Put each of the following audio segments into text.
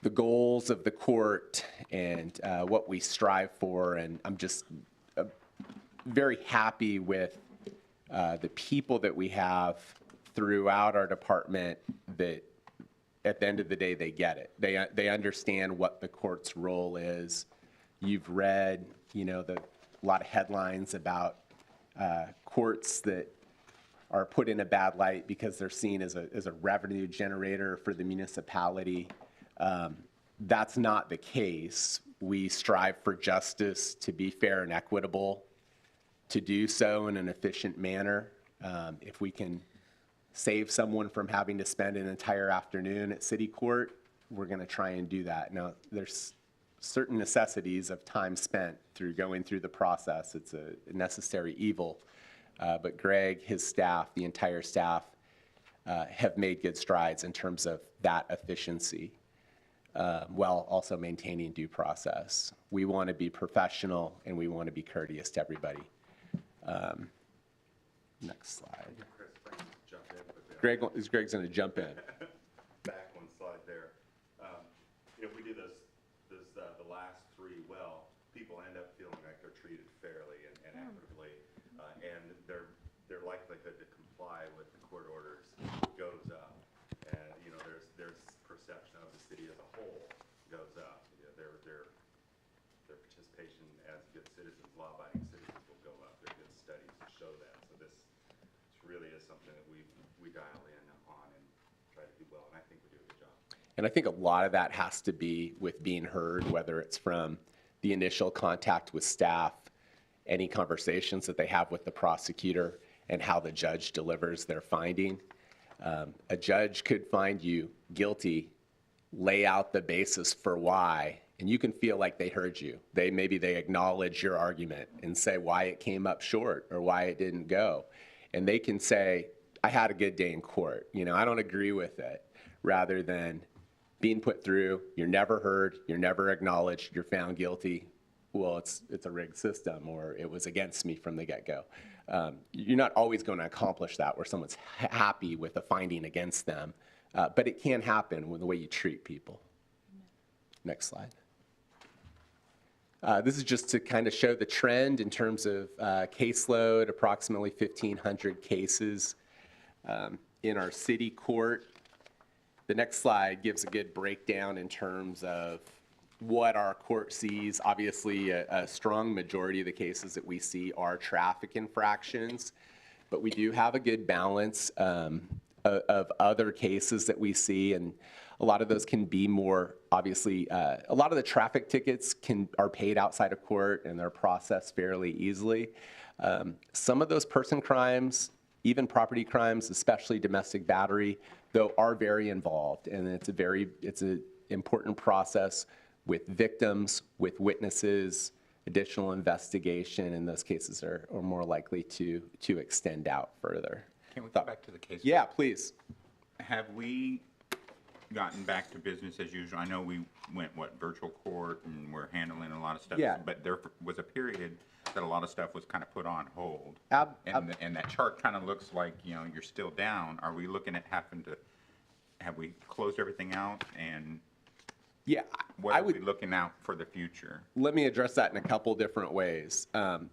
the goals of the court and what we strive for, and I'm just very happy with the people that we have throughout our department that at the end of the day they get it. They understand what the court's role is. You've read, a lot of headlines about courts that are put in a bad light because they're seen as a revenue generator for the municipality. That's not the case. We strive for justice, to be fair and equitable, to do so in an efficient manner. If we can save someone from having to spend an entire afternoon at city court, we're going to try and do that. Now, there's certain necessities of time spent through going through the process. It's a necessary evil. But Greg, his staff, the entire staff, have made good strides in terms of that efficiency, while also maintaining due process. We want to be professional and we want to be courteous to everybody. Next slide. Greg's going to jump in. Back one slide there. If we do the last three well, people end up feeling like they're treated fairly and equitably, and their likelihood to comply with the court orders goes up. And there's perception of the city as a whole goes up. Their participation as good citizens, law-abiding citizens, will go up. There are good studies to show that. So this really is something that we dial in on and try to do well, and I think we do a good job. And I think a lot of that has to be with being heard, whether it's from the initial contact with staff, any conversations that they have with the prosecutor, and how the judge delivers their finding. A judge could find you guilty, lay out the basis for why, and you can feel like they heard you. Maybe they acknowledge your argument and say why it came up short or why it didn't go. And they can say, I had a good day in court. I don't agree with it, rather than being put through, you're never heard, you're never acknowledged, you're found guilty. Well, it's a rigged system, or it was against me from the get-go. You're not always going to accomplish that where someone's happy with a finding against them, but it can happen with the way you treat people. Next slide. This is just to kind of show the trend in terms of caseload, approximately 1,500 cases in our city court. The next slide gives a good breakdown in terms of what our court sees. Obviously, a strong majority of the cases that we see are traffic infractions, but we do have a good balance of other cases that we see, and a lot of those can be more, obviously, a lot of the traffic tickets are paid outside of court and they're processed fairly easily. Some of those person crimes, even property crimes, especially domestic battery, though, are very involved, and it's an important process with victims, with witnesses, additional investigation, and those cases are more likely to extend out further. Can we go back to the case? Yeah, please. Have we gotten back to business as usual? I know we went, virtual court, and we're handling a lot of stuff. Yeah. But there was a period that a lot of stuff was kind of put on hold. And that chart kind of looks like, you're still down. Are we looking at have we closed everything out? And yeah, what are we looking out for the future? Let me address that in a couple different ways.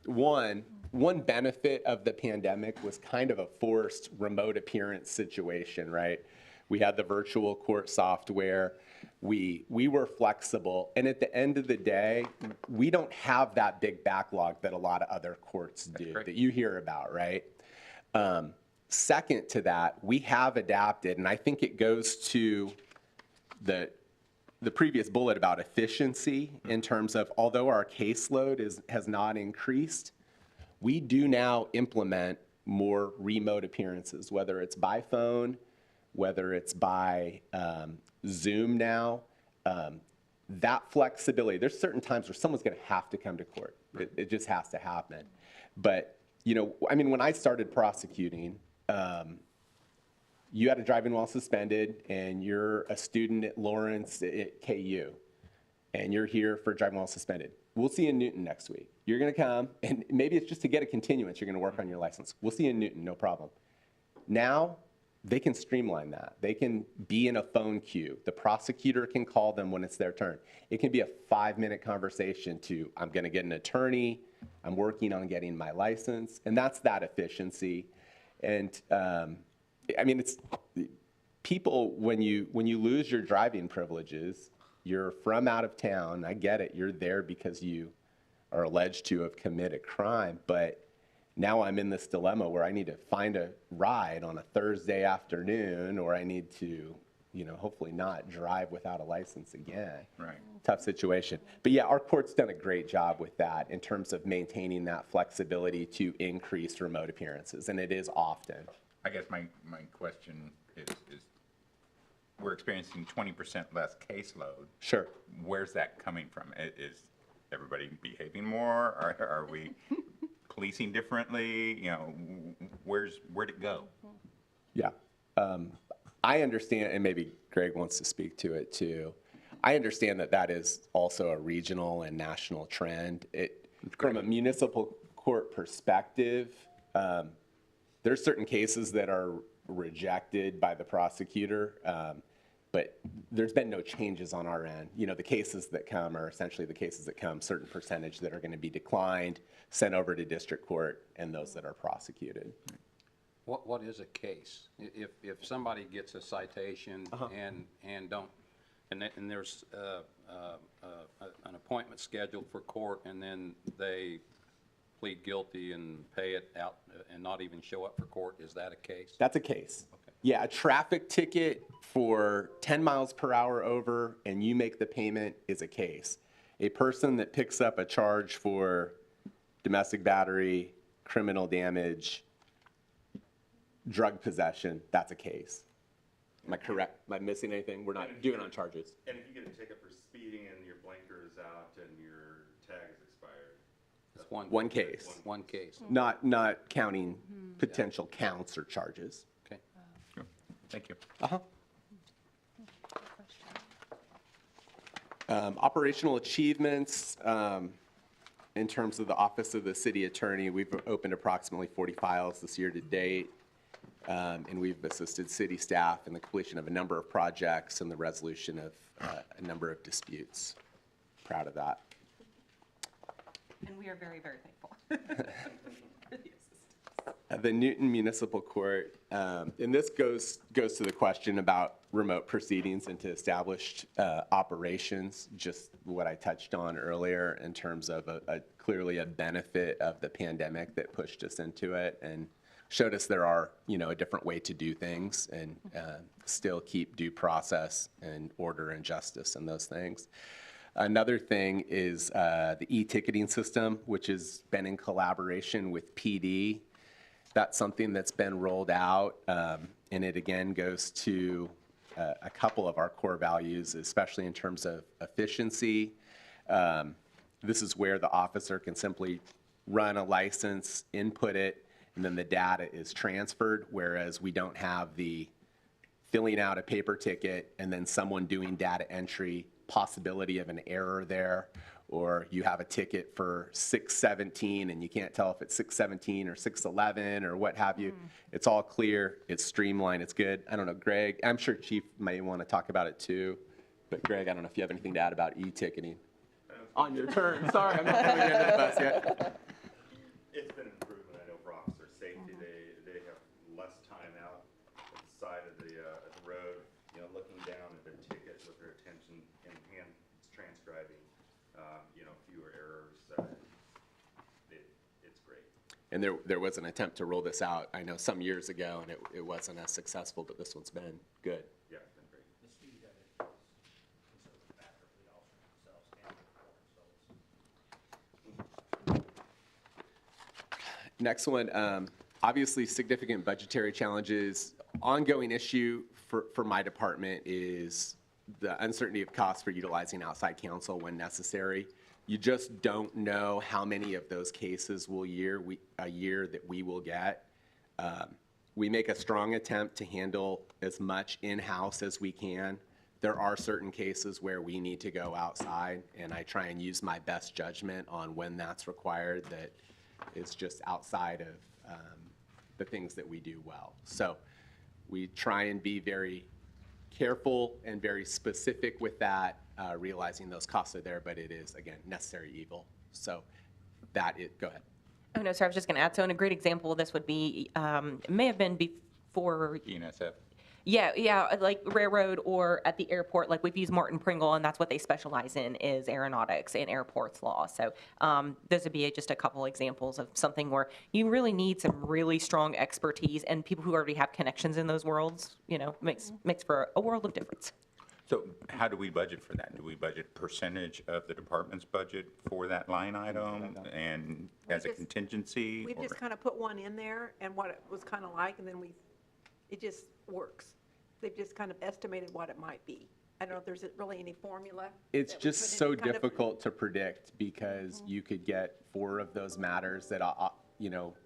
One benefit of the pandemic was kind of a forced remote appearance situation, right? We had the virtual court software. We were flexible. And at the end of the day, we don't have that big backlog that a lot of other courts do that you hear about, right? Second to that, we have adapted, and I think it goes to the previous bullet about efficiency in terms of, although our caseload has not increased, we do now implement more remote appearances, whether it's by phone, whether it's by Zoom now. That flexibility, there's certain times where someone's going to have to come to court. It just has to happen. But, when I started prosecuting, you had a driving while suspended, and you're a student at Lawrence at KU, and you're here for driving while suspended. We'll see you in Newton next week. You're going to come, and maybe it's just to get a continuance. You're going to work on your license. We'll see you in Newton, no problem. Now, they can streamline that. They can be in a phone queue. The prosecutor can call them when it's their turn. It can be a 5-minute conversation to, I'm going to get an attorney, I'm working on getting my license, and that's that efficiency. And I mean, it's people, when you lose your driving privileges, you're from out of town, I get it, you're there because you are alleged to have committed a crime, but now I'm in this dilemma where I need to find a ride on a Thursday afternoon, or I need to, hopefully not drive without a license again. Right. Tough situation. But yeah, our court's done a great job with that in terms of maintaining that flexibility to increase remote appearances, and it is often. I guess my question is we're experiencing 20% less caseload. Sure. Where's that coming from? Is everybody behaving more? Are we policing differently? Where'd it go? Yeah. I understand, and maybe Greg wants to speak to it too. I understand that is also a regional and national trend. From a municipal court perspective, there's certain cases that are rejected by the prosecutor, but there's been no changes on our end. The cases that come are essentially the cases that come, certain percentage that are going to be declined, sent over to district court, and those that are prosecuted. What is a case? If somebody gets a citation and there's an appointment scheduled for court, and then they plead guilty and pay it out and not even show up for court, is that a case? That's a case. Okay. Yeah, a traffic ticket for 10 miles per hour over and you make the payment is a case. A person that picks up a charge for domestic battery, criminal damage, drug possession, that's a case. Am I correct? Am I missing anything? We're not doing on charges. And if you get a ticket for speeding and your blinker is out and your tag is expired, It's One case. One case. Not counting potential counts or charges. Okay. Sure. Thank you. Operational achievements, in terms of the Office of the City Attorney, we've opened approximately 40 files this year to date, and we've assisted city staff in the completion of a number of projects and the resolution of a number of disputes. Proud of that. And we are very, very thankful for the assistance. The Newton Municipal Court, and this goes to the question about remote proceedings into established operations, just what I touched on earlier in terms of clearly a benefit of the pandemic that pushed us into it and showed us there are, a different way to do things and still keep due process and order and justice and those things. Another thing is the e-ticketing system, which has been in collaboration with PD. That's something that's been rolled out, and it again goes to a couple of our core values, especially in terms of efficiency. This is where the officer can simply run a license, input it, and then the data is transferred, whereas we don't have the filling out a paper ticket and then someone doing data entry, possibility of an error there, or you have a ticket for 617 and you can't tell if it's 617 or 611 or what have you. It's all clear, it's streamlined, it's good. I don't know, Greg, I'm sure Chief may want to talk about it too, but Greg, I don't know if you have anything to add about e-ticketing. On your turn, sorry, I'm not coming into the bus yet. it's been an improvement, I know, for officer safety. They have less time out at the side of the road, looking down at their ticket with their attention in hand transcribing, fewer errors. It's great. And there was an attempt to roll this out, I know, some years ago, and it wasn't as successful, but this one's been good. Yeah, it's been great. The speed of it is considered a factor for the officer themselves and the court, so it's. Next one, obviously significant budgetary challenges. Ongoing issue for my department is the uncertainty of costs for utilizing outside counsel when necessary. You just don't know how many of those cases a year that we will get. We make a strong attempt to handle as much in-house as we can. There are certain cases where we need to go outside, and I try and use my best judgment on when that's required that is just outside of the things that we do well. So we try and be very careful and very specific with that, realizing those costs are there, but it is, again, necessary evil. So go ahead. Oh, no, sir, I was just going to add, so a great example of this would be, it may have been before, ENSF. yeah, like railroad or at the airport, like we've used Martin Pringle, and that's what they specialize in, is aeronautics and airports law. So those would be just a couple examples of something where you really need some really strong expertise, and people who already have connections in those worlds, makes for a world of difference. So how do we budget for that? Do we budget percentage of the department's budget for that line item and as a contingency? We just kind of put one in there and what it was kind of like, and then it just works. They've just kind of estimated what it might be. I don't know if there's really any formula. It's that we just put in so kind of- difficult to predict because you could get 4 of those matters that,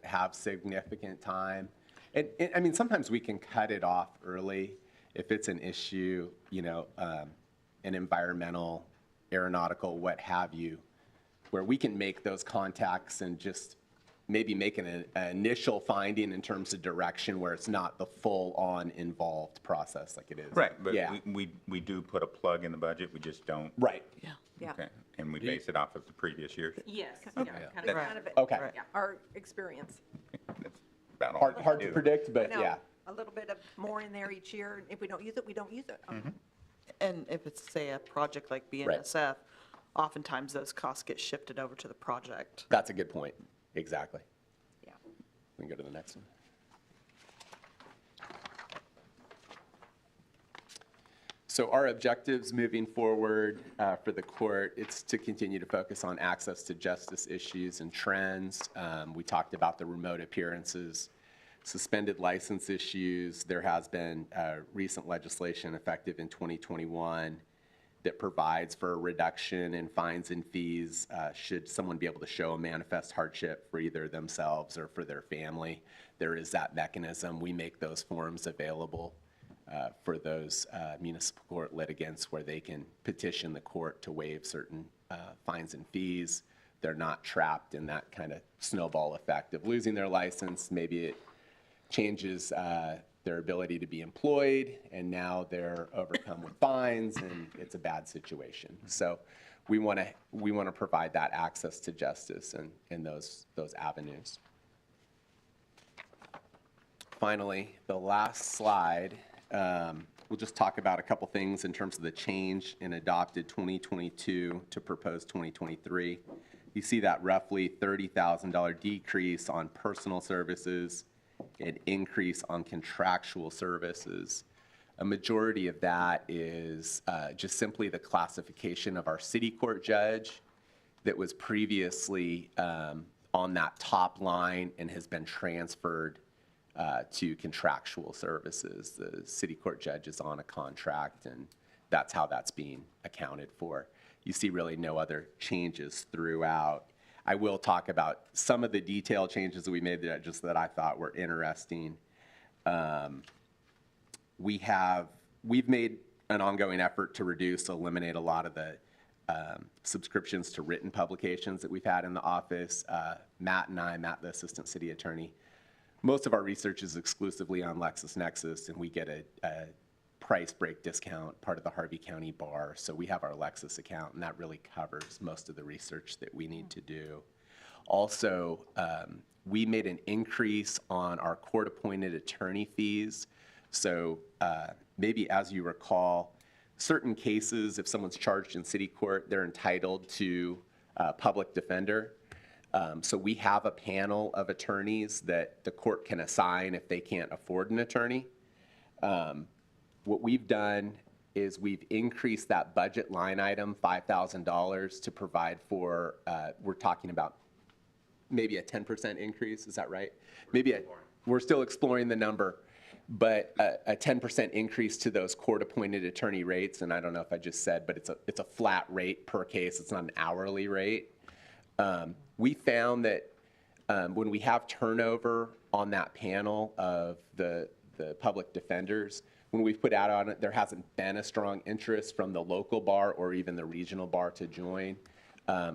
have significant time. And I mean, sometimes we can cut it off early if it's an issue, an environmental, aeronautical, what have you, where we can make those contacts and just maybe make an initial finding in terms of direction where it's not the full-on involved process like it is. Right, but Yeah. we do put a plug in the budget, we just don't. Right. Yeah, Okay, and we base it off of the previous years. Yes. that's Kind of, kind of Okay. our experience. That's about all Hard, we hard do. to predict, but No, yeah. a little bit of more in there each year. If we don't use it, we don't use it. And if it's, say, a project like BNSF, oftentimes those costs get shifted over to the project. That's a good point. Exactly. Yeah. We can go to the next one. So our objectives moving forward for the court, it's to continue to focus on access to justice issues and trends. We talked about the remote appearances, suspended license issues. There has been recent legislation effective in 2021 that provides for a reduction in fines and fees should someone be able to show a manifest hardship for either themselves or for their family. There is that mechanism. We make those forms available for those municipal court litigants where they can petition the court to waive certain fines and fees. They're not trapped in that kind of snowball effect of losing their license. Maybe it changes their ability to be employed, and now they're overcome with fines, and it's a bad situation. So we want to provide that access to justice in those avenues. Finally, the last slide, we'll just talk about a couple things in terms of the change in adopted 2022 to proposed 2023. You see that roughly $30,000 decrease on personal services, an increase on contractual services. A majority of that is just simply the classification of our city court judge that was previously on that top line and has been transferred to contractual services. The city court judge is on a contract, and that's how that's being accounted for. You see really no other changes throughout. I will talk about some of the detailed changes that we made that I thought were interesting. We've made an ongoing effort to eliminate a lot of the subscriptions to written publications that we've had in the office. Matt, the assistant city attorney, most of our research is exclusively on LexisNexis, and we get a price break discount, part of the Harvey County Bar. So we have our Lexis account, and that really covers most of the research that we need to do. Also, we made an increase on our court-appointed attorney fees. So maybe as you recall, certain cases, if someone's charged in city court, they're entitled to a public defender. So we have a panel of attorneys that the court can assign if they can't afford an attorney. What we've done is we've increased that budget line item $5,000 to provide for, we're talking about maybe a 10% increase, is that right? We're still exploring the number, but a 10% increase to those court-appointed attorney rates, and I don't know if I just said, but it's a flat rate per case, it's not an hourly rate. We found that when we have turnover on that panel of the public defenders, when we've put out on it, there hasn't been a strong interest from the local bar or even the regional bar to join.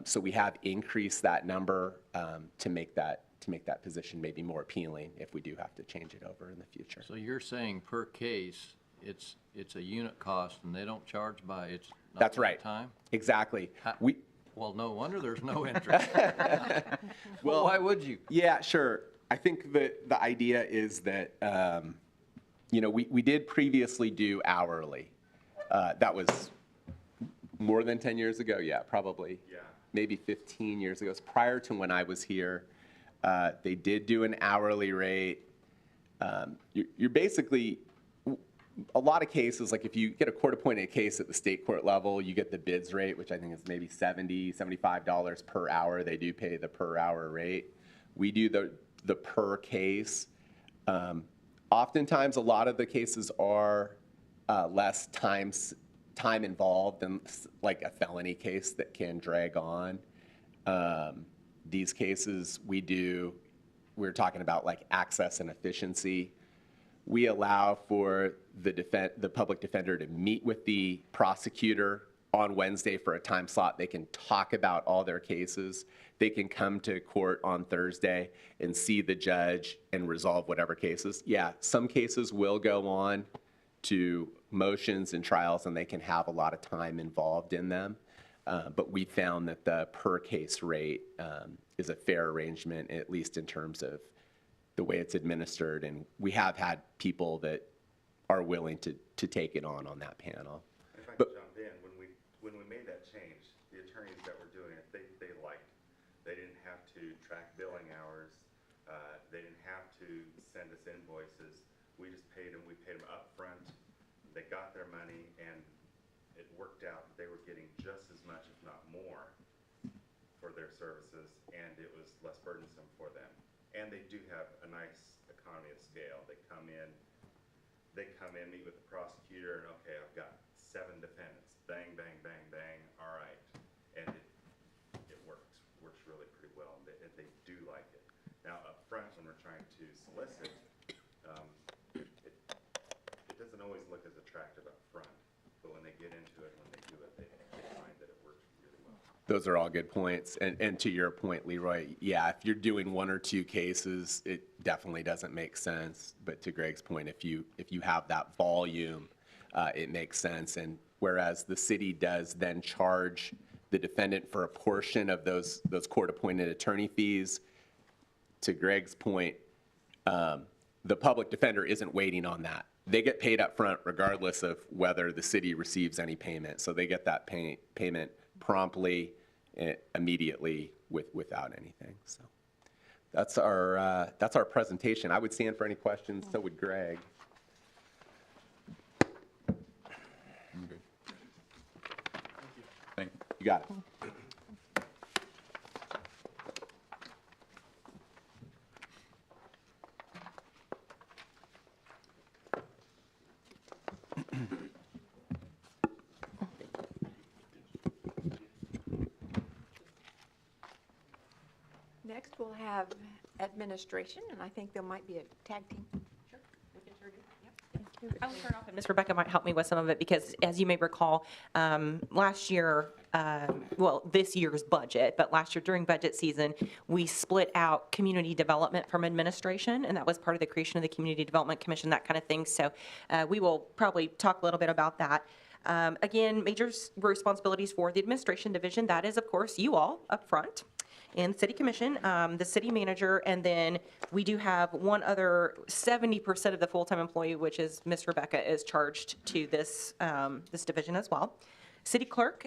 So we have increased that number to make that to make that position maybe more appealing if we do have to change it over in the future. So you're saying per case, it's a unit cost and they don't charge by, it's not That's by right. time? Exactly. Ha- We, Well, no wonder there's no interest. Well, why would you? yeah, sure. I think that the idea is that, you know, we did previously do hourly. That was more than 10 years ago. Yeah, probably. Yeah. Maybe 15 years ago. It's prior to when I was here. They did do an hourly rate. You're basically, a lot of cases, like if you get a court-appointed case at the state court level, you get the bids rate, which I think is maybe $70, $75 per hour. They do pay the per hour rate. We do the per case. Oftentimes, a lot of the cases are less time involved than like a felony case that can drag on. These cases we're talking about like access and efficiency. We allow for the public defender to meet with the prosecutor on Wednesday for a time slot. They can talk about all their cases. They can come to court on Thursday and see the judge and resolve whatever cases. Yeah, some cases will go on to motions and trials, and they can have a lot of time involved in them. But we found that the per case rate is a fair arrangement, at least in terms of the way it's administered. And we have had people that are willing to take it on that panel. If I But- could jump in, when we made that change, the attorneys that were doing it, they liked. They didn't have to track billing hours. They didn't have to send us invoices. We just paid them. We paid them upfront. They got their money, and it worked out. They were getting just as much, if not more, for their services, and it was less burdensome for them. And they do have a nice economy of scale. They come in, meet with the prosecutor, and okay, I've got 7 defendants. Bang, bang, bang, bang. All right, and it works really pretty well. And they do like it. Now up front, when we're trying to solicit, it doesn't always look as attractive up front, but when they get into it, when they do it, they find that it works really well. Those are all good points. And to your point, Leroy, yeah, if you're doing 1 or 2 cases, it definitely doesn't make sense. But to Greg's point, if you have that volume, it makes sense. And whereas the city does then charge the defendant for a portion of those court-appointed attorney fees, to Greg's point, the public defender isn't waiting on that. They get paid up front regardless of whether the city receives any payment. So they get that payment promptly, immediately, without anything. So that's our presentation. I would stand for any questions. So would Greg. I'm good. Thank you. You got it. Next, we'll have administration, and I think there might be a tag team. I'll start off, and Ms. Rebecca might help me with some of it, because as you may recall, last year, this year's budget, but last year during budget season, we split out community development from administration, and that was part of the creation of the Community Development Commission, that kind of thing. So we will probably talk a little bit about that. Again, major responsibilities for the administration division, that is, of course, you all up front. And the city commission, the city manager, and then we do have one other 70% of the full-time employee, which is Ms. Rebecca, is charged to this this division as well. City clerk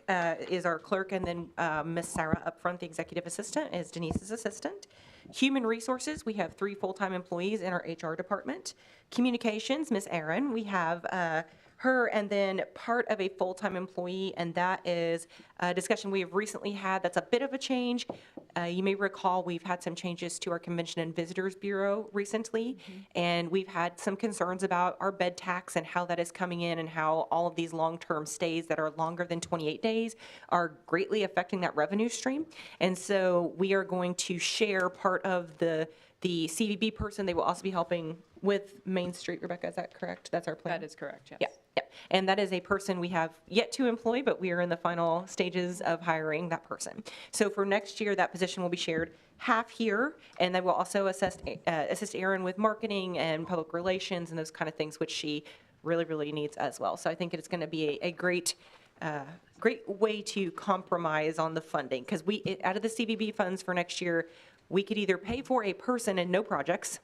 is our clerk, and then Ms. Sarah up front, the executive assistant, is Denise's assistant. Human resources, we have 3 full-time employees in our HR department. Communications, Ms. Aaron, we have her, and then part of a full-time employee, and that is a discussion we have recently had that's a bit of a change. You may recall we've had some changes to our Convention and Visitors Bureau recently, and we've had some concerns about our bed tax and how that is coming in, and how all of these long-term stays that are longer than 28 days are greatly affecting that revenue stream. And so we are going to share part of the CVB person. They will also be helping with Main Street. Rebecca, is that correct? That's our plan? That is correct, yes. Yeah. Yep. And that is a person we have yet to employ, but we are in the final stages of hiring that person. So for next year, that position will be shared half here, and then we'll also assist Erin with marketing and public relations and those kind of things, which she really, really needs as well. So I think it's going to be a great way to compromise on the funding, because out of the CVB funds for next year, we could either pay for a person and no projects,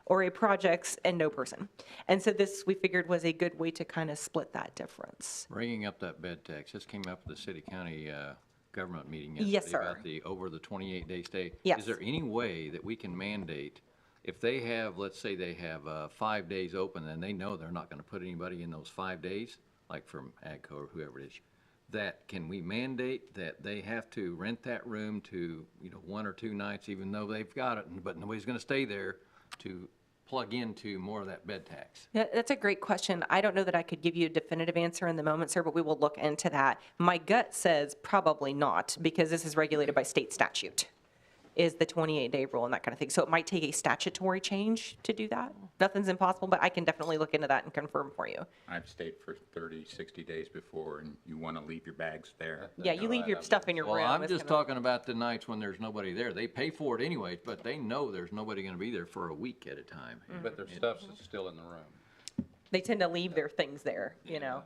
or a projects and no person. And so this, we figured, was a good way to kind of split that difference. Bringing up that bed tax, this came up at the city-county government meeting Yes, yesterday sir. about over the 28-day stay. Yes. Is there any way that we can mandate, if they have, let's say they have 5 days open and they know they're not going to put anybody in those 5 days, like from AGCO or whoever it is, that can we mandate that they have to rent that room to, 1 or 2 nights, even though they've got it, but nobody's going to stay there, to plug into more of that bed tax? Yeah, that's a great question. I don't know that I could give you a definitive answer in the moment, sir, but we will look into that. My gut says probably not, because this is regulated by state statute, is the 28-day rule and that kind of thing. So it might take a statutory change to do that. Nothing's impossible, but I can definitely look into that and confirm for you. I've stayed for 30, 60 days before, and you want to leave your bags there. Yeah, you leave your stuff in your room. Well, I'm It's just gonna- talking about the nights when there's nobody there. They pay for it anyways, but they know there's nobody going to be there for a week at a time. But their stuff's still in the room. They tend to leave their things there,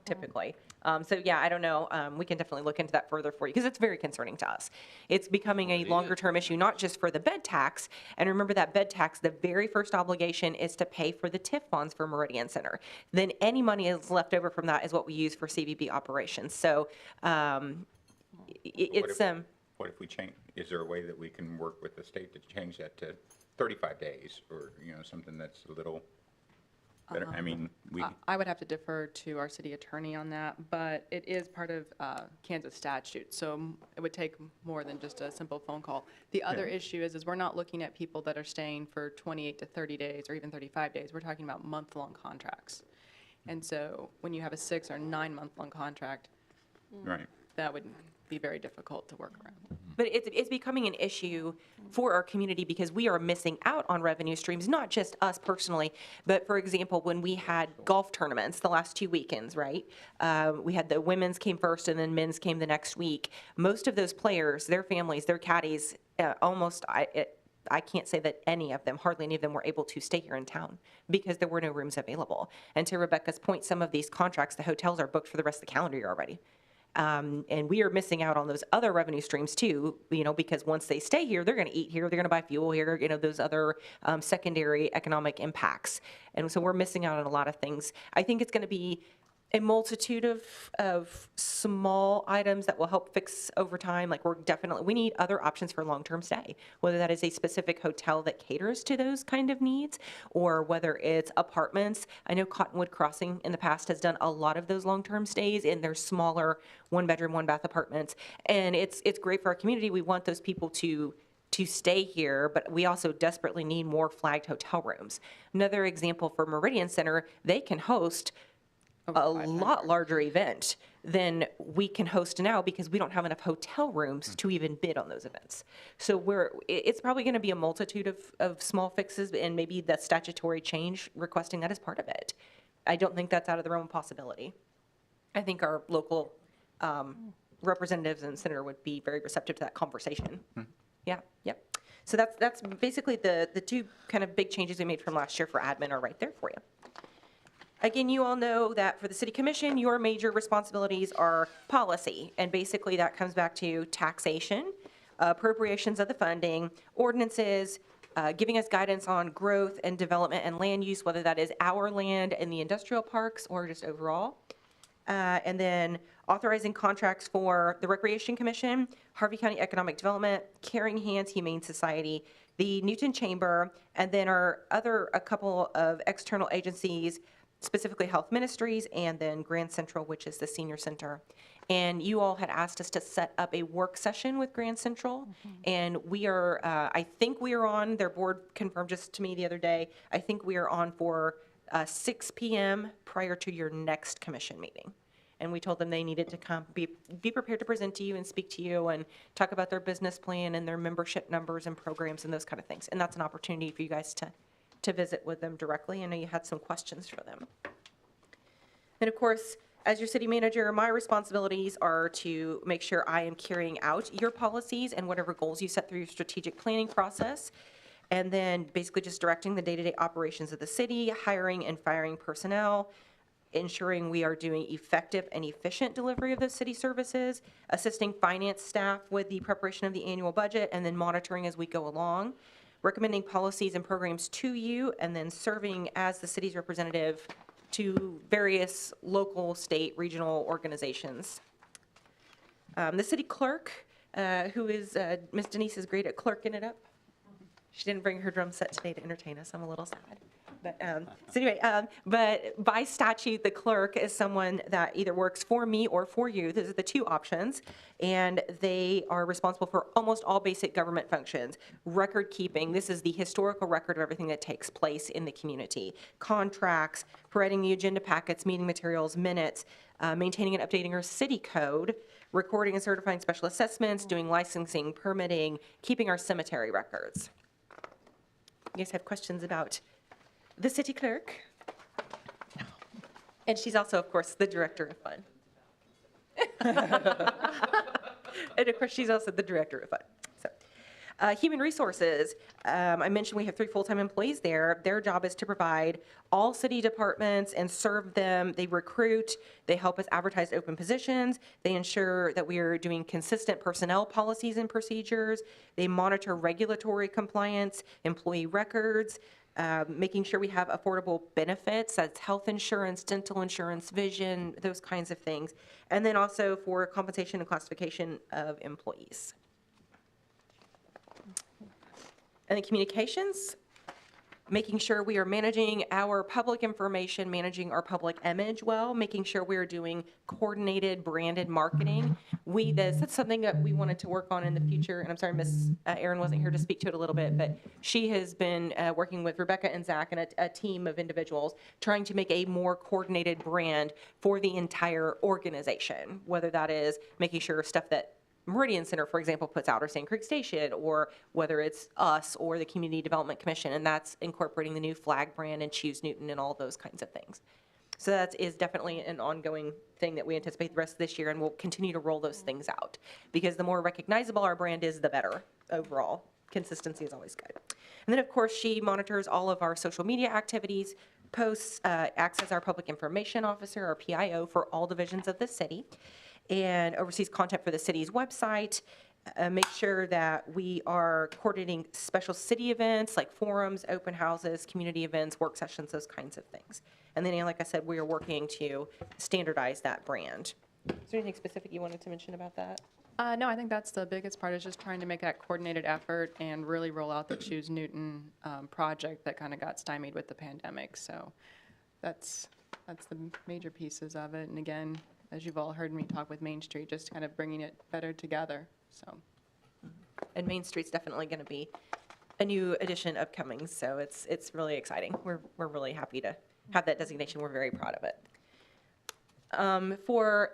typically. So yeah, I don't know. We can definitely look into that further for you, because it's very concerning to us. It's becoming a longer-term issue, not just for the bed tax. And remember that bed tax, the very first obligation is to pay for the TIF bonds for Meridian Center. Then any money is left over from that is what we use for CVB operations. So it's What if we change, is there a way that we can work with the state to change that to 35 days, or, something that's a little better? I mean, I would have to defer to our city attorney on that, but it is part of Kansas statute, so it would take more than just a simple phone call. The other issue is we're not looking at people that are staying for 28 to 30 days or even 35 days. We're talking about month-long contracts. And so when you have a 6 or 9 month-long contract, right. that would be very difficult to work around. But it's becoming an issue for our community, because we are missing out on revenue streams, not just us personally, but for example, when we had golf tournaments the last 2 weekends, right? We had the women's came first and then men's came the next week. Most of those players, their families, their caddies, I can't say that hardly any of them were able to stay here in town because there were no rooms available. And to Rebecca's point, some of these contracts, the hotels are booked for the rest of the calendar year already. And we are missing out on those other revenue streams too, because once they stay here, they're going to eat here, they're going to buy fuel here, those other secondary economic impacts. And so we're missing out on a lot of things. I think it's going to be a multitude of small items that will help fix over time. Like we need other options for long-term stay, whether that is a specific hotel that caters to those kind of needs, or whether it's apartments. I know Cottonwood Crossing in the past has done a lot of those long-term stays in their smaller 1-bedroom, 1-bath apartments. And it's great for our community. We want those people to stay here, but we also desperately need more flagged hotel rooms. Another example for Meridian Center, they can host a lot larger event than we can host now, because we don't have enough hotel rooms to even bid on those events. So it's probably going to be a multitude of small fixes, and maybe the statutory change requesting that as part of it. I don't think that's out of the realm of possibility. I think our local representatives and senator would be very receptive to that conversation. Yeah, yep. So that's basically the two kind of big changes we made from last year for admin are right there for you. Again, you all know that for the City Commission, your major responsibilities are policy, and basically that comes back to taxation, appropriations of the funding, ordinances, giving us guidance on growth and development and land use, whether that is our land in the industrial parks or just overall. And then authorizing contracts for the Recreation Commission, Harvey County Economic Development, Caring Hands Humane Society, the Newton Chamber, and then a couple of external agencies, specifically Health Ministries, and then Grand Central, which is the senior center. And you all had asked us to set up a work session with Grand Central, and we are, I think we are on, their board confirmed just to me the other day, I think we are on for 6 p.m. prior to your next commission meeting. And we told them they needed to come, be prepared to present to you and speak to you and talk about their business plan and their membership numbers and programs and those kind of things. And that's an opportunity for you guys to visit with them directly. I know you had some questions for them. And of course, as your city manager, my responsibilities are to make sure I am carrying out your policies and whatever goals you set through your strategic planning process. And then basically just directing the day-to-day operations of the city, hiring and firing personnel, ensuring we are doing effective and efficient delivery of those city services, assisting finance staff with the preparation of the annual budget, and then monitoring as we go along, recommending policies and programs to you, and then serving as the city's representative to various local, state, regional organizations. The city clerk, who is, Ms. Denise is great at clerking it up. She didn't bring her drum set today to entertain us. I'm a little sad. But so anyway, but by statute, the clerk is someone that either works for me or for you. Those are the two options. And they are responsible for almost all basic government functions. Record keeping, this is the historical record of everything that takes place in the community. Contracts, providing the agenda packets, meeting materials, minutes, maintaining and updating our city code, recording and certifying special assessments, doing licensing, permitting, keeping our cemetery records. You guys have questions about the city clerk? No. And she's also, of course, the director of fun. And of course, she's also the director of fun. So, human resources. I mentioned we have 3 full-time employees there. Their job is to provide all city departments and serve them. They recruit. They help us advertise open positions. They ensure that we are doing consistent personnel policies and procedures. They monitor regulatory compliance, employee records, making sure we have affordable benefits, that's health insurance, dental insurance, vision, those kinds of things. And then also for compensation and classification of employees. And then communications, making sure we are managing our public information, managing our public image well, making sure we are doing coordinated branded marketing. That's something that we wanted to work on in the future, and I'm sorry Miss Erin wasn't here to speak to it a little bit, but she has been working with Rebecca and Zach and a team of individuals trying to make a more coordinated brand for the entire organization, whether that is making sure stuff that Meridian Center, for example, puts out, or Sand Creek Station, or whether it's us or the Community Development Commission, and that's incorporating the new flag brand and Choose Newton and all those kinds of things. So that is definitely an ongoing thing that we anticipate the rest of this year, and we'll continue to roll those things out, because the more recognizable our brand is, the better overall. Consistency is always good. And then, of course, she monitors all of our social media activities, posts, acts as our public information officer, or PIO, for all divisions of the city, and oversees content for the city's website, make sure that we are coordinating special city events like forums, open houses, community events, work sessions, those kinds of things. And then, like I said, we are working to standardize that brand. Is there anything specific you wanted to mention about that? No, I think that's the biggest part, is just trying to make that coordinated effort and really roll out the Choose Newton project that kind of got stymied with the pandemic. So that's the major pieces of it. And again, as you've all heard me talk with Main Street, just kind of bringing it better together, so. And Main Street's definitely going to be a new addition upcoming, so it's really exciting. We're really happy to have that designation. We're very proud of it. For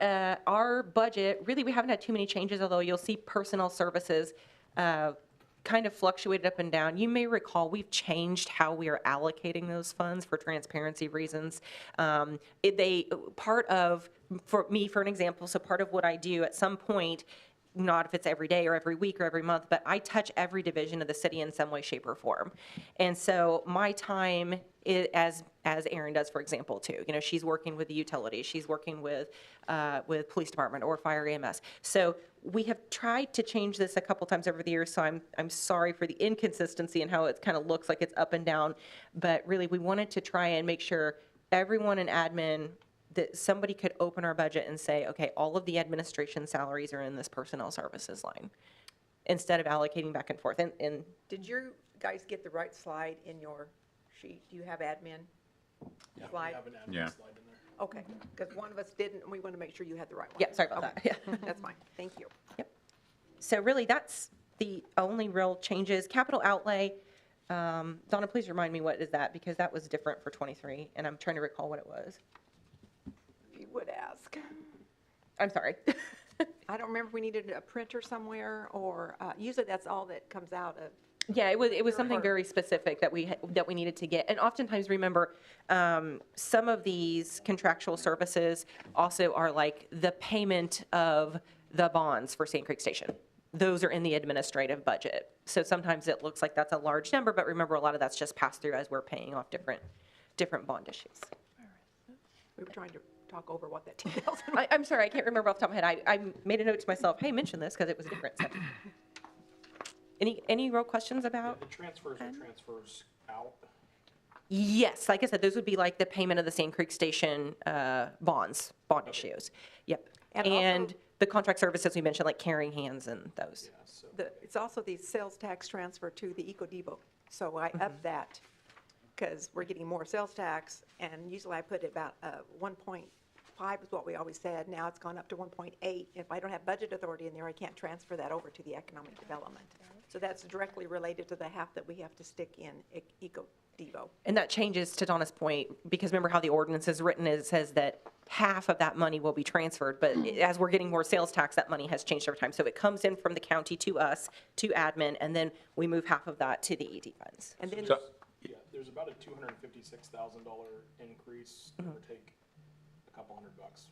our budget, really we haven't had too many changes, although you'll see personnel services kind of fluctuated up and down. You may recall we've changed how we are allocating those funds for transparency reasons. For me, for an example, so part of what I do at some point, not if it's every day or every week or every month, but I touch every division of the city in some way, shape, or form. And so my time, as Erin does, for example, too, she's working with the utilities, she's working with police department or fire EMS. So we have tried to change this a couple times over the years, so I'm sorry for the inconsistency and how it kind of looks like it's up and down. But really, we wanted to try and make sure everyone in admin, that somebody could open our budget and say, okay, all of the administration salaries are in this personnel services line, instead of allocating back and forth. And Did you guys get the right slide in your sheet? Do you have admin slide? We have an admin Yeah. slide in there. Okay, because one of us didn't, and we want to make sure you had the right one. yeah, sorry about Okay. that. Yeah. That's fine, thank you. So really, that's the only real changes. Capital outlay, Donna, please remind me, what is that? Because that was different for '23, and I'm trying to recall what it was. If you would ask. I'm sorry. I don't remember if we needed a printer somewhere, or usually that's all that comes out of Yeah, it was something very specific that we needed to get. And oftentimes, remember, some of these contractual services also are like the payment of the bonds for Sand Creek Station. Those are in the administrative budget. So sometimes it looks like that's a large number, but remember, a lot of that's just passed through as we're paying off different bond issues. We were trying to talk over what that 10,000. I'm sorry, I can't remember off the top of my head. I made a note to myself, hey, mention this, because it was different. So. Any real questions about? The transfers are transfers out. Yes, like I said, those would be like the payment of the Sand Creek Station bond issues. Yep. And And also- the contract services we mentioned, like carrying hands and those. Yeah, so It's also the sales tax transfer to the Eco Depot. So I upped that because we're getting more sales tax, and usually I put about 1.5 is what we always said. Now it's gone up to 1.8. If I don't have budget authority in there, I can't transfer that over to the economic development. So that's directly related to the half that we have to stick in Eco Depot. And that changes, to Donna's point, because remember how the ordinance is written, it says that half of that money will be transferred, but as we're getting more sales tax, that money has changed over time. So it comes in from the county to us, to admin, and then we move half of that to the ED funds. And then, So- yeah, there's about a $256,000 increase, give or take a couple $100.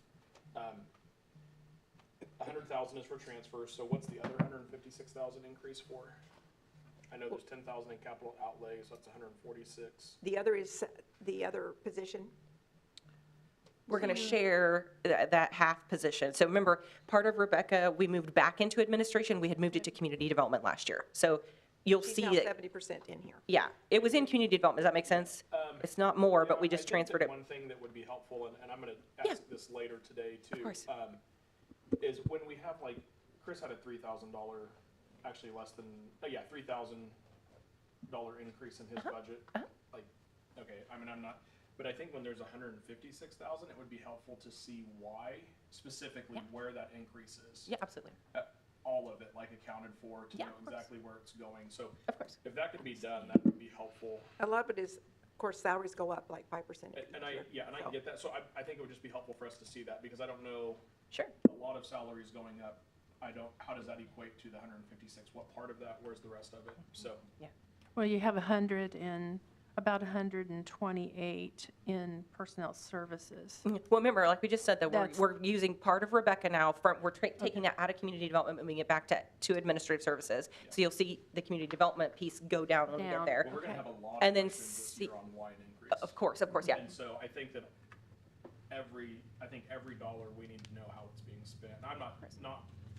100,000 is for transfers, so what's the other 156,000 increase for? I know there's 10,000 in capital outlay, so that's 146. the other is the other position. We're going to share that half position. So remember, part of Rebecca, we moved back into administration. We had moved it to community development last year. So you'll She's see now that, 70% in here. yeah, it was in community development. Does that make sense? It's not more, but we You know, just I think transferred that it. One thing that would be helpful, and I'm going to Yeah. ask this later today too. Of course. Is when we have like, Chris had a $3,000, actually less than, $3,000 increase in his budget. Like, okay, I mean, I'm not, but I think when there's 156,000, it would be helpful to see why, specifically where that increase is. Yeah, absolutely. All of it, like accounted for, to Yeah, know of course. exactly where it's going. So Of course. if that could be done, that would be helpful. A lot of it is, of course, salaries go up like 5% every And I year. can So- get that. So I think it would just be helpful for us to see that, because I don't know, Sure. a lot of salaries going up. How does that equate to the 156? What part of that? Where's the rest of it? So, Well, you have about 128 in personnel services. Well, remember, like we just said, that That's- we're using part of Rebecca now, we're taking that out of community development, moving it back to administrative services. So you'll see the community development piece go down when we get Down. there. well, we're going to have a lot And of then questions this see- year on why an increase. Of course, yeah. And so I think that every dollar we need to know how it's being spent. I'm not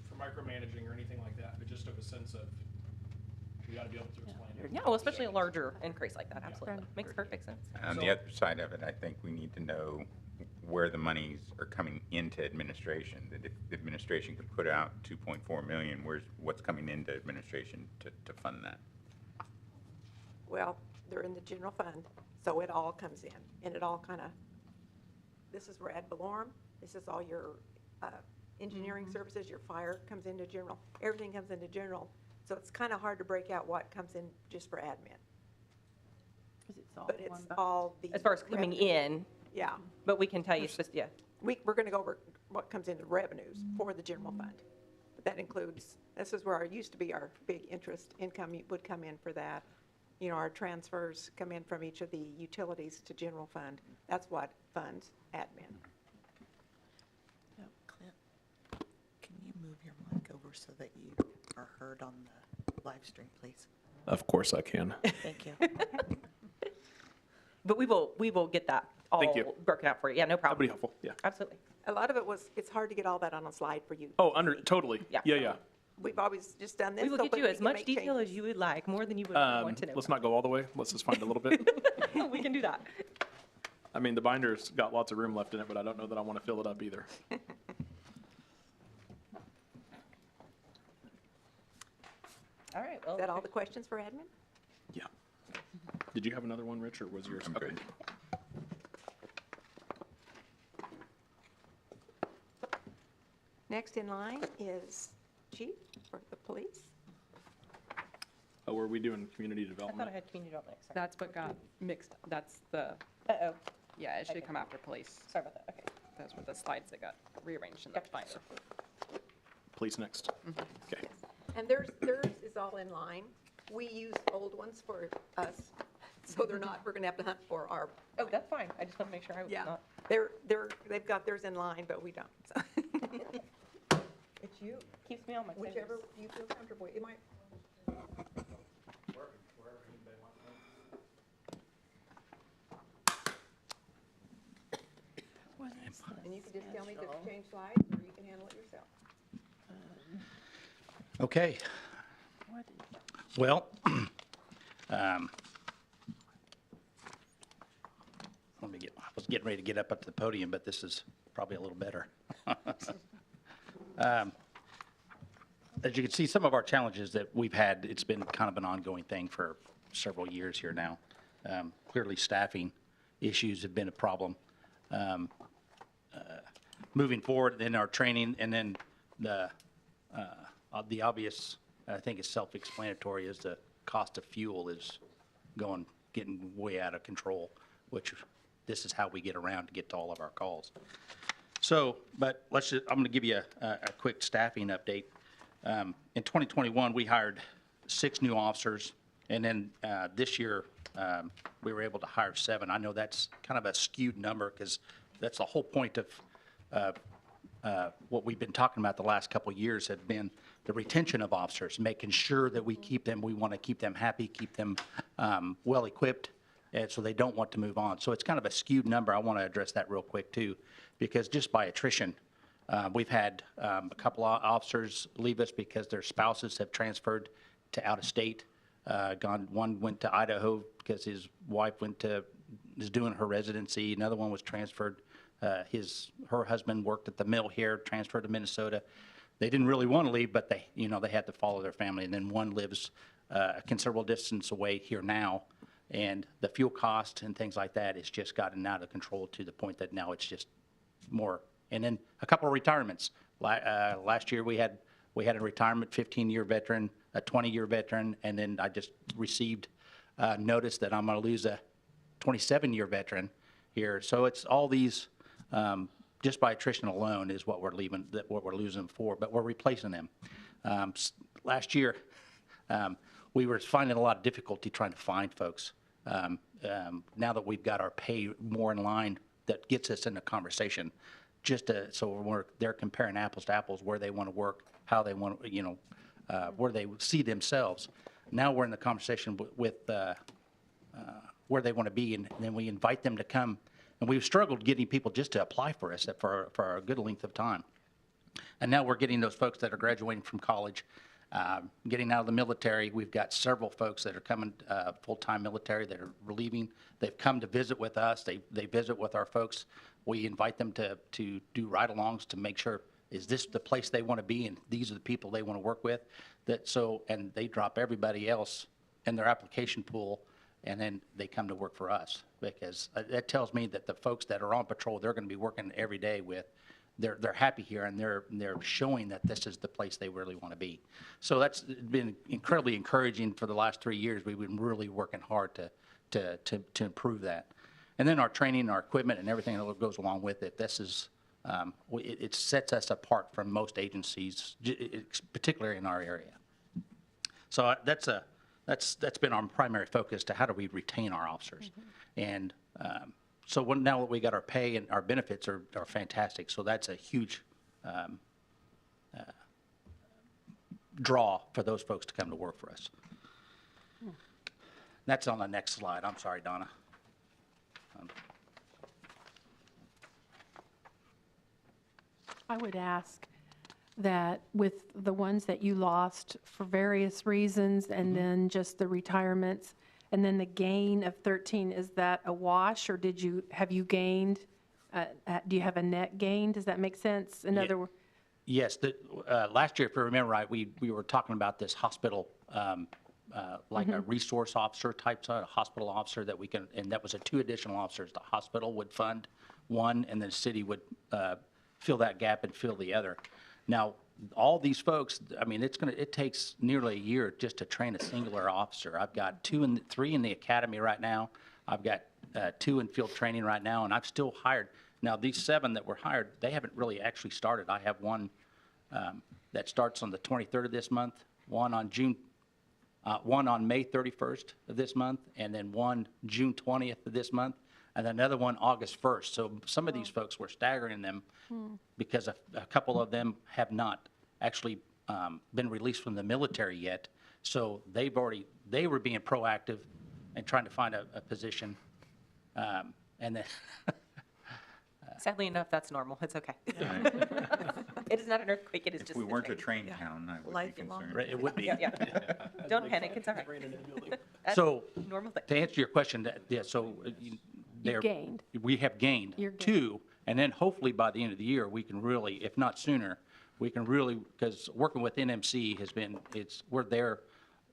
for micromanaging or anything like that, but just of a sense of, we got to be able to explain it. Yeah, well, especially a larger increase like that, absolutely. Makes perfect sense. On the other side of it, I think we need to know where the monies are coming into administration. That if the administration could put out 2.4 million, what's coming into administration to fund that? Well, they're in the general fund, so it all comes in, and it all kind of, this is where ad valorem, this is all your engineering services, your fire comes into general, everything comes into general. So it's kind of hard to break out what comes in just for admin. 'Cause it's all But it's one- all the. As far as coming revenue. in, Yeah, but we can tell you, yeah. we're going to go over what comes into revenues for the general fund. But that includes, this is where our, used to be our big interest income would come in for that. You know, our transfers come in from each of the utilities to general fund. That's what funds admin. Clint, can you move your mic over so that you are heard on the live stream, please? Of course I can. Thank you. But we will get that all Thank you. broken out for you. Yeah, no That'd problem. be helpful, yeah. Absolutely. A lot of it was, it's hard to get all that on a slide for you. Oh, totally. Yeah. Yeah. We've always just done this. We will so- get but you we as can much make detail as changes. you would like, more than you would want to know. Let's not go all the way. Let's just find a little bit. We can do that. I mean, the binder's got lots of room left in it, but I don't know that I want to fill it up either. All right, well. Is that all the questions for admin? Yeah. Did you have another one, Rich, or was yours? I'm good. Next in line is chief for the police. Oh, were we doing community I development? thought I had community development. Sorry. That's what got mixed, that's the, Uh-oh, yeah, it should come after police. sorry about that, okay. Those were the slides that got rearranged in the Gotcha. binder. Please, next. Okay. And theirs is all in line. We use old ones for us, so they're not, we're gonna have to hunt for our, Oh, that's fine. I just want to make sure I was yeah. not. They've got theirs in line, but we don't. So. It's you, Keeps me on my toes. whichever you feel comfortable. It might, and you can just tell me to change slides, or you can handle it yourself. Okay. Well, I was getting ready to get up to the podium, but this is probably a little better. As you can see, some of our challenges that we've had, it's been kind of an ongoing thing for several years here now. Clearly, staffing issues have been a problem. Moving forward in our training, and then the obvious, I think is self-explanatory, is the cost of fuel is getting way out of control, which this is how we get around to get to all of our calls. So, but I'm going to give you a quick staffing update. In 2021, we hired 6 new officers, and then this year we were able to hire 7. I know that's kind of a skewed number because that's the whole point of what we've been talking about the last couple of years have been the retention of officers, making sure that we keep them. We want to keep them happy, keep them well-equipped, and so they don't want to move on. So it's kind of a skewed number. I want to address that real quick, too, because just by attrition, we've had a couple of officers leave us because their spouses have transferred to out of state. One went to Idaho because his wife is doing her residency. Another one was transferred. Her husband worked at the mill here, transferred to Minnesota. They didn't really want to leave, but they had to follow their family. And then one lives a considerable distance away here now. And the fuel cost and things like that has just gotten out of control to the point that now it's just more. And then a couple of retirements. Last year we had a retirement, 15-year veteran, a 20-year veteran, and then I just received notice that I'm going to lose a 27-year veteran here. So it's all these, just by attrition alone is what we're losing them for, but we're replacing them. Last year, we were finding a lot of difficulty trying to find folks. Now that we've got our pay more in line, that gets us in a conversation. So they're comparing apples to apples, where they want to work, how they want, where they see themselves. Now we're in the conversation with where they want to be, and then we invite them to come. And we've struggled getting people just to apply for us for a good length of time. And now we're getting those folks that are graduating from college, getting out of the military. We've got several folks that are coming full-time military that are leaving. They've come to visit with us. They visit with our folks. We invite them to do ride-alongs to make sure, is this the place they want to be, and these are the people they want to work with. And they drop everybody else in their application pool, and then they come to work for us, because that tells me that the folks that are on patrol, they're going to be working every day with, they're happy here, and they're showing that this is the place they really want to be. So that's been incredibly encouraging for the last 3 years. We've been really working hard to improve that. And then our training, our equipment, and everything that goes along with it, this is, it sets us apart from most agencies, particularly in our area. So that's been our primary focus, to how do we retain our officers. Mm-hmm. And so now that we got our pay, and our benefits are fantastic, so that's a huge draw for those folks to come to work for us. That's on the next slide. I'm sorry, Donna. I would ask that with the ones that you lost for various reasons, and then just the retirements, and then the gain of 13, is that a wash, or have you gained, do you have a net gain? Does that make sense? In other words? Yes, last year, if you remember right, we were talking about this hospital, like a resource officer type, a hospital officer that we can, and that was 2 additional officers. The hospital would fund one, and the city would fill that gap and fill the other. Now, all these folks, I mean, it takes nearly a year just to train a singular officer. I've got 3 in the academy right now. I've got 2 in field training right now, and I've still hired. Now, these 7 that were hired, they haven't really actually started. I have one that starts on the 23rd of this month, one on June one on May 31st of this month, and then one June 20th of this month, and another one August 1st. So some of these folks were staggering them because a couple of them have not actually been released from the military yet. So they were being proactive and trying to find a position. And then Sadly enough, that's normal. It's okay. It is not an earthquake, it is just If we a weren't a train. train town, I would be Life concerned. right, it would be. Yeah. Don't panic, it's all right. That's So normal thing. to answer your question, yeah, so they're- gained. we have gained You're gained. 2, and then hopefully by the end of the year, we can really, if not sooner, we can really, because working with NMC has been, we're there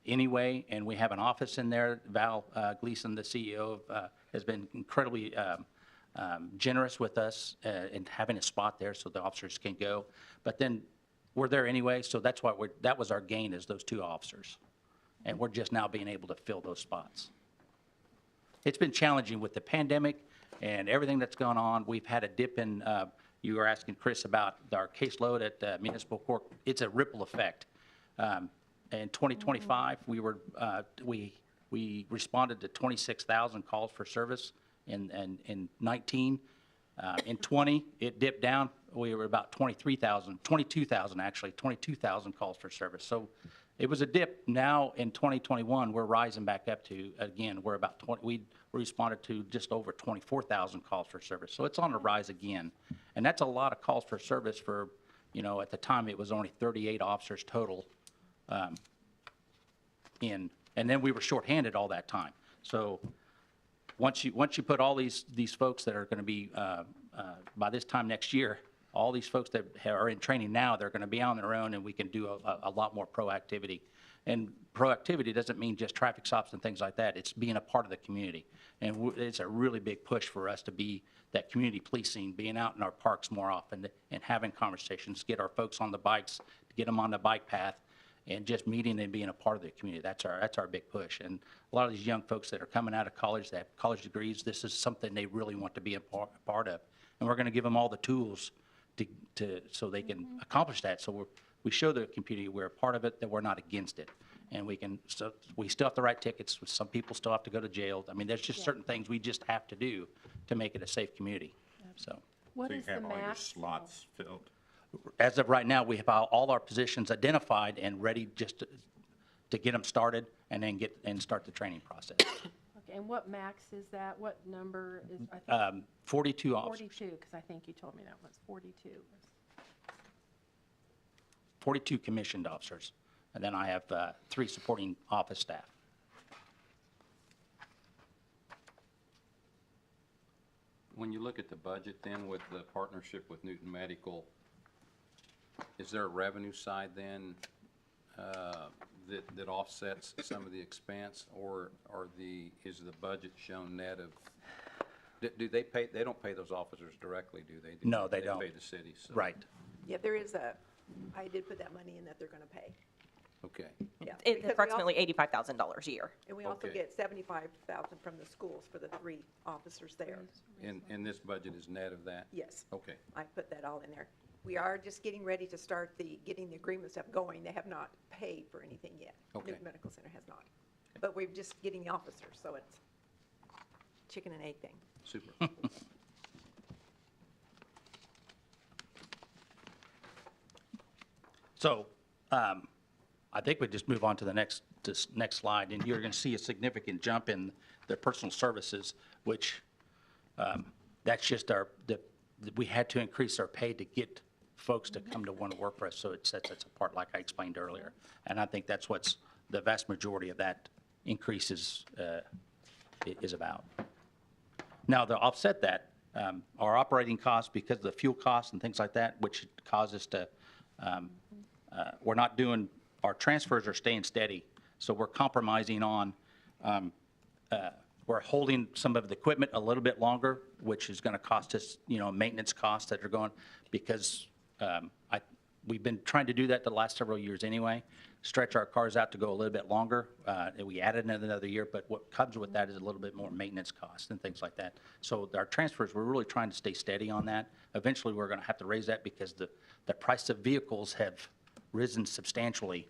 anyway, and we have an office in there. Val Gleason, the CEO, has been incredibly generous with us in having a spot there so the officers can go. But then we're there anyway, so that's why that was our gain, is those 2 officers. And we're just now being able to fill those spots. It's been challenging with the pandemic and everything that's gone on. We've had a dip in, you were asking Chris about our caseload at municipal court. It's a ripple effect. In 2025, we responded to 26,000 calls for service in 19. In 20, it dipped down. We were about 22,000 actually, 22,000 calls for service. So it was a dip. Now in 2021, we're rising back up to, again, we're about 20, we responded to just over 24,000 calls for service. So it's on the rise again. And that's a lot of calls for service for, at the time it was only 38 officers total and then we were shorthanded all that time. So once you put all these folks that are going to be, by this time next year, all these folks that are in training now, they're going to be on their own, and we can do a lot more proactivity. And proactivity doesn't mean just traffic stops and things like that. It's being a part of the community. And it's a really big push for us to be that community policing, being out in our parks more often and having conversations, get our folks on the bikes, get them on the bike path, and just meeting and being a part of the community. That's our big push. And a lot of these young folks that are coming out of college, that have college degrees, this is something they really want to be a part of. And we're going to give them all the tools so they can accomplish that. So we show the community we're a part of it, that we're not against it. And we still have to write tickets. Some people still have to go to jail. I mean, there's just certain things we just have to do to make it a safe community. So What So you is the have all your max? slots filled? as of right now, we have all our positions identified and ready just to get them started and then start the training process. Okay, and what max is that? What number is, I think 42 officers, 42, because I think you told me that was 42. 42 commissioned officers, and then I have 3 supporting office staff. When you look at the budget then with the partnership with Newton Medical, is there a revenue side then that offsets some of the expense, or is the budget shown net of, do they pay, they don't pay those officers directly, do they? No, they don't. They pay the city, so. Right. Yeah, I did put that money in that they're going to pay. Okay. Yeah. It's because we approximately $85,000 a year. And we also Okay. get 75,000 from the schools for the 3 officers there. And this budget is net of that? Yes. Okay. I put that all in there. We are just getting ready to start getting the agreement stuff going. They have not paid for anything yet. Okay. Newton Medical Center has not. But we're just getting the officers, so it's chicken and egg thing. Super. So I think we just move on to the next slide, and you're going to see a significant jump in the personal services, which that's just we had to increase our pay to get folks to come to want to work for us, so it sets us apart, like I explained earlier. And I think that's what's the vast majority of that increase is about. Now, to offset that, our operating costs, because of the fuel costs and things like that, which cause us to, we're not doing, our transfers are staying steady, so we're compromising on, we're holding some of the equipment a little bit longer, which is going to cost us, maintenance costs that are going, because we've been trying to do that the last several years anyway, stretch our cars out to go a little bit longer. And we added another year, but what comes with that is a little bit more maintenance costs and things like that. So our transfers, we're really trying to stay steady on that. Eventually, we're going to have to raise that because the price of vehicles have risen substantially.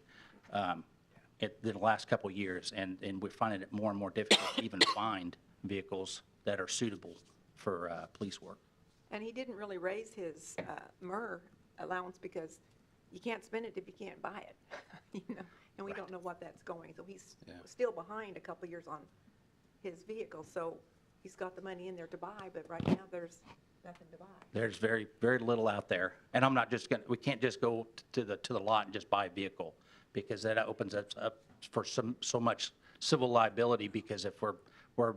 the last couple of years, and we're finding it more and more difficult to even find vehicles that are suitable for police work. And he didn't really raise his MER allowance because you can't spend it if you can't buy it, you know, and we don't know what that's going. So he's still behind a couple years on his vehicle, so he's got the money in there to buy, but right now there's nothing to buy. There's very, very little out there, and I'm not just we can't just go to the lot and just buy a vehicle, because that opens us up for so much civil liability, because if we're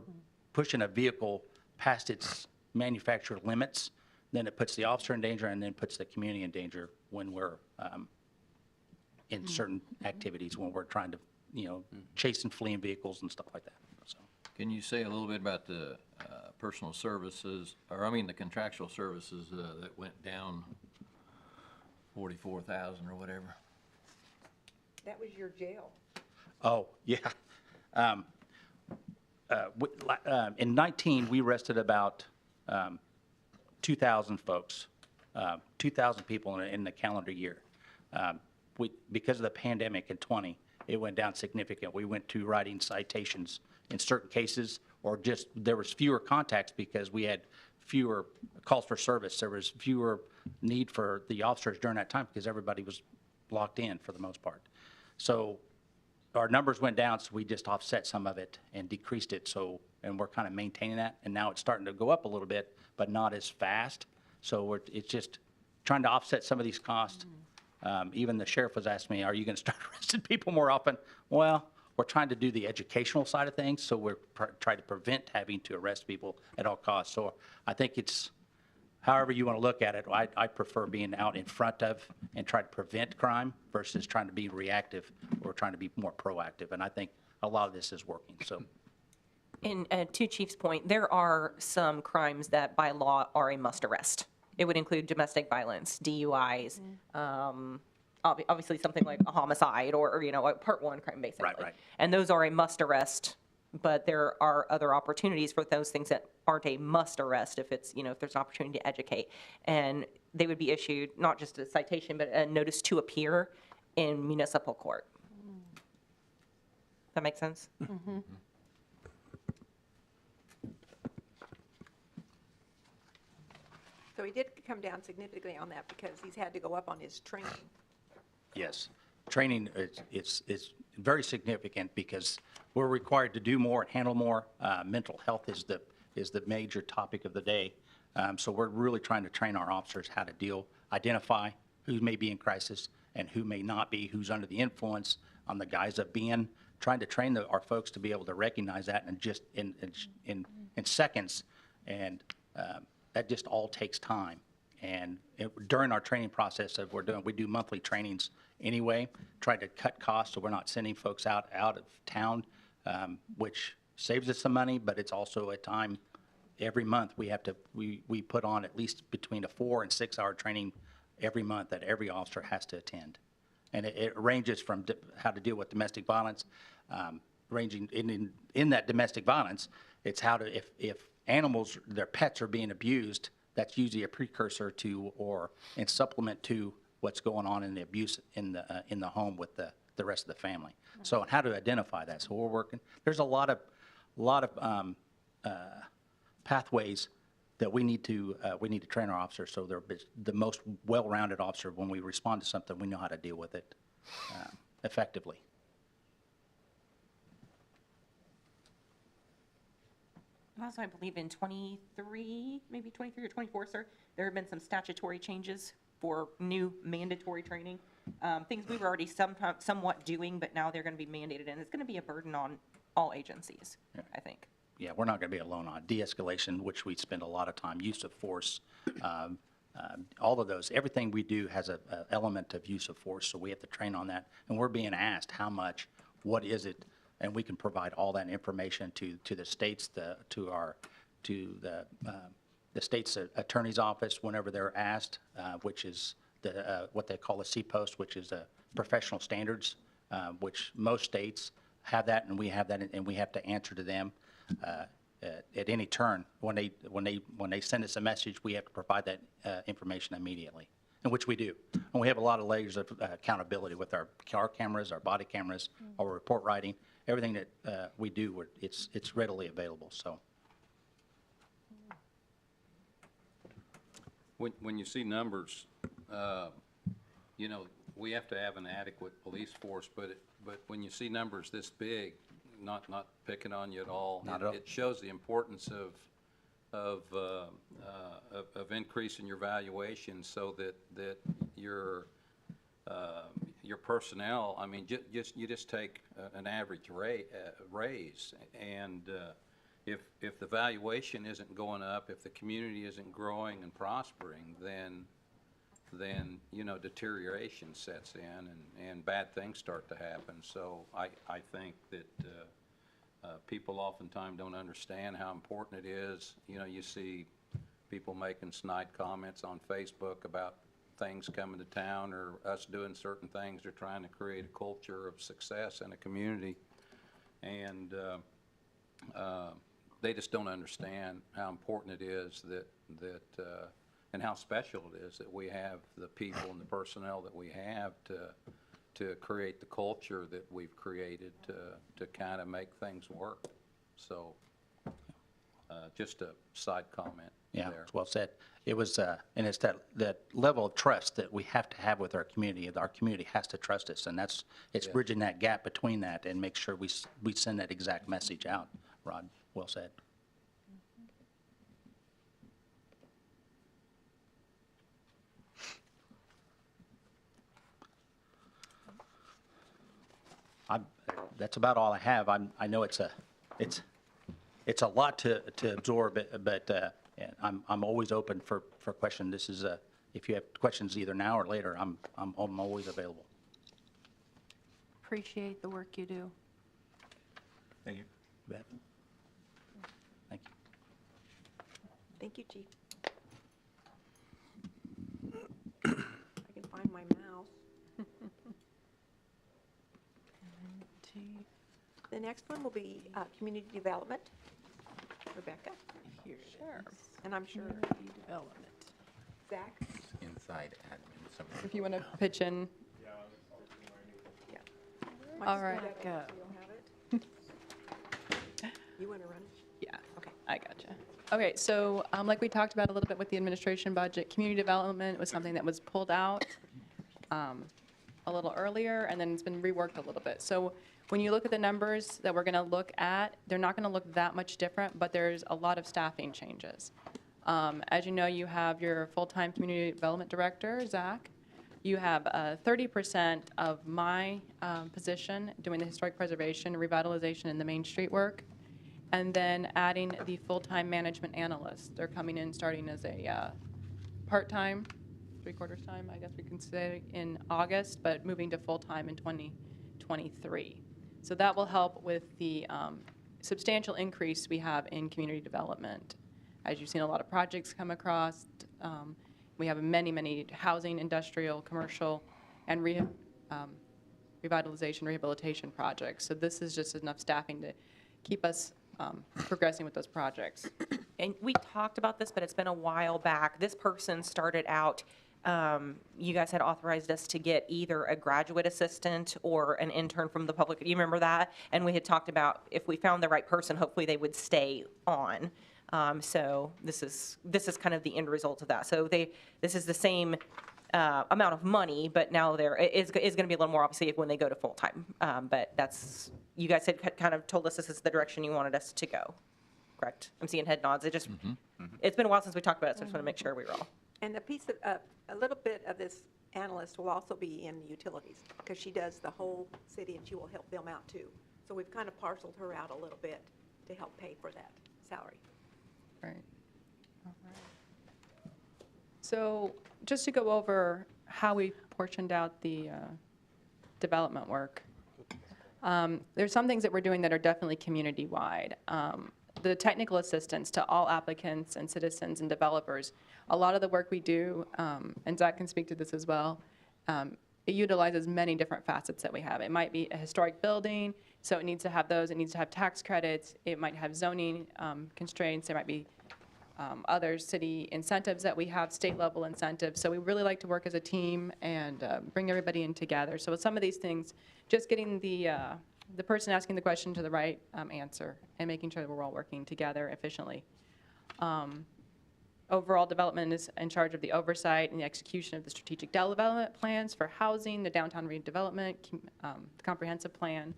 pushing a vehicle past its manufacturer limits, then it puts the officer in danger and then puts the community in danger when we're in certain activities, when we're trying to, you know, chase and fleeing vehicles and stuff like that. So. Can you say a little bit about the personal services, or I mean the contractual services that went down 44,000 or whatever? That was your jail. Oh, yeah. In 19, we arrested about 2,000 folks, 2,000 people in the calendar year. Because of the pandemic in 20, it went down significant. We went to writing citations in certain cases, or just there was fewer contacts because we had fewer calls for service. There was fewer need for the officers during that time because everybody was locked in for the most part. So our numbers went down, so we just offset some of it and decreased it. So, and we're kind of maintaining that, and now it's starting to go up a little bit, but not as fast. So it's just trying to offset some of these costs. Even the sheriff was asking me, are you going to start arresting people more often? Well, we're trying to do the educational side of things, so we're trying to prevent having to arrest people at all costs. So I think it's, however you want to look at it, I prefer being out in front of and try to prevent crime versus trying to be reactive or trying to be more proactive. And I think a lot of this is working. So. And to Chief's point, there are some crimes that by law are a must arrest. It would include domestic violence, DUIs, obviously something like a homicide or you know, a Part 1 crime, basically. Right. And those are a must arrest, but there are other opportunities for those things that aren't a must arrest if it's, you know, if there's an opportunity to educate. And they would be issued not just a citation, but a notice to appear in municipal court. That make sense? So he did come down significantly on that because he's had to go up on his training. Yes. Training is very significant because we're required to do more and handle more. Mental health is the major topic of the day. So we're really trying to train our officers how to identify who may be in crisis and who may not be, who's under the influence on the guise of being, trying to train our folks to be able to recognize that in just in seconds. And that just all takes time. And during our training process that we're doing, we do monthly trainings anyway, try to cut costs so we're not sending folks out of town, which saves us some money, but it's also a time every month we put on at least between a 4 and 6 hour training every month that every officer has to attend. And it ranges from how to deal with domestic violence, ranging in that domestic violence, it's how to, if animals, their pets are being abused, that's usually a precursor to and supplement to what's going on in the abuse in the home with the rest of the family. So how to identify that. So we're working. There's a lot of pathways that we need to train our officers so they're the most well-rounded officer. When we respond to something, we know how to deal with it effectively. Also, I believe in 23, maybe 23 or 24, sir, there have been some statutory changes for new mandatory training. Things we were already somewhat doing, but now they're going to be mandated, and it's going to be a burden on all agencies, I think. Yeah, we're not going to be alone on de-escalation, which we spend a lot of time, use of force, all of those. Everything we do has an element of use of force, so we have to train on that. And we're being asked how much, what is it, and we can provide all that information to the states, to the state's attorney's office whenever they're asked, which is what they call a C-post, which is professional standards, which most states have that, and we have that, and we have to answer to them at any turn. When they send us a message, we have to provide that information immediately. and which we do. And we have a lot of layers of accountability with our car cameras, our body cameras, our report writing, everything that we do, it's readily available, so. When you see numbers, you know, we have to have an adequate police force, but when you see numbers this big, not picking on you at all, Not at all. it shows the importance of increasing your valuation so that your personnel, I mean, you just take an average raise, and if the valuation isn't going up, if the community isn't growing and prospering, then you know, deterioration sets in and bad things start to happen. So I think that people oftentimes don't understand how important it is. You know, you see people making snide comments on Facebook about things coming to town or us doing certain things. They're trying to create a culture of success in a community, and they just don't understand how important it is that and how special it is that we have the people and the personnel that we have to create the culture that we've created to kind of make things work. So just a side comment Yeah, there. it's well said. It was, and it's that level of trust that we have to have with our community. Our community has to trust us, and it's bridging that gap between that and make sure we send that exact message out. Rod, well said. That's about all I have. I know it's a lot to absorb, but I'm always open for questions. This is if you have questions either now or later, I'm always available. Appreciate the work you do. Thank you. You bet. Thank you. Thank you, Chief. I can find my mouse. The next one will be community development. Rebecca? Here it is. And I'm sure Community development. Zach? Inside admin somewhere. If you want to pitch in. Yeah. All right. Mike's got it, so you'll have it. You want to run it? Yeah. Okay. I gotcha. Okay, so like we talked about a little bit with the administration budget, community development was something that was pulled out a little earlier, and then it's been reworked a little bit. So when you look at the numbers that we're going to look at, they're not going to look that much different, but there's a lot of staffing changes. As you know, you have your full-time community development director, Zach. You have 30% of my position doing the historic preservation, revitalization, and the Main Street work, and then adding the full-time management analyst. They're coming in starting as a part-time, three-quarters time, I guess we can say, in August, but moving to full-time in 2023. So that will help with the substantial increase we have in community development. As you've seen a lot of projects come across, we have many, many housing, industrial, commercial, and revitalization, rehabilitation projects. So this is just enough staffing to keep us progressing with those projects. And we talked about this, but it's been a while back. This person started out, you guys had authorized us to get either a graduate assistant or an intern from the public. Do you remember that? And we had talked about if we found the right person, hopefully they would stay on. So this is kind of the end result of that. So this is the same amount of money, but now there is going to be a little more obviously when they go to full time. But that's, you guys had kind of told us this is the direction you wanted us to go. Correct? I'm seeing head nods. It's been a while since we talked about it, so I just want to make sure we were all. And a piece of, a little bit of this analyst will also be in utilities, because she does the whole city and she will help them out too. So we've kind of parceled her out a little bit to help pay for that salary. Right. All right. So just to go over how we portioned out the development work, there's some things that we're doing that are definitely community-wide. The technical assistance to all applicants and citizens and developers, a lot of the work we do, and Zach can speak to this as well, it utilizes many different facets that we have. It might be a historic building, so it needs to have those. It needs to have tax credits. It might have zoning constraints. There might be other city incentives that we have, state level incentives. So we really like to work as a team and bring everybody in together. So with some of these things, just getting the person asking the question to the right answer and making sure that we're all working together efficiently. Overall development is in charge of the oversight and the execution of the strategic development plans for housing, the downtown redevelopment, the comprehensive plan,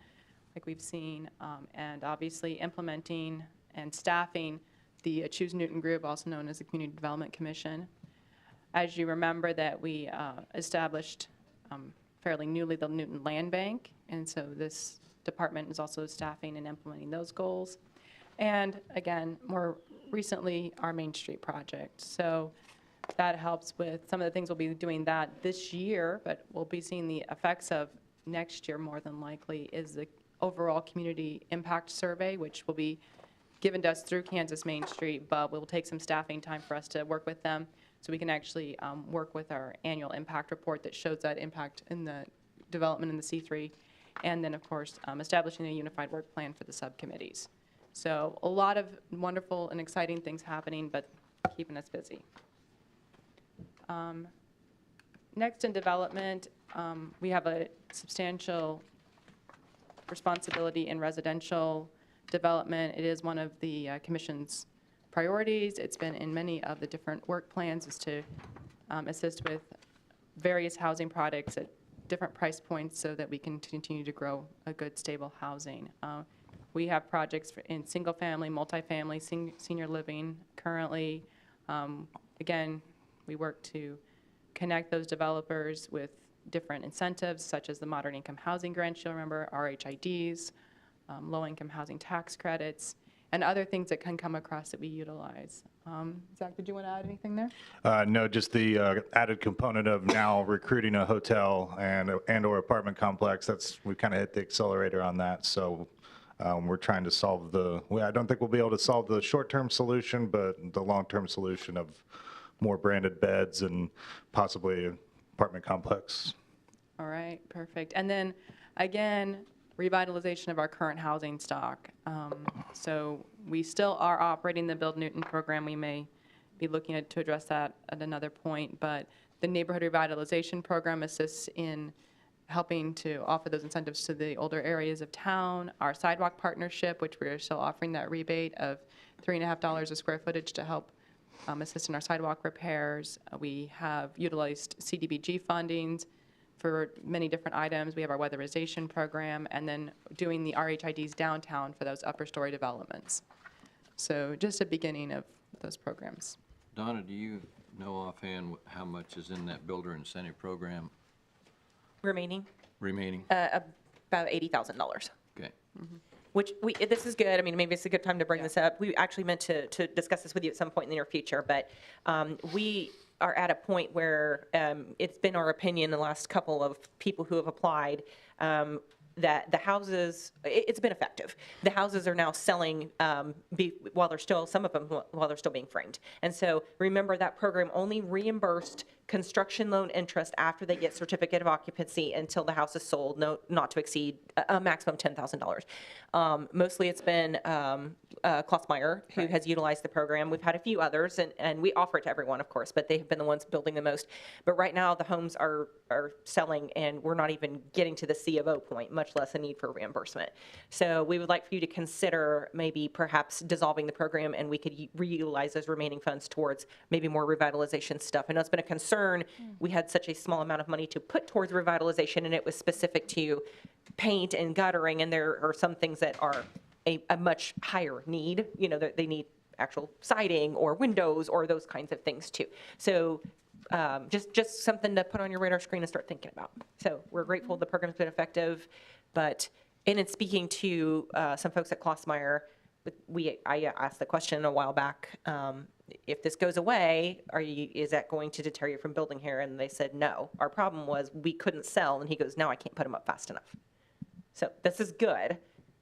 like we've seen, and obviously implementing and staffing the Choose Newton Group, also known as the Community Development Commission. As you remember that we established fairly newly the Newton Land Bank, and so this department is also staffing and implementing those goals. And again, more recently, our Main Street project. So that helps with some of the things we'll be doing that this year, but we'll be seeing the effects of next year more than likely is the overall community impact survey, which will be given to us through Kansas Main Street, but we'll take some staffing time for us to work with them so we can actually work with our annual impact report that shows that impact in the development in the C3, and then of course establishing a unified work plan for the subcommittees. So a lot of wonderful and exciting things happening, but keeping us busy. Next in development, we have a substantial responsibility in residential development. It is one of the Commission's priorities. It's been in many of the different work plans, is to assist with various housing products at different price points so that we can continue to grow a good, stable housing. We have projects in single-family, multifamily, senior living currently. Again, we work to connect those developers with different incentives, such as the Moderate Income Housing Grants, you'll remember, RHIDs, low-income housing tax credits, and other things that can come across that we utilize. Zach, did you want to add anything there? No, just the added component of now recruiting a hotel and/or apartment complex. We kind of hit the accelerator on that. So we're trying to solve I don't think we'll be able to solve the short-term solution, but the long-term solution of more branded beds and possibly an apartment complex. All right, perfect. And then, again, revitalization of our current housing stock. So we still are operating the Build Newton program. We may be looking to address that at another point, but the neighborhood revitalization program assists in helping to offer those incentives to the older areas of town. Our sidewalk partnership, which we are still offering that rebate of $3.50 a square footage to help assist in our sidewalk repairs. We have utilized CDBG fundings for many different items. We have our weatherization program, and then doing the RHIDs downtown for those upper story developments. So just a beginning of those programs. Donna, do you know offhand how much is in that builder incentive program Remaining, remaining? about $80,000. Okay. Which this is good. I mean, maybe it's a good time to bring this up. We actually meant to discuss this with you at some point in the near future, but we are at a point where it's been our opinion, the last couple of people who have applied, that the houses, it's been effective. The houses are now selling while they're still, some of them while they're still being framed. And so remember, that program only reimbursed construction loan interest after they get certificate of occupancy until the house is sold, not to exceed a maximum $10,000. Mostly it's been Klossmeyer who has utilized the program. We've had a few others, and we offer it to everyone, of course, but they've been the ones building the most. But right now the homes are selling, and we're not even getting to the C of O point, much less a need for reimbursement. So we would like for you to consider maybe perhaps dissolving the program, and we could reutilize those remaining funds towards maybe more revitalization stuff. I know it's been a concern. We had such a small amount of money to put towards revitalization, and it was specific to paint and guttering, and there are some things that are a much higher need, that they need actual siding or windows or those kinds of things too. So just something to put on your radar screen and start thinking about. So we're grateful the program's been effective, and in speaking to some folks at Klossmeyer, I asked the question a while back, if this goes away, is that going to deter you from building here? And they said, no. Our problem was we couldn't sell. And he goes, now I can't put them up fast enough. So this is good.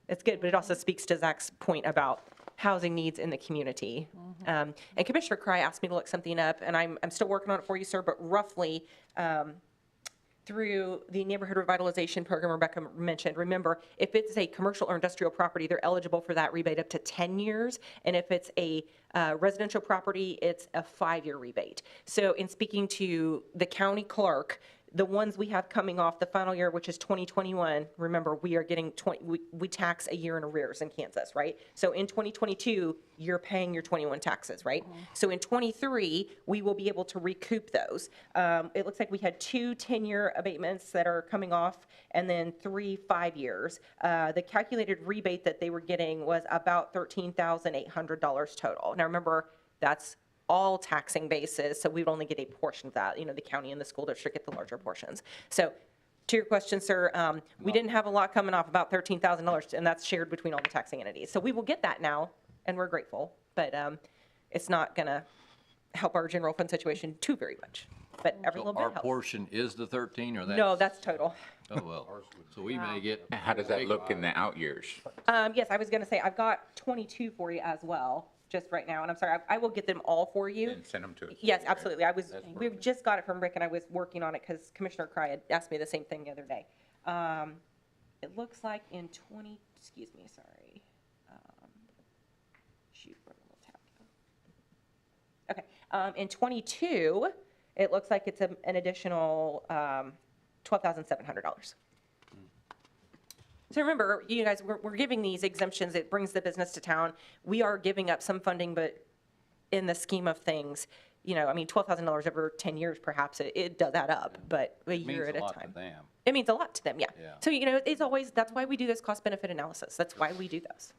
It's good, but it also speaks to Zach's point about housing needs in the community. And Commissioner Cry asked me to look something up, and I'm still working on it for you, sir, but roughly through the neighborhood revitalization program Rebecca mentioned. Remember, if it's a commercial or industrial property, they're eligible for that rebate up to 10 years. And if it's a residential property, it's a 5-year rebate. So in speaking to the county clerk, the ones we have coming off the final year, which is 2021, remember, we are getting we tax a year in arrears in Kansas, right? So in 2022, you're paying your 21 taxes, right? So in 23, we will be able to recoup those. It looks like we had 2 10-year abatements that are coming off, and then 3 5 years. The calculated rebate that they were getting was about $13,800 total. Now remember, that's all taxing bases, so we would only get a portion of that. The county and the school district get the larger portions. So to your question, sir, we didn't have a lot coming off, about $13,000, and that's shared between all the taxing entities. So we will get that now, and we're grateful, but it's not going to help our general fund situation too very much. But every little bit Our helps. portion is the 13, or that's? No, that's total. Oh, well, so we may get. How does that look in the out years? Yes, I was going to say, I've got 22 for you as well, just right now, and I'm sorry, I will get them all for you. And send them to us. Yes, absolutely. We just got it from Rick, and I was working on it because Commissioner Cry had asked me the same thing the other day. It looks like in excuse me, sorry. Shoot, where did the little tab go? Okay, in 22, it looks like it's an additional $12,700. So remember, you guys, we're giving these exemptions. It brings the business to town. We are giving up some funding, but in the scheme of things, $12,000 over 10 years, perhaps it does add up, but a year at a time. Means a lot to them. It means a lot to them, yeah. Yeah. So, it's always, that's why we do this cost benefit analysis. That's why we do those.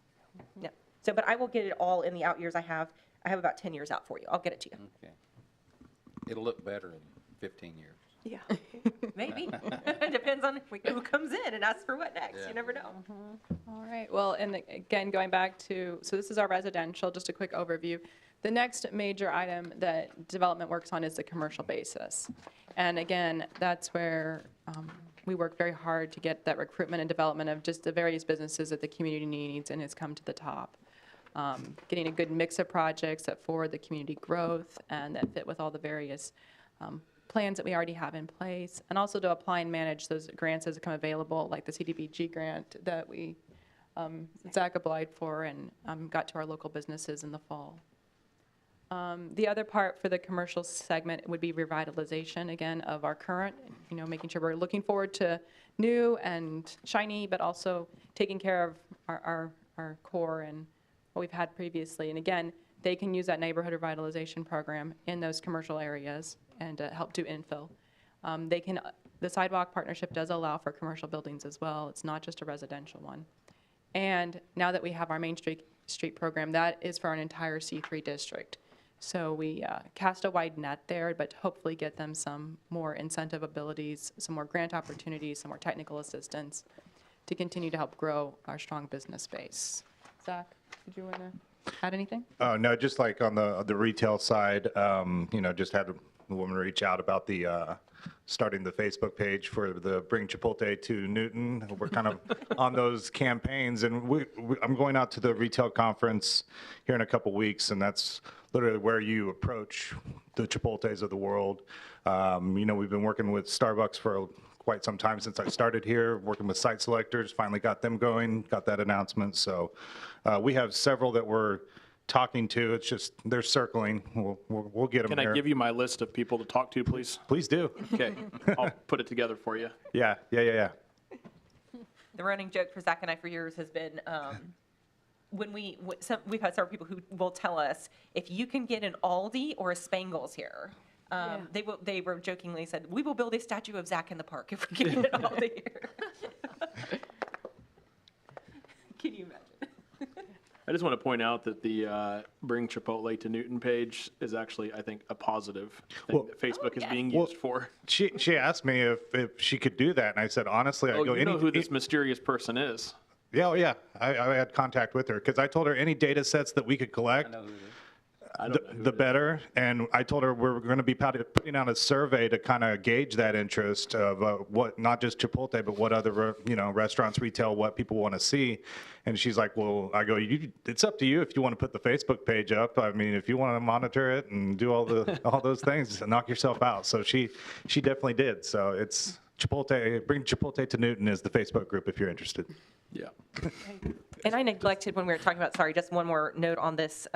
Yeah. So, but I will get it all in the out years I have about 10 years out for you. I'll get it to you. Okay. It'll look better in 15 years. Yeah. Maybe. It depends on who comes in and asks for what next. Yeah. You never know. All right, well, and again, going back to, so this is our residential, just a quick overview. The next major item that development works on is the commercial basis. And again, that's where we work very hard to get that recruitment and development of just the various businesses that the community needs, and it's come to the top. Getting a good mix of projects that forward the community growth and that fit with all the various plans that we already have in place, and also to apply and manage those grants as they become available, like the CDBG grant that we, Zach applied for and got to our local businesses in the fall. The other part for the commercial segment would be revitalization, again, of our current, making sure we're looking forward to new and shiny, but also taking care of our core and what we've had previously. And again, they can use that neighborhood revitalization program in those commercial areas and help do infill. The sidewalk partnership does allow for commercial buildings as well. It's not just a residential one. And now that we have our Main Street program, that is for an entire C3 district. So we cast a wide net there, but hopefully get them some more incentive abilities, some more grant opportunities, some more technical assistance to continue to help grow our strong business base. Zach, did you want to add anything? Oh, no, just like on the retail side, just had a woman reach out about the starting the Facebook page for the Bring Chipotle to Newton. We're kind of on those campaigns, and I'm going out to the retail conference here in a couple weeks, and that's literally where you approach the Chipotles of the world. We've been working with Starbucks for quite some time since I started here, working with site selectors, finally got them going, got that announcement. So we have several that we're talking to. It's just, they're circling. We'll get them there. Can I give you my list of people to talk to, please? Please do. Okay, I'll put it together for you. Yeah. The running joke for Zach and I for years has been we've had several people who will tell us, if you can get an Aldi or a Spangles here, they were jokingly said, we will build a statue of Zach in the park if we can get an Aldi here. Can you imagine? I just want to point out that the Bring Chipotle to Newton page is actually, I think, a positive thing that Facebook is being used for. She asked me if she could do that, and I said, honestly, you know who this mysterious person is. Yeah. I had contact with her because I told her any data sets that we could collect, the better. And I told her we're going to be putting out a survey to kind of gauge that interest of what, not just Chipotle, but what other, restaurants, retail, what people want to see. And she's like, well, I go, it's up to you if you want to put the Facebook page up. I mean, if you want to monitor it and do all those things, knock yourself out. So she definitely did. So it's Chipotle, Bring Chipotle to Newton is the Facebook group if you're interested. Yeah. And I neglected when we were talking about, sorry, just one more note on this,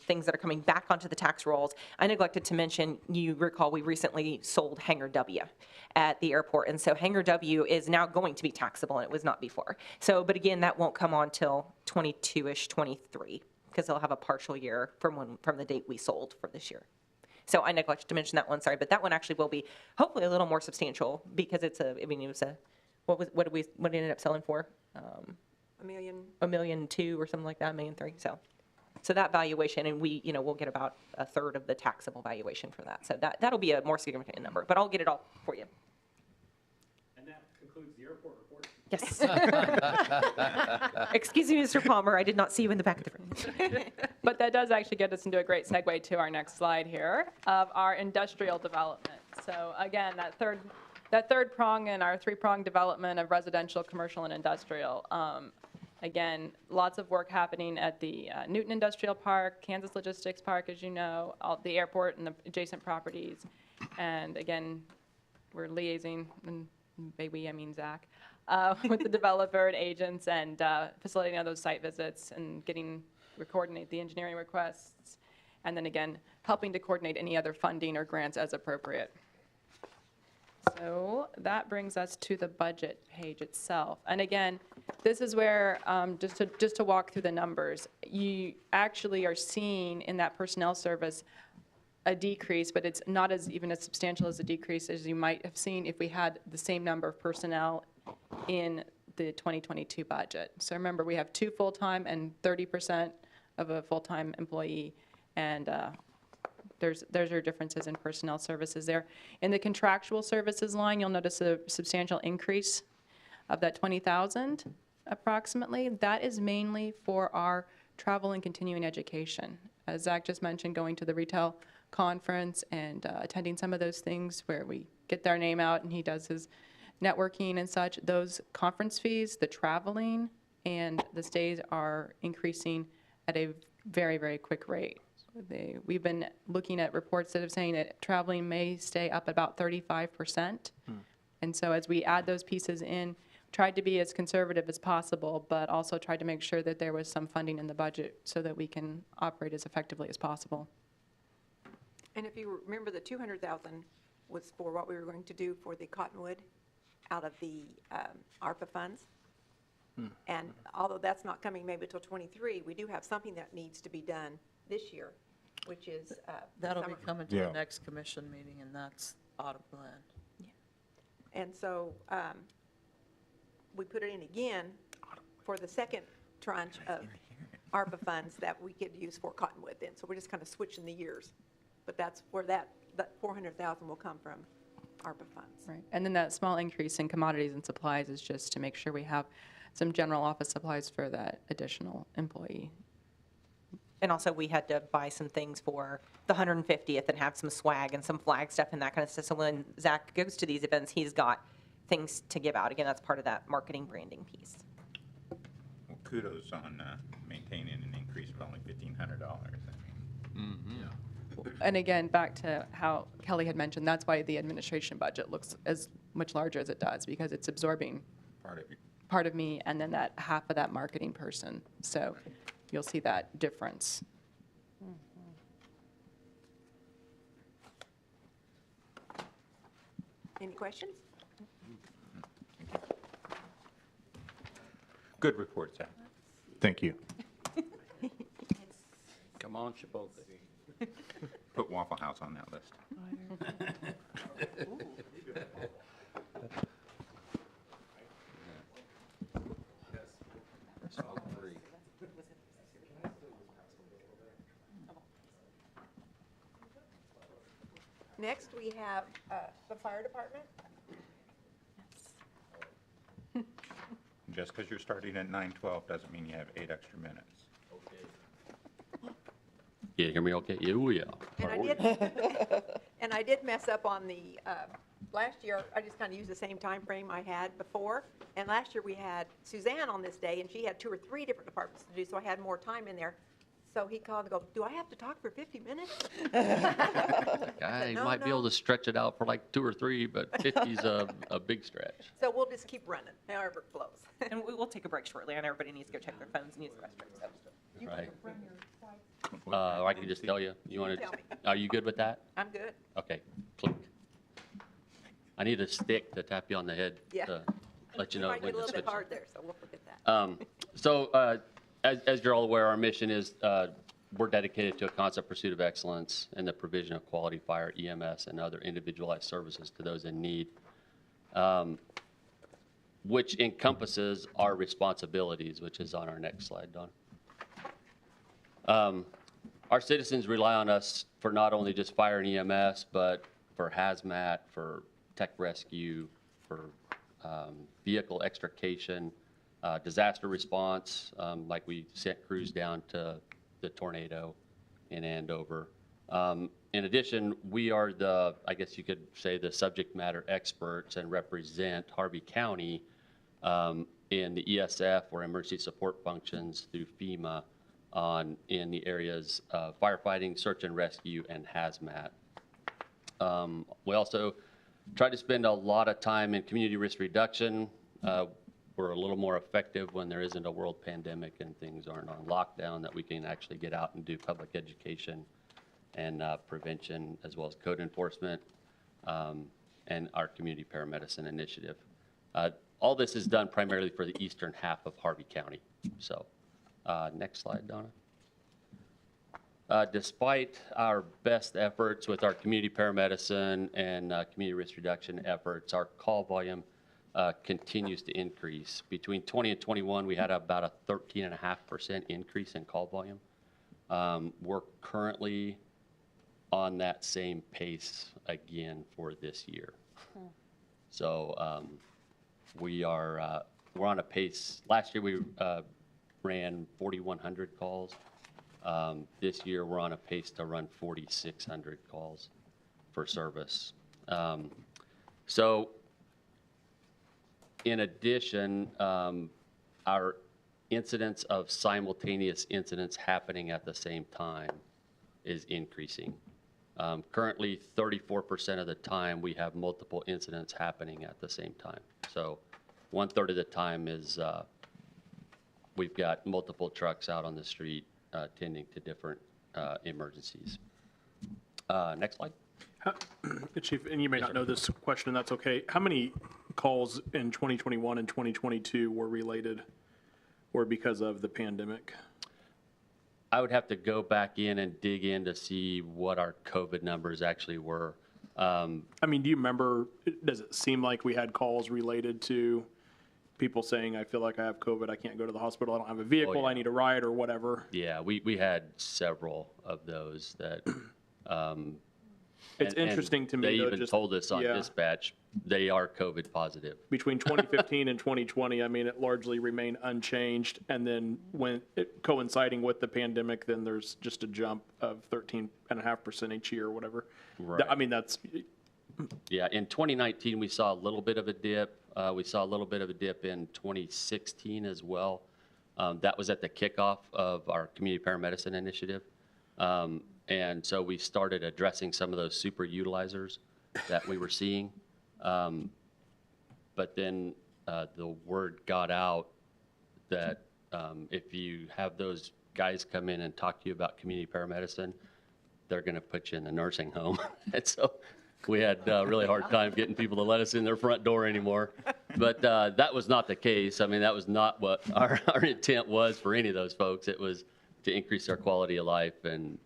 things that are coming back onto the tax rolls. I neglected to mention, you recall, we recently sold Hangar W at the airport. And so Hangar W is now going to be taxable, and it was not before. So, but again, that won't come on till 22-ish, 23, because they'll have a partial year from the date we sold for this year. So I neglected to mention that one, sorry, but that one actually will be hopefully a little more substantial because it was a, what did it ended up selling for? $1 million. $1.2 million or something like that, $1.3 million. So that valuation, and we'll get about a third of the taxable valuation for that. So that'll be a more significant number, but I'll get it all for you. And that concludes the airport report. Yes. Excuse me, Mr. Palmer, I did not see you in the back of the room. But that does actually get us into a great segue to our next slide here of our industrial development. So again, that third prong in our three-prong development of residential, commercial, and industrial. Again, lots of work happening at the Newton Industrial Park, Kansas Logistics Park, as you know, the airport and the adjacent properties. And again, we're liaising, and by we, I mean Zach, with the developer and agents and facilitating those site visits and coordinate the engineering requests. And then again, helping to coordinate any other funding or grants as appropriate. So that brings us to the budget page itself. And again, this is where, just to walk through the numbers, you actually are seeing in that personnel service a decrease, but it's not even as substantial as a decrease as you might have seen if we had the same number of personnel in the 2022 budget. So remember, we have 2 full-time and 30% of a full-time employee, and there's your differences in personnel services there. In the contractual services line, you'll notice a substantial increase of that 20,000 approximately. That is mainly for our travel and continuing education. As Zach just mentioned, going to the retail conference and attending some of those things where we get their name out and he does his networking and such. Those conference fees, the traveling, and the stays are increasing at a very, very quick rate. We've been looking at reports that are saying that traveling may stay up about 35%. And so as we add those pieces in, tried to be as conservative as possible, but also tried to make sure that there was some funding in the budget so that we can operate as effectively as possible. And if you remember, the 200,000 was for what we were going to do for the Cottonwood out of the ARPA funds. And although that's not coming maybe until 23, we do have something that needs to be done this year, which is That'll be summer. coming to the next commission meeting, and that's autumn plan. And so we put it in again for the second tranche of ARPA funds that we could use for Cottonwood then. So we're just kind of switching the years. But that's where that 400,000 will come from, ARPA funds. Right. And then that small increase in commodities and supplies is just to make sure we have some general office supplies for that additional employee. And also, we had to buy some things for the 150th and have some swag and some flag stuff and that kind of stuff. So when Zach goes to these events, he's got things to give out. Again, that's part of that marketing branding piece. Well, kudos on maintaining an increase of only $1,500. And again, back to how Kelly had mentioned, that's why the administration budget looks as much larger as it does, because it's absorbing part of me and then that half of that marketing person. So you'll see that difference. Any questions? Good report, Zach. Thank you. Come on, Chipotle. Put Waffle House on that list. Next, we have the fire department. Just because you're starting at 9:12 doesn't mean you have 8 extra minutes. Yeah, hear me okay? Yeah, we are. And I did mess up on the, last year, I just kind of used the same time frame I had before. And last year, we had Suzanne on this day, and she had 2 or 3 different departments to do, so I had more time in there. So he called and go, do I have to talk for 50 minutes? I No, might be no. able to stretch it out for like 2 or 3, but 50's a big stretch. So we'll just keep running, however it flows. And we will take a break shortly. I know everybody needs to go check their phones and use the restroom, so. Right. Or I can just tell you. You want to? Tell me. Are you good with that? I'm good. Okay. Click. I need a stick to tap you on the head Yeah. to let you know Might when get a to little bit switch. hard there, so we'll forget that. So as you're all aware, our mission is we're dedicated to a constant pursuit of excellence in the provision of quality fire, EMS, and other individualized services to those in need, which encompasses our responsibilities, which is on our next slide, Don. Our citizens rely on us for not only just fire and EMS, but for hazmat, for tech rescue, for vehicle extrication, disaster response, like we sent crews down to the tornado in Andover. In addition, we are the, I guess you could say, the subject matter experts and represent Harvey County in the ESF, or emergency support functions, through FEMA in the areas of firefighting, search and rescue, and hazmat. We also try to spend a lot of time in community risk reduction. We're a little more effective when there isn't a world pandemic and things aren't on lockdown, that we can actually get out and do public education and prevention, as well as code enforcement, and our community paramedicine initiative. All this is done primarily for the eastern half of Harvey County. So next slide, Donna. Despite our best efforts with our community paramedicine and community risk reduction efforts, our call volume continues to increase. Between 20 and 21, we had about a 13.5% increase in call volume. We're currently on that same pace again for this year. So we're on a pace. Last year we ran 4,100 calls. This year we're on a pace to run 4,600 calls for service. So in addition, our incidence of simultaneous incidents happening at the same time is increasing. Currently, 34% of the time we have multiple incidents happening at the same time. So 1/3 of the time is we've got multiple trucks out on the street tending to different emergencies. Next slide. Chief, and you may not know this question, and that's okay. How many calls in 2021 and 2022 were related or because of the pandemic? I would have to go back in and dig in to see what our COVID numbers actually were. I mean, do you remember, does it seem like we had calls related to people saying, I feel like I have COVID, I can't go to the hospital, I don't have a vehicle, yeah. I need a ride, or whatever? Yeah, we had several of those that. It's interesting to me, They though, even just- told us on yeah. dispatch they are COVID positive. Between 2015 and 2020, I mean, it largely remained unchanged. And then when coinciding with the pandemic, then there's just a jump of 13.5% each year or whatever. Right. I mean, that's, Yeah, in 2019, we saw a little bit of a dip. We saw a little bit of a dip in 2016 as well. That was at the kickoff of our community paramedicine initiative. And so we started addressing some of those super utilizers that we were seeing. But then the word got out that if you have those guys come in and talk to you about community paramedicine, they're going to put you in the nursing home. And so we had a really hard time getting people to let us in their front door anymore. But that was not the case. I mean, that was not what our intent was for any of those folks. It was to increase their quality of life, and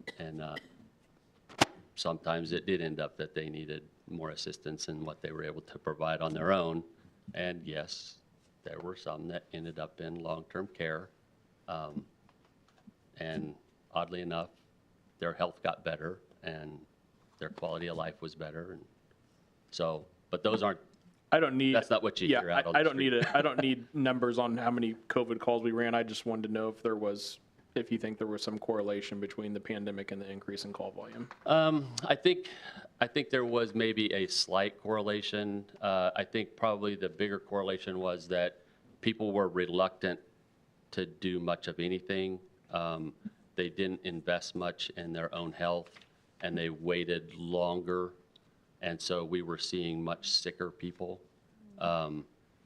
sometimes it did end up that they needed more assistance than what they were able to provide on their own. And yes, there were some that ended up in long-term care. And oddly enough, their health got better and their quality of life was better. And so, but those aren't, I don't need. that's not what you hear out on I the don't need street. I don't need numbers on how many COVID calls we ran. I just wanted to know if you think there was some correlation between the pandemic and the increase in call volume. I think there was maybe a slight correlation. I think probably the bigger correlation was that people were reluctant to do much of anything. they didn't invest much in their own health, and they waited longer, and so we were seeing much sicker people.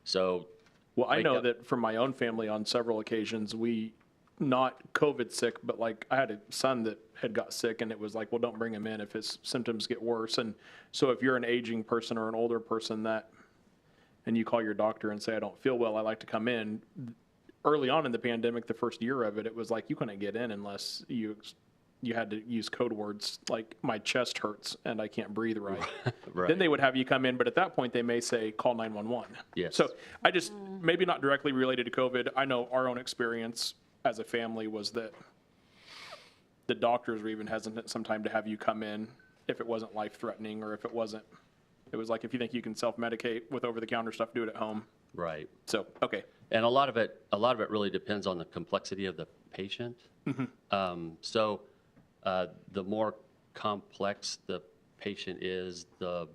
So Well, I wake know up- that from my own family on several occasions, we, not COVID sick, but like I had a son that had got sick and it was like, well, don't bring him in if his symptoms get worse. And so if you're an aging person or an older person and you call your doctor and say, I don't feel well, I like to come in. Early on in the pandemic, the first year of it, it was like you couldn't get in unless you had to use code words like my chest hurts and I can't breathe right. Right. Then they would have you come in, but at that point they may say, call 911. Yes. So I just, maybe not directly related to COVID. I know our own experience as a family was that the doctors were even hesitant sometime to have you come in if it wasn't life-threatening or if it wasn't, it was like, if you think you can self-medicate with over-the-counter stuff, do it at home. Right. So, okay. And a lot of it really depends on the complexity of the patient. So the more complex the patient is, the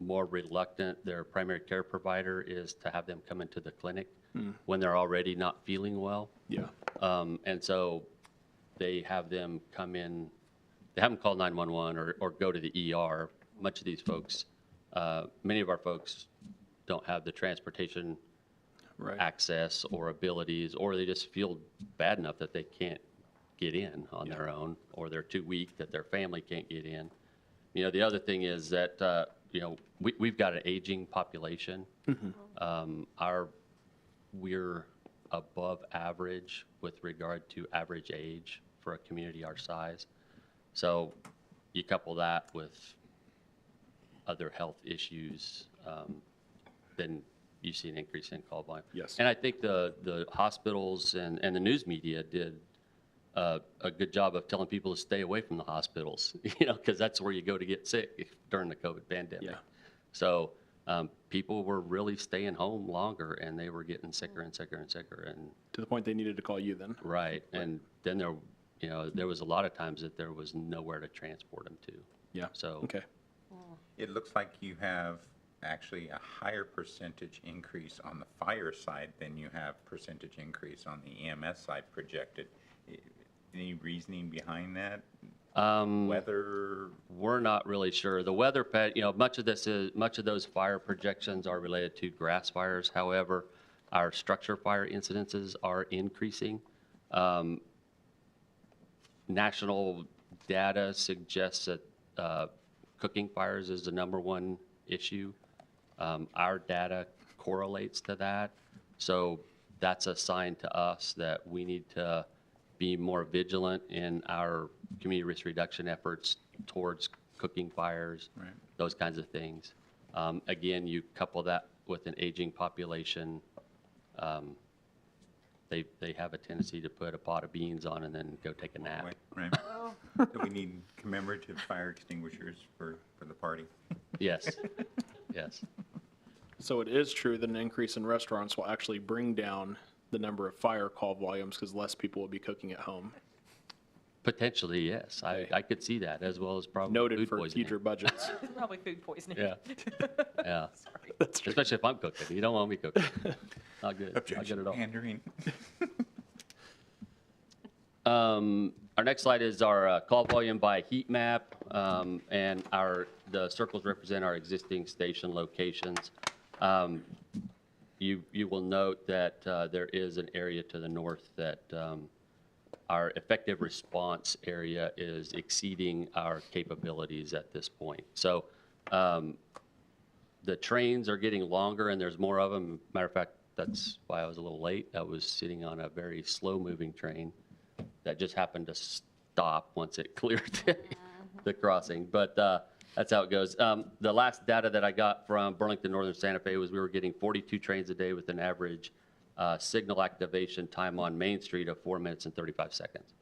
more reluctant their primary care provider is to have them come into the clinic when they're already not feeling well. Yeah. And so they have them come in, they have them call 911 or go to the ER. Much of these folks, many of our folks don't have the transportation access or abilities, or they just feel bad enough that they can't get in on their own, or they're too weak that their family can't get in. You know, the other thing is that, you know, we've got an aging population. We're above average with regard to average age for a community our size. So you couple that with other health issues, then you see an increase in call volume. Yes. And I think the hospitals and the news media did a good job of telling people to stay away from the hospitals, you know, because that's where you go to get sick during the COVID pandemic. Yeah. So people were really staying home longer, and they were getting sicker and sicker and sicker. And To the point they needed to call you then. right, and then there, you know, there was a lot of times that there was nowhere to transport them to. Yeah. So Okay. It looks like you have actually a higher percentage increase on the fire side than you have percentage increase on the EMS side projected. Any reasoning behind that? Weather? We're not really sure. The weather, you know, much of those fire projections are related to grass fires. However, our structure fire incidences are increasing. National data suggests that cooking fires is the #1 issue. Our data correlates to that. So that's a sign to us that we need to be more vigilant in our community risk reduction efforts towards cooking fires, those kinds of things. Again, you couple that with an aging population, they have a tendency to put a pot of beans on and then go take a nap. Right. Do we need commemorative fire extinguishers for the party? Yes, yes. So it is true that an increase in restaurants will actually bring down the number of fire call volumes because less people will be cooking at home. Potentially, yes. I could see that, as well as probably Noted food for poisoning. future budgets. Probably food poisoning. Yeah, yeah. Sorry. Especially if I'm cooking. You don't want me cooking. Not good. Not good Objection, at all. pandering. Our next slide is our call volume by heat map, and the circles represent our existing station locations. You will note that there is an area to the north that our effective response area is exceeding our capabilities at this point. So the trains are getting longer and there's more of them. Matter of fact, that's why I was a little late. I was sitting on a very slow-moving train that just happened to stop once it cleared the crossing. But that's how it goes. The last data that I got from Burlington Northern Santa Fe was we were getting 42 trains a day with an average signal activation time on Main Street of 4 minutes and 35 seconds.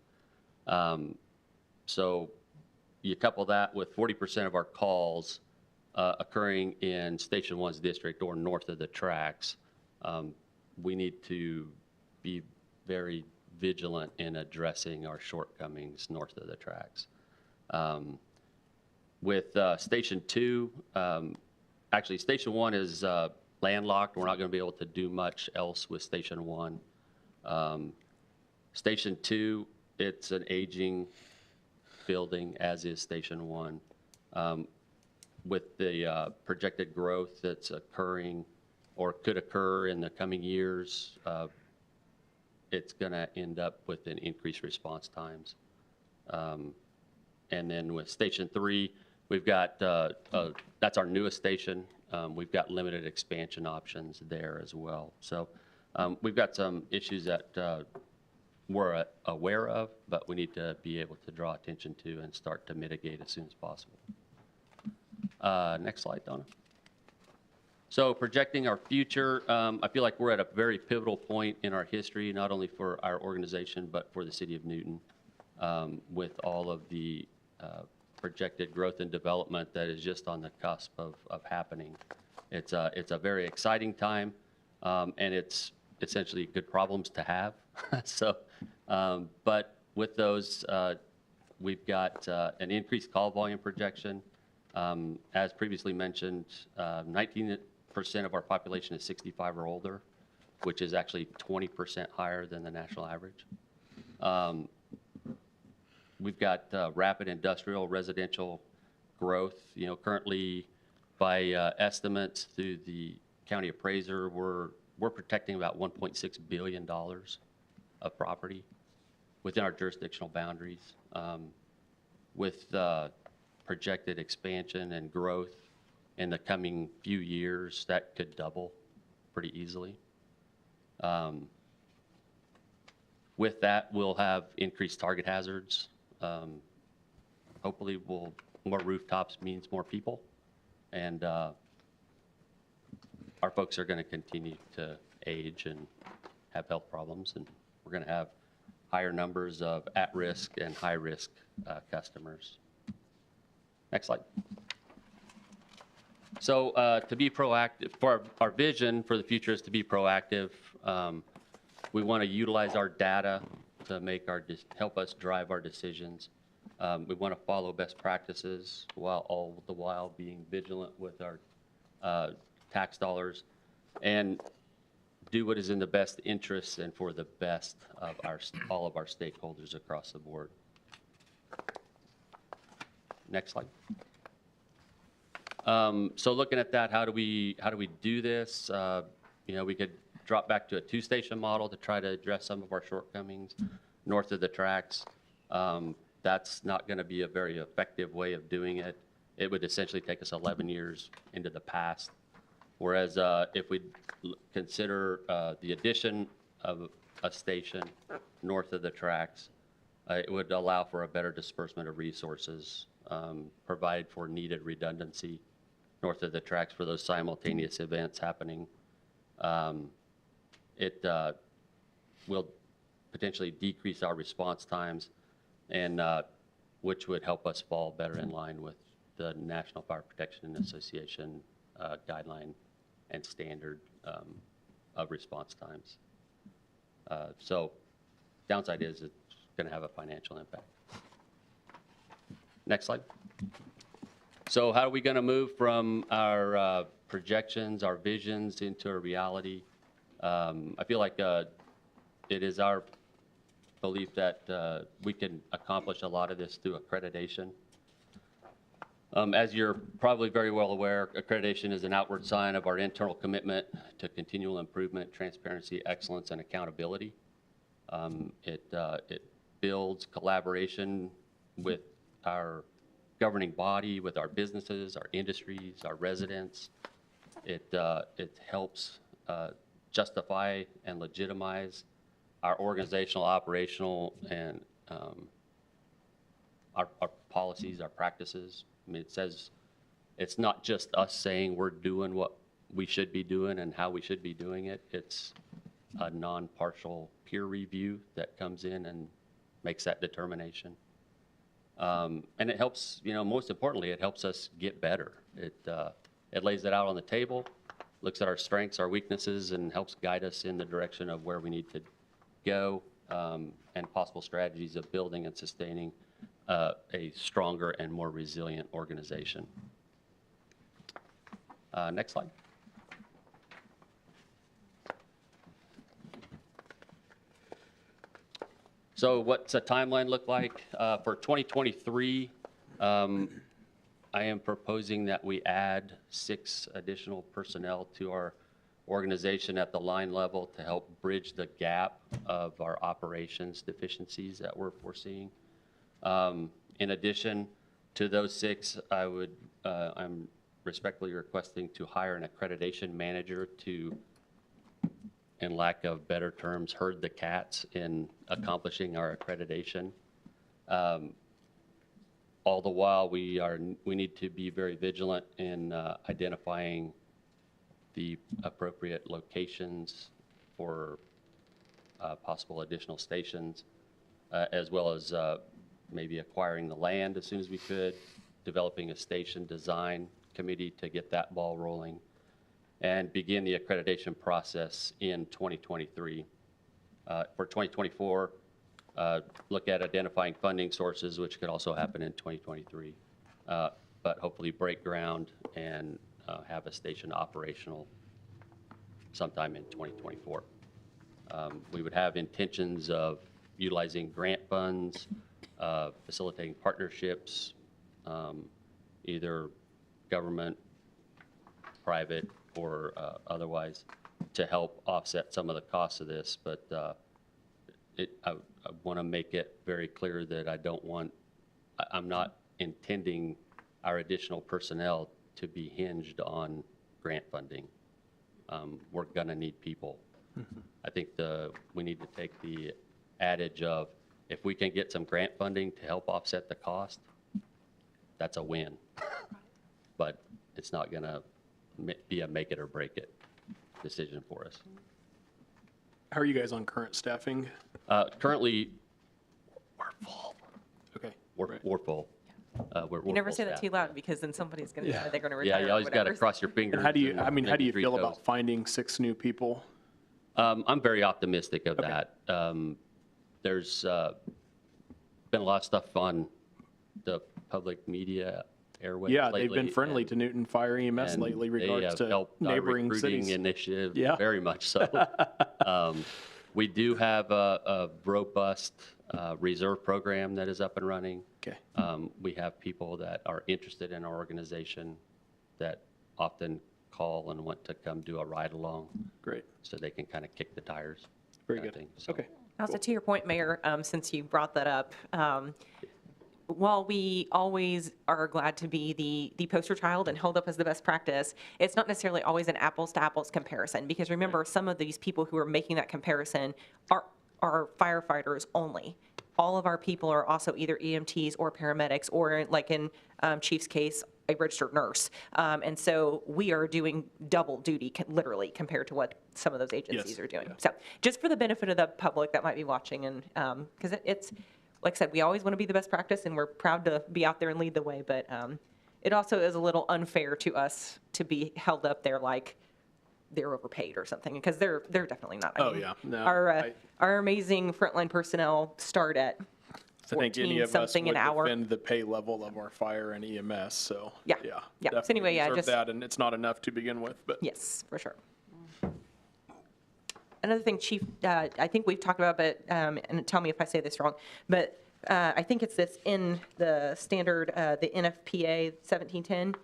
So you couple that with 40% of our calls occurring in Station 1's district or north of the tracks. We need to be very vigilant in addressing our shortcomings north of the tracks. With Station 2, actually Station 1 is landlocked. We're not going to be able to do much else with Station 1. Station 2 it's an aging building, as is Station 1. With the projected growth that's occurring or could occur in the coming years, it's going to end up with an increased response times. And then with Station 3, we've got, that's our newest station. We've got limited expansion options there as well. So we've got some issues that we're aware of, but we need to be able to draw attention to and start to mitigate as soon as possible. Next slide, Donna. So projecting our future, I feel like we're at a very pivotal point in our history, not only for our organization, but for the city of Newton, with all of the projected growth and development that is just on the cusp of happening. It's a very exciting time, and it's essentially good problems to have. So, but with those, we've got an increased call volume projection. As previously mentioned, 19% of our population is 65 or older, which is actually 20% higher than the national average. We've got rapid industrial residential growth. You know, currently by estimates through the county appraiser, we're protecting about $1.6 billion of property within our jurisdictional boundaries. With projected expansion and growth in the coming few years, that could double pretty easily. With that, we'll have increased target hazards. Hopefully, more rooftops means more people, and our folks are going to continue to age and have health problems, and we're going to have higher numbers of at-risk and high-risk customers. Next slide. So to be proactive, for our vision for the future is to be proactive. We want to utilize our data to make help us drive our decisions. We want to follow best practices while all the while being vigilant with our tax dollars, and do what is in the best interests and for the best of all of our stakeholders across the board. Next slide. So looking at that, how do we do this? You know, we could drop back to a two-station model to try to address some of our shortcomings north of the tracks. That's not going to be a very effective way of doing it. It would essentially take us 11 years into the past. Whereas if we consider the addition of a station north of the tracks, it would allow for a better disbursement of resources, provide for needed redundancy north of the tracks for those simultaneous events happening. It will potentially decrease our response times, and which would help us fall better in line with the National Fire Protection Association guideline and standard of response times. So downside is it's going to have a financial impact. Next slide. So how are we going to move from our projections, our visions into a reality? I feel like it is our belief that we can accomplish a lot of this through accreditation. As you're probably very well aware, accreditation is an outward sign of our internal commitment to continual improvement, transparency, excellence, and accountability. It builds collaboration with our governing body, with our businesses, our industries, our residents. It helps justify and legitimize our organizational, operational, and our policies, our practices. I mean, it says it's not just us saying we're doing what we should be doing and how we should be doing it. It's a non-partial peer review that comes in and makes that determination. And it helps, you know, most importantly, it helps us get better. It lays it out on the table, looks at our strengths, our weaknesses, and helps guide us in the direction of where we need to go, and possible strategies of building and sustaining a stronger and more resilient organization. Next slide. So what's a timeline look like? For 2023, I am proposing that we add 6 additional personnel to our organization at the line level to help bridge the gap of our operations deficiencies that we're foreseeing. In addition to those 6, I'm respectfully requesting to hire an accreditation manager to, in lack of better terms, herd the cats in accomplishing our accreditation. All the while, we need to be very vigilant in identifying the appropriate locations for possible additional stations, as well as maybe acquiring the land as soon as we could, developing a station design committee to get that ball rolling, and begin the accreditation process in 2023. For 2024, look at identifying funding sources, which could also happen in 2023, but hopefully break ground and have a station operational sometime in 2024. We would have intentions of utilizing grant funds, facilitating partnerships, either government, private, or otherwise, to help offset some of the costs of this. But I want to make it very clear that I'm not intending our additional personnel to be hinged on grant funding. We're going to need people. I think we need to take the adage of, if we can get some grant funding to help offset the cost, that's a win. But it's not going to be a make it or break it decision for us. How are you guys on current staffing? Currently, we're full. Okay. We're full. You never say that too loud, because then somebody's going to, they're going to retire. Yeah, you always got to cross your fingers. How do you, how do maybe you 3 feel toes. about finding 6 new people? I'm very optimistic of that. There's been a lot of stuff on the public media airwaves Yeah, lately, they've been friendly and- to Newton Fire EMS and lately they regards have to helped our neighboring recruiting cities. initiative Yeah. very much so. We do have a robust reserve program that is up and running. Okay. We have people that are interested in our organization that often call and want to come do a ride along. Great. So they can kind of kick the tires. Very kinda good. thing. So, Okay. Also, to your point, Mayor, since you brought that up, while we always are glad to be the poster child and held up as the best practice, it's not necessarily always an apples to apples comparison, because remember, some of these people who are making that comparison are firefighters only. All of our people are also either EMTs or paramedics, or like in Chief's case, a registered nurse. And so we are doing double duty, literally, compared to what some of those agencies are doing. So just for the benefit of the public that might be watching, and because it's, like I said, we always want to be the best practice, and we're proud to be out there and lead the way, but it also is a little unfair to us to be held up there like they're overpaid or something, because they're definitely not. I Oh, mean, yeah. No, our amazing frontline personnel start at I think any 14 of us something would an hour. defend the pay level of our fire and EMS, so. Yeah. Yeah. Yeah. So definitely anyway, yeah, deserve just- that, and it's not enough to begin with, but. Yes, for sure. Another thing, Chief, I think we've talked about, but, and tell me if I say this wrong, but I think it's this in the standard, the NFPA 1710.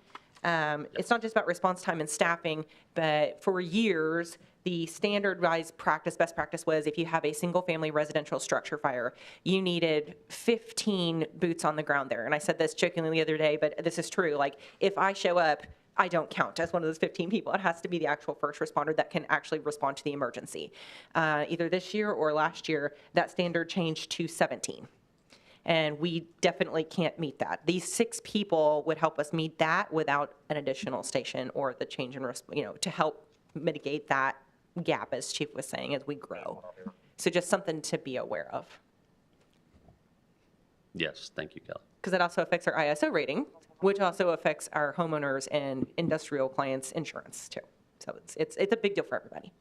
It's not just about response time and staffing, but for years, the standardized practice, best practice was, if you have a single-family residential structure fire, you needed 15 boots on the ground there. And I said this jokingly the other day, but this is true. Like, if I show up, I don't count as one of those 15 people. It has to be the actual first responder that can actually respond to the emergency. Either this year or last year, that standard changed to 17. And we definitely can't meet that. These 6 people would help us meet that without an additional station or the change in, to help mitigate that gap, as Chief was saying, as we grow. So just something to be aware of. Yes, thank you, Kelly. Because it also affects our ISO rating, which also affects our homeowners and industrial clients' insurance too. So it's a big deal for everybody.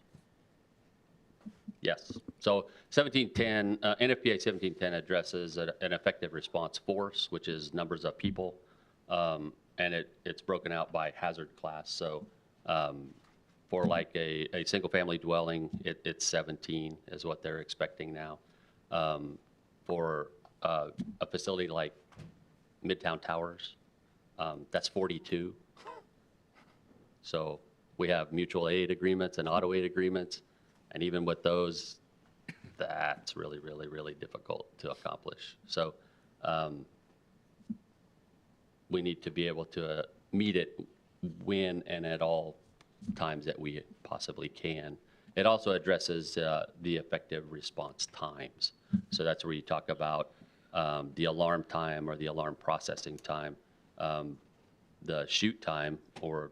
Yes. So 1710, NFPA 1710 addresses an effective response force, which is numbers of people, and it's broken out by hazard class. So for like a single-family dwelling, it's 17 is what they're expecting now. for a facility like Midtown Towers, that's 42. So we have mutual aid agreements and auto aid agreements, and even with those, that's really, really, really difficult to accomplish. So we need to be able to meet it when and at all times that we possibly can. It also addresses the effective response times. So that's where you talk about the alarm time or the alarm processing time, the shoot time or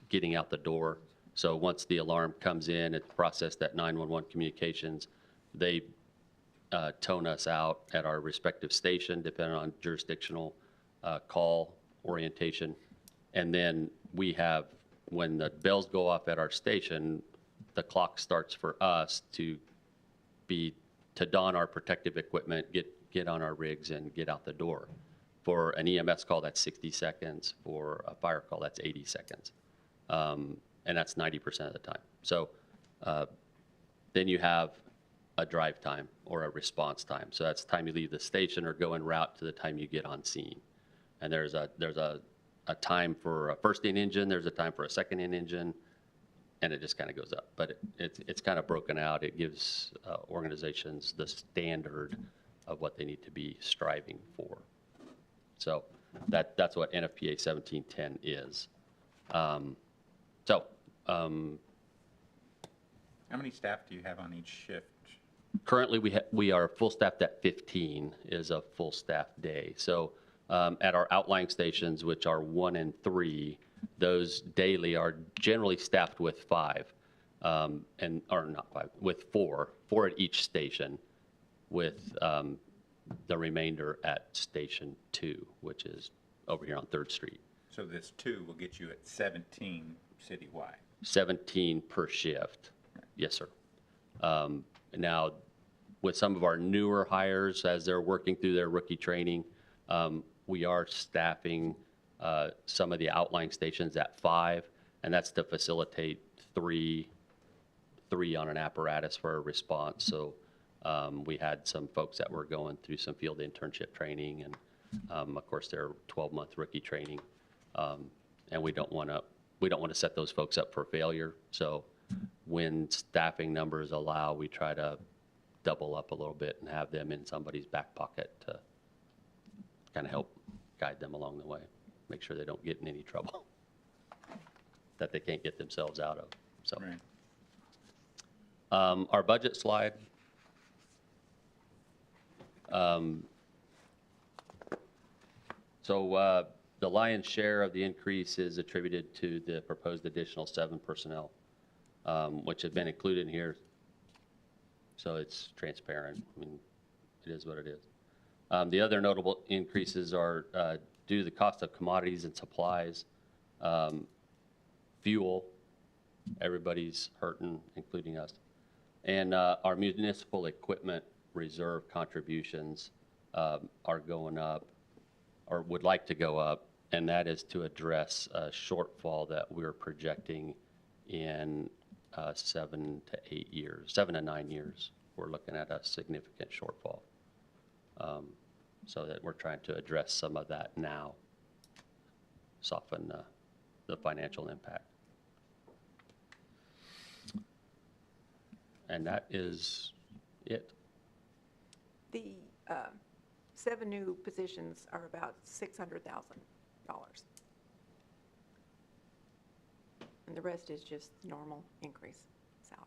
getting out the door. So once the alarm comes in, it's processed at 911 communications. They tone us out at our respective station, depending on jurisdictional call orientation. And then we have, when the bells go off at our station, the clock starts for us to don our protective equipment, get on our rigs and get out the door. For an EMS call, that's 60 seconds. For a fire call, that's 80 seconds. And that's 90% of the time. So then you have a drive time or a response time. So that's the time you leave the station or go en route to the time you get on scene. And there's a time for a first-in engine, there's a time for a second-in engine, and it just kind of goes up. But it's kind of broken out. It gives organizations the standard of what they need to be striving for. So that's what NFPA 1710 is. How many staff do you have on each shift? Currently, we are full staffed at 15 is a full staff day. So at our outlying stations, which are 1 and 3, those daily are generally staffed with 5, or not 5, with 4 at each station, with the remainder at Station 2, which is over here on 3rd Street. So this 2 will get you at 17 citywide. 17 per shift. Yes, sir. Now, with some of our newer hires, as they're working through their rookie training, we are staffing some of the outlying stations at 5, and that's to facilitate three on an apparatus for a response. So we had some folks that were going through some field internship training, and of course, their 12-month rookie training, and we don't want to set those folks up for failure. So when staffing numbers allow, we try to double up a little bit and have them in somebody's back pocket to kind of help guide them along the way, make sure they don't get in any trouble that they can't get themselves out of. So, Right. Our budget slide. So the lion's share of the increase is attributed to the proposed additional 7 personnel, which have been included in here. So it's transparent. I mean, it is what it is. The other notable increases are due to the cost of commodities and supplies, fuel, everybody's hurting, including us, and our municipal equipment reserve contributions are going up, or would like to go up, and that is to address a shortfall that we're projecting in 7 to 9 years. We're looking at a significant shortfall. So that we're trying to address some of that now, soften the financial impact. And that is it. The 7 new positions are about $600,000. And the rest is just normal increase salaries.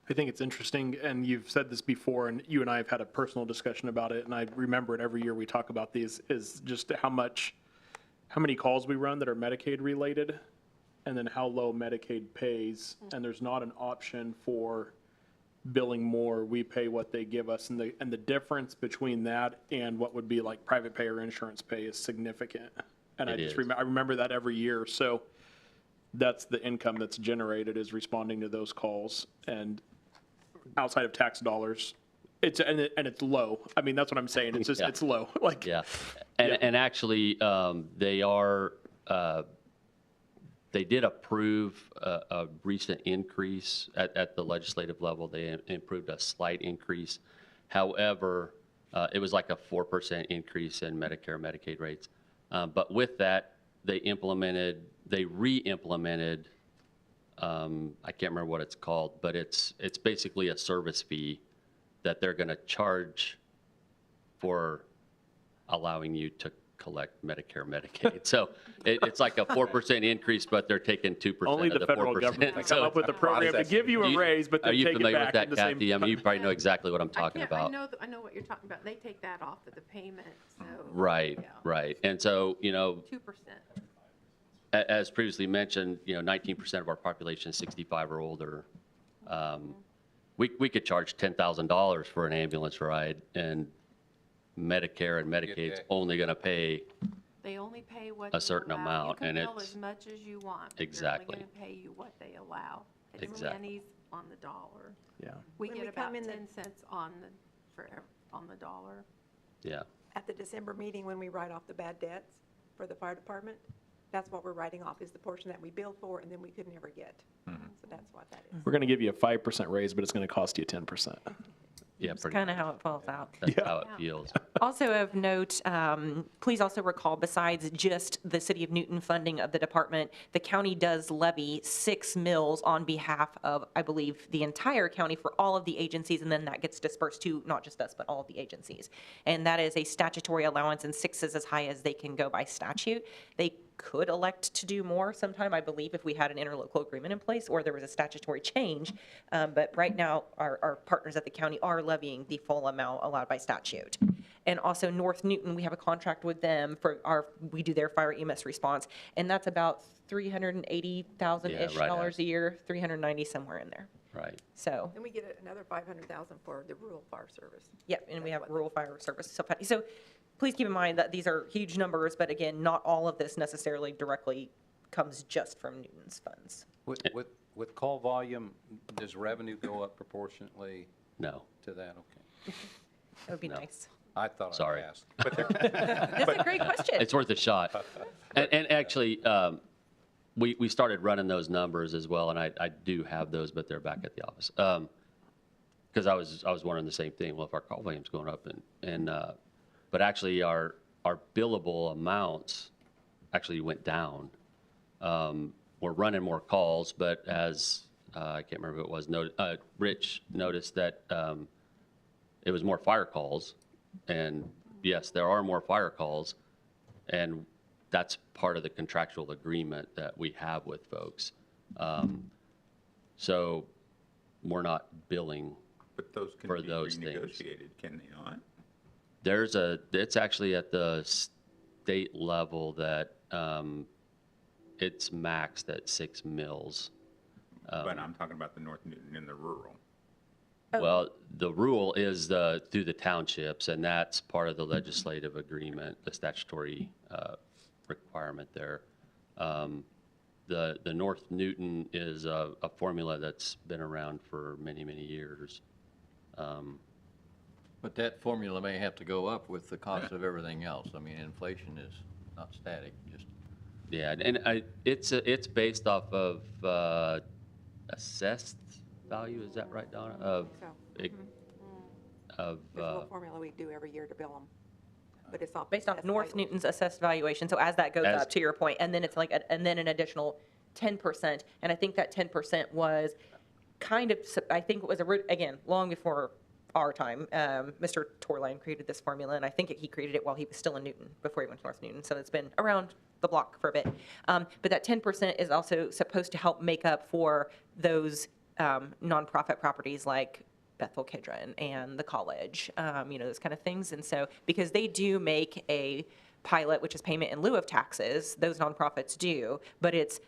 I think it's interesting, and you've said this before, and you and I have had a personal discussion about it, and I remember it every year we talk about these, is just how many calls we run that are Medicaid related, and then how low Medicaid pays, and there's not an option for billing more. We pay what they give us, and the difference between that and what would be like private pay or insurance pay is significant. And I remember that every year. So that's the income that's generated, is responding to those calls, and outside of tax dollars, it's low. I mean, that's what I'm saying. It's just, it's low. Like, Yeah. And actually, they are they did approve a recent increase at the legislative level. They approved a slight increase. However, it was like a 4% increase in Medicare, Medicaid rates. But with that, they re-implemented, I can't remember what it's called, but it's basically a service fee that they're going to charge for allowing you to collect Medicare, Medicaid. So it's like a 4% increase, but they're taking 2% Only of the the federal 4%. government can So come up with a program to give you a raise, but Are then you take it familiar with back that, in the same. Kathy? I mean, you probably know exactly what I'm talking about. I know what you're talking about. They take that off of the payment, so. Right, yeah. right. And so, 2%. as previously mentioned, 19% of our population is 65 or older. We could charge $10,000 for an ambulance ride, and Medicare and Medicaid's only going to pay They only pay what a certain they allow. amount, and You can bill it's- as much as you want. but Exactly. They're only going to pay you what they allow. It's Exactly. pennies on the dollar. Yeah. We When get we about come in the- 10 cents on the dollar. Yeah. At the December meeting, when we write off the bad debts for the fire department, that's what we're writing off, is the portion that we billed for and then we could never get. So that's what that is. We're going to give you a 5% raise, but it's going to cost you 10%. Yeah, It's pretty kind of how it falls out. That's how it feels. Also of note, please also recall, besides just the City of Newton funding of the department, the county does levy 6 mills on behalf of, I believe, the entire county for all of the agencies, and then that gets dispersed to not just us, but all of the agencies. And that is a statutory allowance, and 6 is as high as they can go by statute. They could elect to do more sometime, I believe, if we had an interlocal agreement in place or there was a statutory change. But right now, our partners at the county are levying the full amount allowed by statute. And also North Newton, we have a contract with them for we do their fire EMS response, and that's about $380,000-ish Yeah, right dollars a year, 390 somewhere in there. Right. So, Then we get another 500,000 for the rural fire service. yep, and we have rural fire service. So please keep in mind that these are huge numbers, but again, not all of this necessarily directly comes just from Newton's funds. With call volume, does revenue go up proportionately No. to that? Okay. That would be nice. I thought Sorry. I asked. That's a great question. It's worth a shot. And actually, we started running those numbers as well, and I do have those, but they're back at the office. Because I was wondering the same thing. Well, if our call volume's going up, but actually our billable amounts actually went down. We're running more calls, but as I can't remember who it was, Rich noticed that it was more fire calls. And yes, there are more fire calls, and that's part of the contractual agreement that we have with folks. So we're not billing But those can for be those things. renegotiated, can they not? It's actually at the state level that it's maxed at 6 mills. But I'm talking about the North Newton and the rural. Well, the rule is through the townships, and that's part of the legislative agreement, the statutory requirement there. The North Newton is a formula that's been around for many, many years. But that formula may have to go up with the cost of everything else. I mean, inflation is not static, just. Yeah, and it's based off of assessed value, is that right, Donna? Of There's a little formula we do every year to bill them, but it's all Based off assessed North valuation. Newton's assessed valuation, so as that goes As- up, to your point, and then it's like, and then an additional 10%, and I think that 10% was kind of, I think it was, again, long before our time, Mr. Torline created this formula, and I think he created it while he was still in Newton, before he went to North Newton, so it's been around the block for a bit. But that 10% is also supposed to help make up for those nonprofit properties like Bethel Kidron and the college, those kind of things. And so, because they do make a pilot, which is payment in lieu of taxes, those nonprofits do, but it's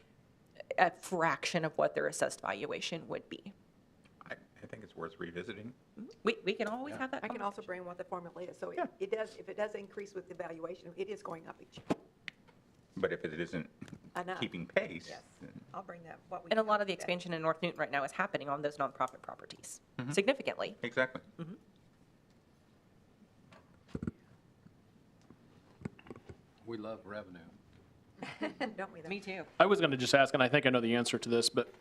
a fraction of what their assessed valuation would be. I think it's worth revisiting. We can always have that I can also conversation. bring what the formula is, so it does, if it does increase with the valuation, it is going up each year. But if it isn't Enough. keeping pace, Yes, then I'll bring that, what we. And a lot have of the today. expansion in North Newton right now is happening on those nonprofit properties, significantly. exactly. We love revenue. Don't we? though? Me too. I was going to just ask, and I think I know the answer to this, but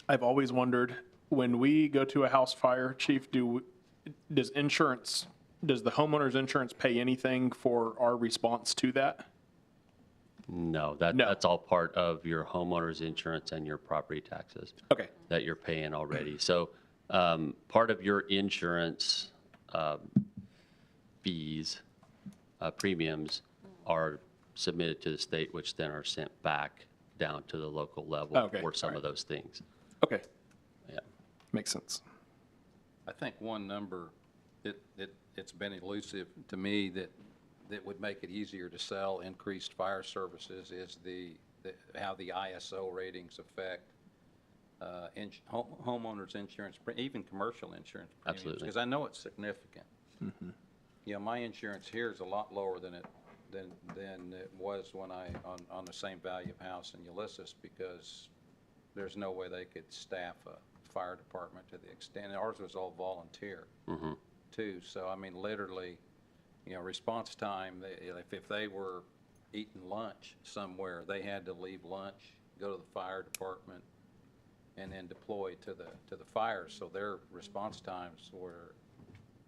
I've always wondered, when we go to a house fire, Chief, does the homeowner's insurance pay anything for our response to that? No, No. that's all part of your homeowner's insurance and your property taxes Okay. that you're paying already. So part of your insurance fees, premiums are submitted to the state, which then are sent back down to the local level Okay, for some all of those things. Okay. Yeah. Makes sense. I think one number, it's been elusive to me that would make it easier to sell increased fire services is how the ISO ratings affect homeowners insurance, even commercial insurance premiums. Absolutely. Because I know it's significant. You know, my insurance here is a lot lower than it was when on the same value of house in Ulysses, because there's no way they could staff a fire department to the extent, and ours was all volunteer too. So I mean, literally, you know, response time, if they were eating lunch somewhere, they had to leave lunch, go to the fire department, and then deploy to the fire. So their response times were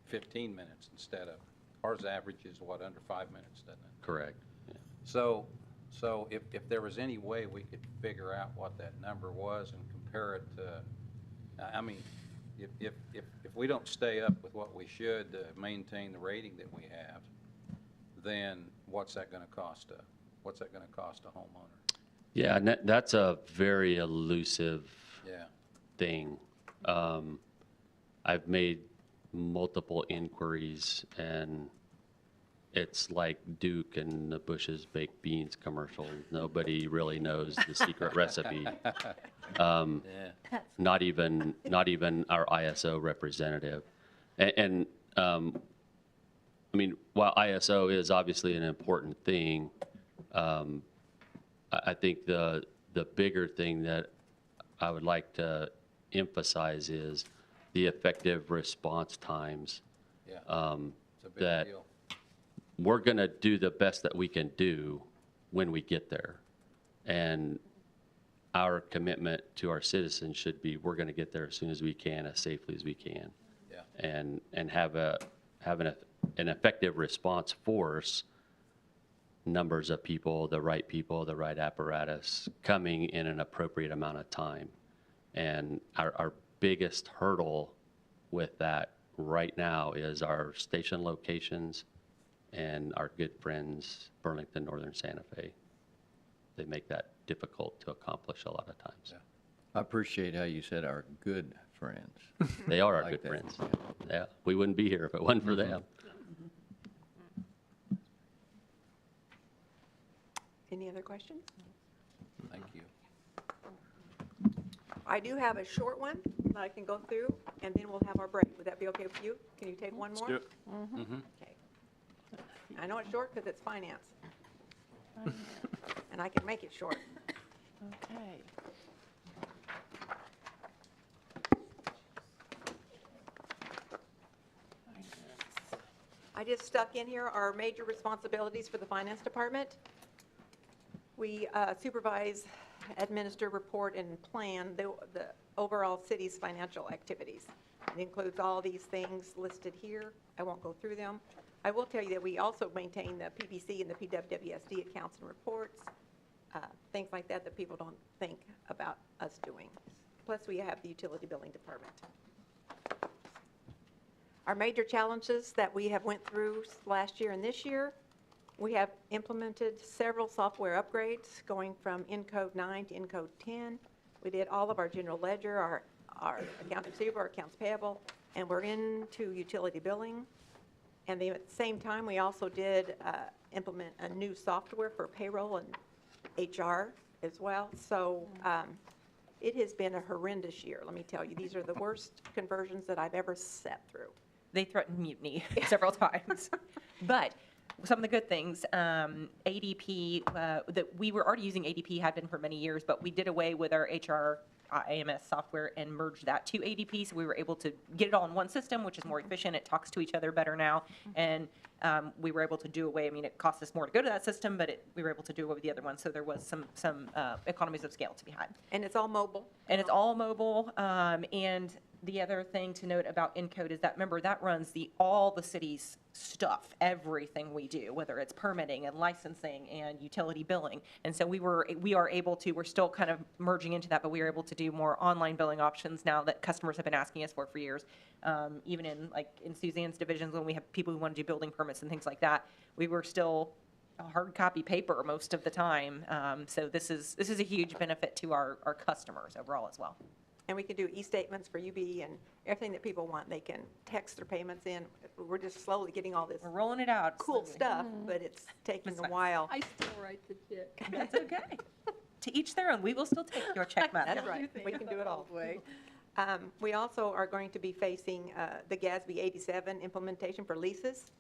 15 minutes instead of, ours averages under 5 minutes, doesn't it? Correct. Yeah. So if there was any way we could figure out what that number was and compare it to, I mean, if we don't stay up with what we should to maintain the rating that we have, then what's that going to cost a homeowner? Yeah, and that's a very elusive thing. I've made multiple inquiries, and it's like Duke and the Bush's baked beans commercial. Nobody really knows the secret recipe. Not even our ISO representative. And I mean, while ISO is obviously an important thing, I think the bigger thing that I would like to emphasize is the effective response times. It's a big That deal. we're going to do the best that we can do when we get there. And our commitment to our citizens should be, we're going to get there as soon as we can, as safely as we can. Yeah. And have an effective response force, numbers of people, the right apparatus, coming in an appropriate amount of time. And our biggest hurdle with that right now is our station locations and our good friends, Burlington, Northern Santa Fe. They make that difficult to accomplish a lot of times. Yeah. I appreciate how you said our good friends. They are our Like good that. friends. Yeah, we wouldn't be here if it wasn't for them. Any other questions? Thank you. I do have a short one that I can go through, and then we'll have our break. Would that be okay with you? Can you take one more? Do it. Okay. I know it's short because it's finance. And I can make it short. Okay. I just stuck in here our major responsibilities for the finance department. We supervise, administer, report, and plan the overall city's financial activities. It includes all these things listed here. I won't go through them. I will tell you that we also maintain the PBC and the PWWSD accounts and reports, things like that that people don't think about us doing. Plus, we have the utility billing department. Our major challenges that we have went through last year and this year, we have implemented several software upgrades going from Encode 9 to Encode 10. We did all of our general ledger, our accounts receivable, our accounts payable, and we're into utility billing. And then at the same time, we also did implement a new software for payroll and HR as well. So it has been a horrendous year, let me tell you. These are the worst conversions that I've ever sat through. They threatened mutiny several times. But some of the good things, ADP, that we were already using ADP, had been for many years, but we did away with our HR AMS software and merge that to ADP. So we were able to get it all in one system, which is more efficient. It talks to each other better now. And we were able to do away, I mean, it cost us more to go to that system, but we were able to do away with the other one. So there was some economies of scale to be had. And it's all mobile? And it's all mobile. And the other thing to note about Encode is that, remember, that runs all the city's stuff, everything we do, whether it's permitting and licensing and utility billing. And so we are able to, we're still kind of merging into that, but we are able to do more online billing options now that customers have been asking us for years. Even in Suzanne's divisions, when we have people who want to do building permits and things like that, we were still a hard copy paper most of the time. So this is a huge benefit to our customers overall as well. And we can do e-statements for UB and everything that people want. They can text their payments in. We're just slowly getting all this We're rolling it out. cool stuff, but it's taking a while. I still write the check. That's okay. To each their own. We will still take your check method. That's right. We can do it all. We also are going to be facing the GASB 87 implementation for leases.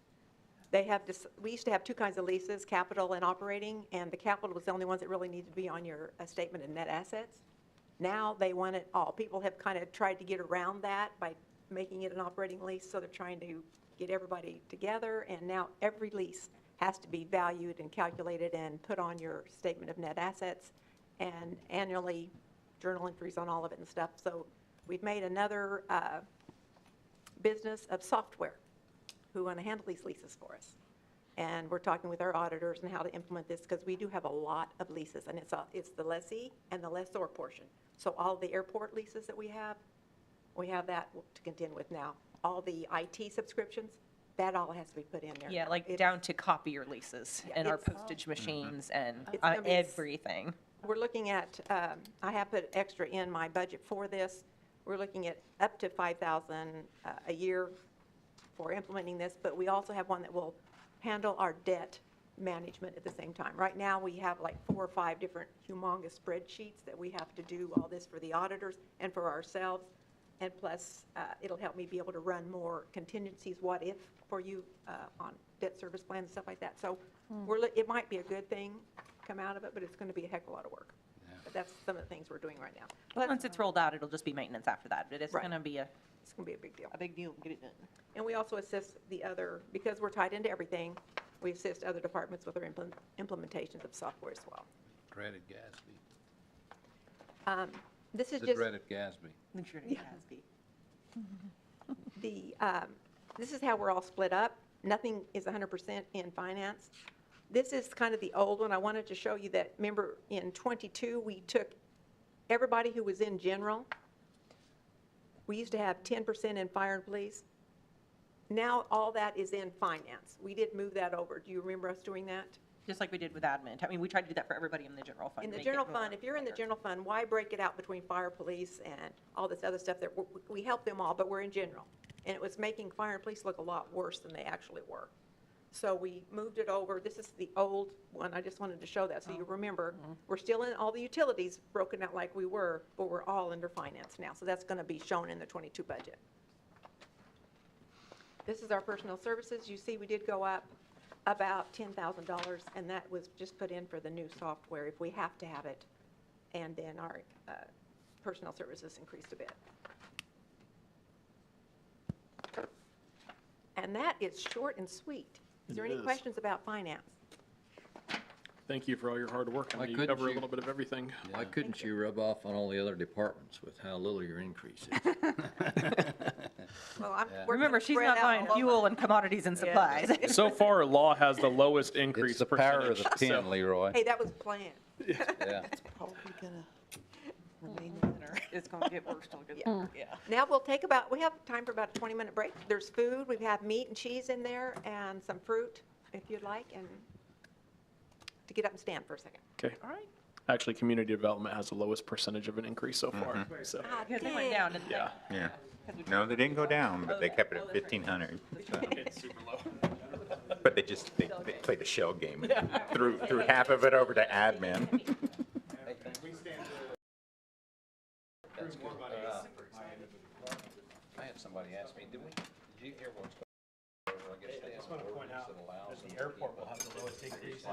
We used to have two kinds of leases, capital and operating, and the capital was the only ones that really needed to be on your statement of net assets. Now they want it all. People have kind of tried to get around that by making it an operating lease, so they're trying to get everybody together, and now every lease has to be valued and calculated and put on your statement of net assets, and annually journal entries on all of it and stuff. So we've made another business of software who want to handle these leases for us. And we're talking with our auditors and how to implement this, because we do have a lot of leases, and it's the lessee and the lessor portion. So all the airport leases that we have that to contend with now. All the IT subscriptions, that all has to be put in there. Yeah, now. like down to copier leases Yeah, and our it's- postage machines and It's gonna be everything. We're looking at, I have put extra in my budget for this. We're looking at up to $5,000 a year for implementing this, but we also have one that will handle our debt management at the same time. Right now, we have like 4 or 5 different humongous spreadsheets that we have to do all this for the auditors and for ourselves. And plus, it'll help me be able to run more contingencies, what if, for you on debt service plans and stuff like that. So it might be a good thing come out of it, but it's going to be a heck of a lot of work. But that's some of the things we're doing right now. Once it's rolled out, it'll just be maintenance after that. But it's Right. going to be It's going to be a big deal. a big deal to get it done. And we also assist the other, because we're tied into everything, we assist other departments with their implementations of software as well. Dreaded Gatsby. This is The just dreaded Gatsby. Make sure it has be. this is how we're all split up. Nothing is 100% in finance. This is kind of the old one. I wanted to show you that, remember, in '22, we took everybody who was in general. We used to have 10% in fire and police. Now, all that is in finance. We did move that over. Do you remember us doing that? Just like we did with admin. I mean, we tried to do that for everybody in the general fund. In the make it general more fund, if you're in the fair. general fund, why break it out between fire, police, and all this other stuff that we help them all, but we're in general. And it was making fire and police look a lot worse than they actually were. So we moved it over. This is the old one. I just wanted to show that so you remember. We're still in all the utilities broken out like we were, but we're all under finance now. So that's going to be shown in the '22 budget. This is our personnel services. You see we did go up about $10,000, and that was just put in for the new software if we have to have it. And then our personnel services increased a bit. And that is short and sweet. Is there It any is. questions about finance? Thank you for all your hard work. I Why know you couldn't cover a you- little bit of everything. Why couldn't you rub off on all the other departments with how little your increase is? Well, I'm Yeah. we're Remember, gonna she's spread not out buying all over. fuel and commodities and supplies. So far, law has the lowest increase It's the power of percentage. the pen, Leroy. Hey, that was planned. Yeah. Probably gonna remain It's going to get worse till it gets better, yeah. Now we have time for about a 20-minute break. There's food, we have meat and cheese in there, and some fruit, if you'd like, and to get up and stand for a second. Okay. All right. Actually, community development has the lowest percentage of an increase so far. So, Because they went down, didn't they? yeah. Yeah. No, they didn't go down, but they kept it at 1,500. so. It's super low. But they played a shell game and threw half of it over to admin. I had somebody ask me, did you hear what's going on? I just want to point out that the airport will have the lowest increase.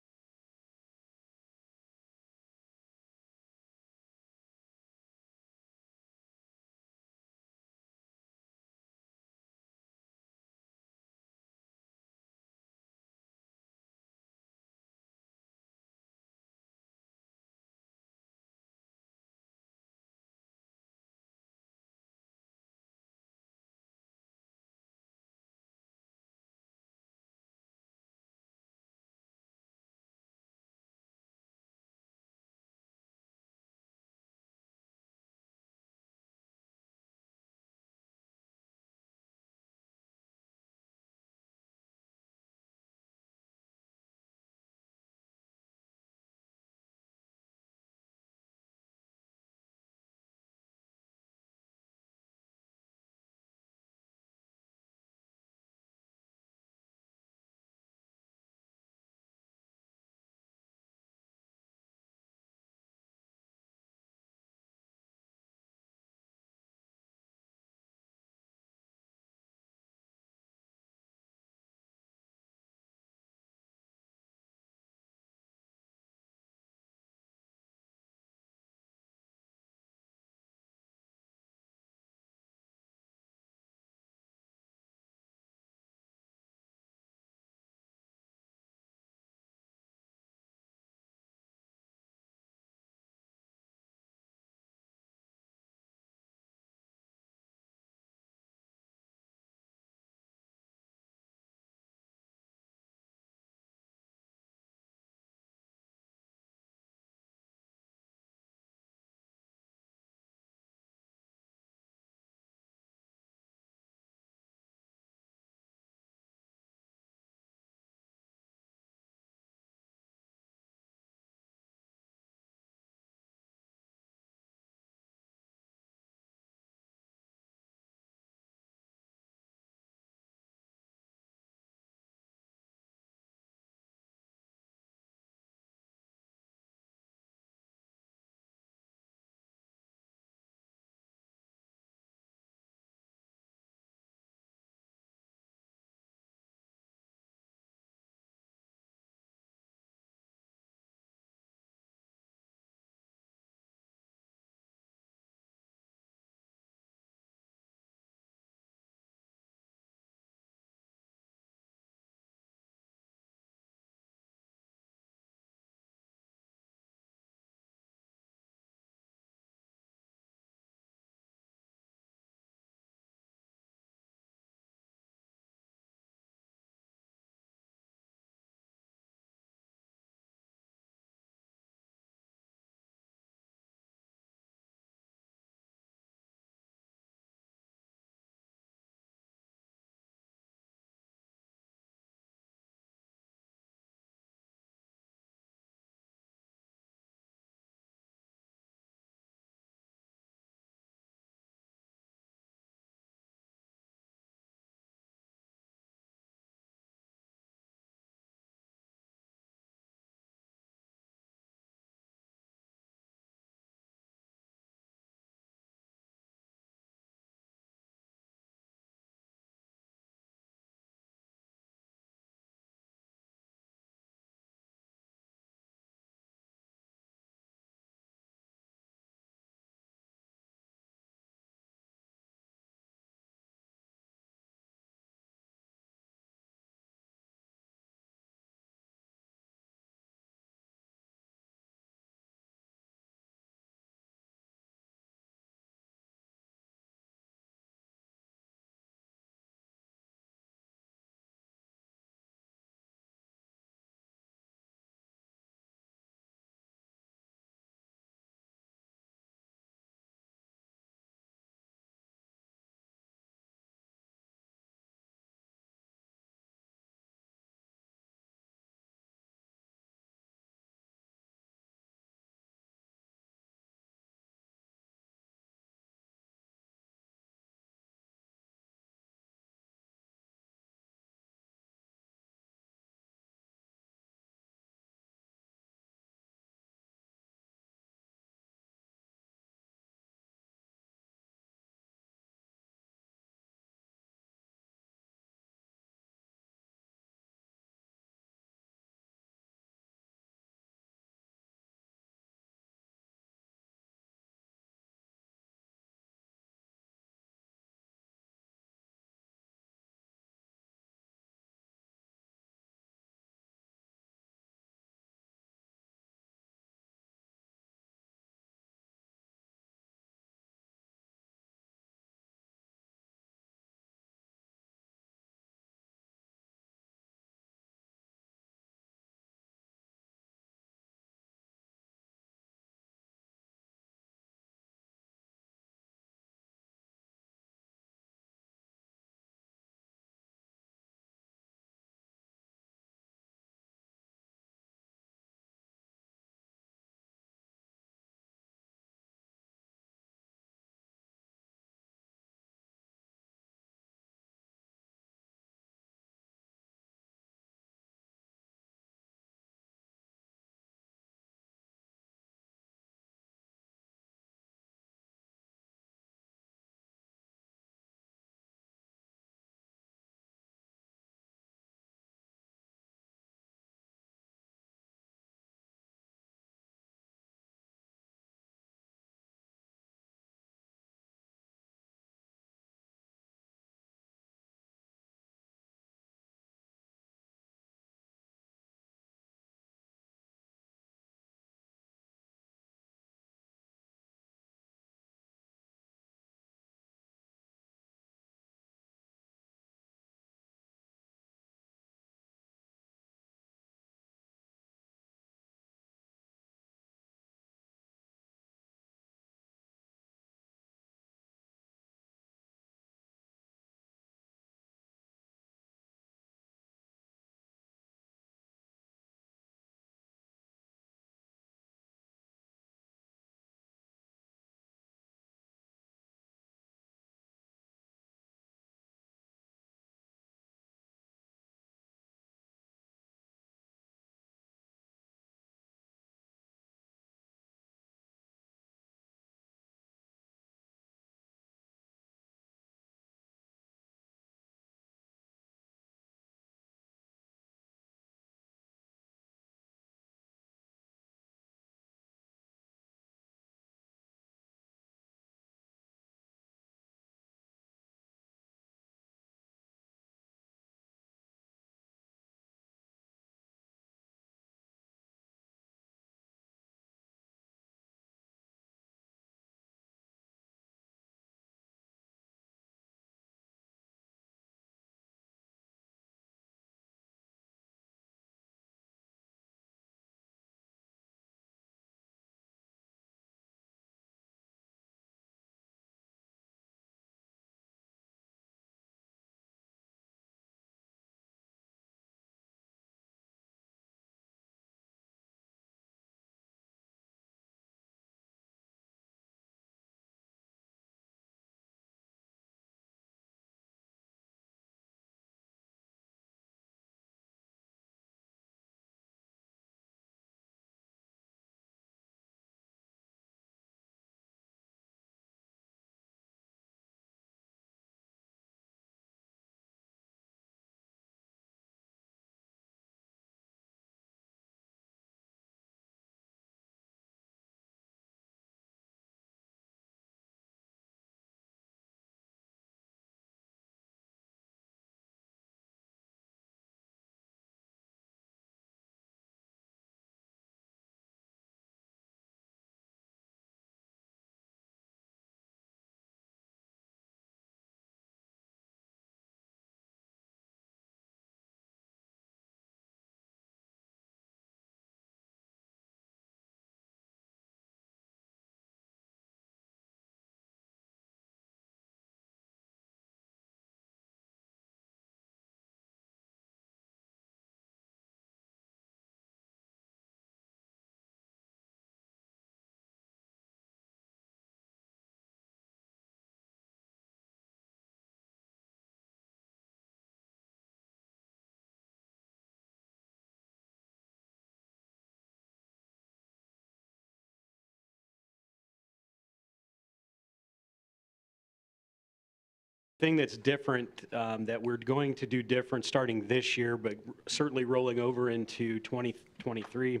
thing that's different, that we're going to do different starting this year, but certainly rolling over into 2023,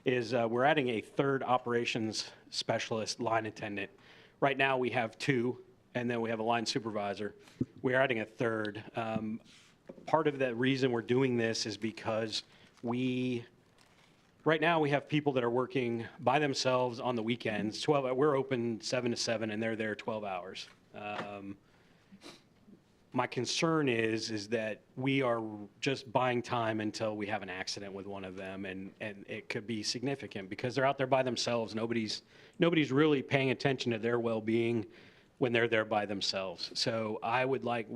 is we're adding a third operations specialist line attendant. Right now, we have 2, and then we have a line supervisor. We're adding a third. Part of the reason we're doing this is because right now, we have people that are working by themselves on the weekends. We're open 7 to 7, and they're there 12 hours. My concern is that we are just buying time until we have an accident with one of them, and it could be significant because they're out there by themselves. Nobody's really paying attention to their well-being when they're there by themselves. So I would like,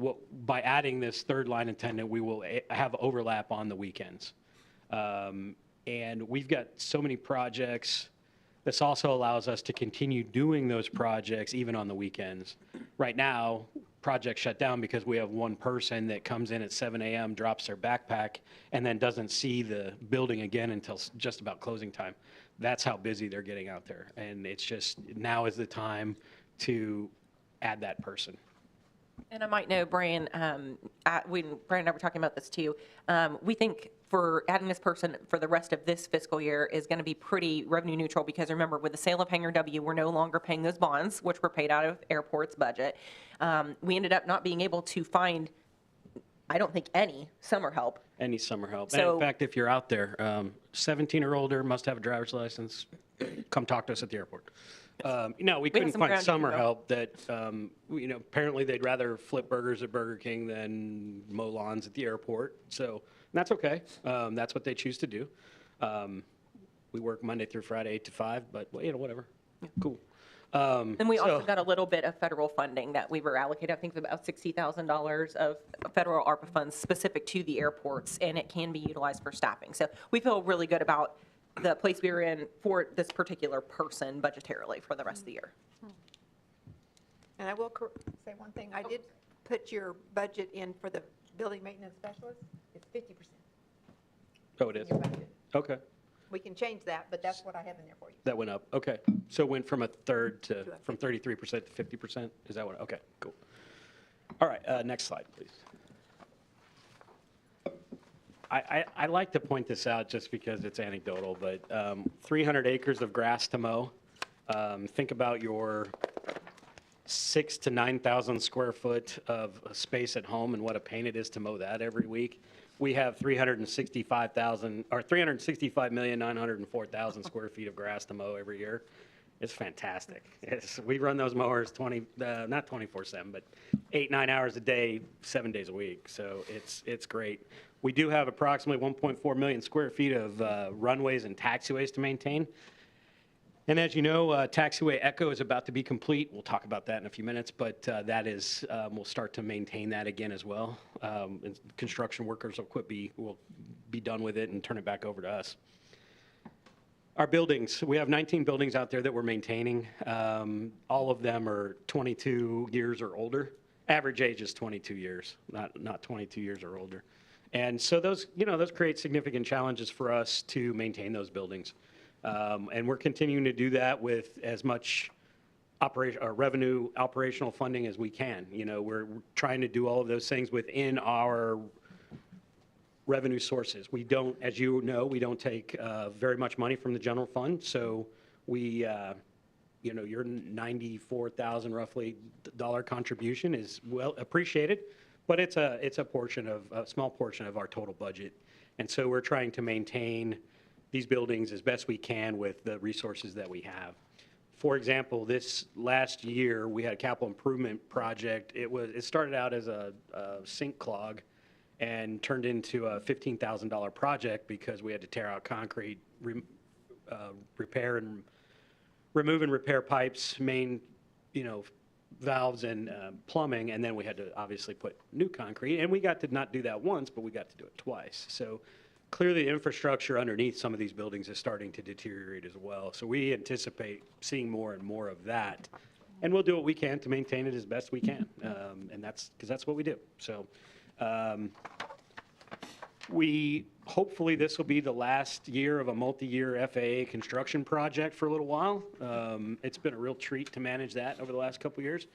by adding this third line attendant, we will have overlap on the weekends. And we've got so many projects. This also allows us to continue doing those projects even on the weekends. Right now, projects shut down because we have one person that comes in at 7 a.m., drops their backpack, and then doesn't see the building again until just about closing time. That's how busy they're getting out there. And it's just, now is the time to add that person. And I might know, Brian, when Brian and I were talking about this too, we think for adding this person for the rest of this fiscal year is going to be pretty revenue neutral because remember, with the sale of Hangar W, we're no longer paying those bonds, which were paid out of airport's budget. We ended up not being able to find, I don't think, any summer help. Any summer help. So, and in fact, if you're out there, 17 or older, must have a driver's license, come talk to us at the airport. No, we couldn't find summer help that, apparently they'd rather flip burgers at Burger King than mow lawns at the airport. So that's okay. That's what they choose to do. We work Monday through Friday, 8 to 5, but whatever. Cool. And we also got a little bit of federal funding that we were allocated, I think about $60,000 of federal ARPA funds specific to the airports, and it can be utilized for staffing. So we feel really good about the place we were in for this particular person budgetarily for the rest of the year. And I will say one thing. I did put your budget in for the building maintenance specialist. It's 50%. Oh, it is? Okay. We can change that, but that's what I have in there for you. That went up. Okay. So it went from a third to, from 33% to 50%? Is that what? Okay, cool. All right, next slide, please. I like to point this out just because it's anecdotal, but 300 acres of grass to mow. Think about your 6,000 to 9,000 square foot of space at home and what a pain it is to mow that every week. We have 365,904,000 square feet of grass to mow every year. It's fantastic. We run those mowers not 24/7, but 8-9 hours a day, 7 days a week. So it's great. We do have approximately 1.4 million square feet of runways and taxiways to maintain. And as you know, taxiway Echo is about to be complete. We'll talk about that in a few minutes, but that is, we'll start to maintain that again as well. And construction workers will be done with it and turn it back over to us. Our buildings, we have 19 buildings out there that we're maintaining. All of them are 22 years or older. Average age is 22 years, not 22 years or older. And so those create significant challenges for us to maintain those buildings. And we're continuing to do that with as much revenue operational funding as we can. We're trying to do all of those things within our revenue sources. We don't, as you know, we don't take very much money from the general fund. So we, your 94,000 roughly dollar contribution is well appreciated, but it's a small portion of our total budget. And so we're trying to maintain these buildings as best we can with the resources that we have. For example, this last year we had a capital improvement project. It started out as a sink clog and turned into a $15,000 project because we had to tear out concrete, repair and remove and repair pipes, main, valves and plumbing, and then we had to obviously put new concrete. And we got to not do that once, but we got to do it twice. So clearly the infrastructure underneath some of these buildings is starting to deteriorate as well. So we anticipate seeing more and more of that. And we'll do what we can to maintain it as best we can. And that's because that's what we do. So hopefully this will be the last year of a multi-year FAA construction project for a little while. It's been a real treat to manage that over the last couple of years.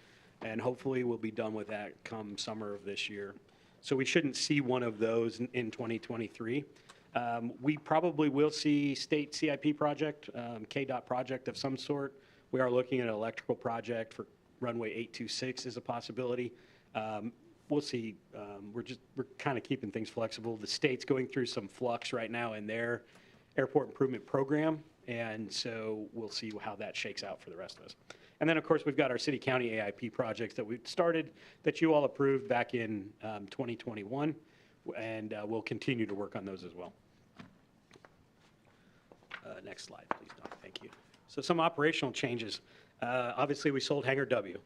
and hopefully we'll be done with that come summer of this year. So we shouldn't see one of those in 2023. We probably will see state CIP project, KDOT project of some sort. We are looking at an electrical project for runway 826 is a possibility. We'll see. We're kind of keeping things flexible. The state's going through some flux right now in their airport improvement program, and so we'll see how that shakes out for the rest of us. And then, of course, we've got our city-county AIP projects that we started, that you all approved back in 2021, and we'll continue to work on those as well. Next slide, please, Don. Thank you. So some operational changes. Obviously, we sold Hangar W.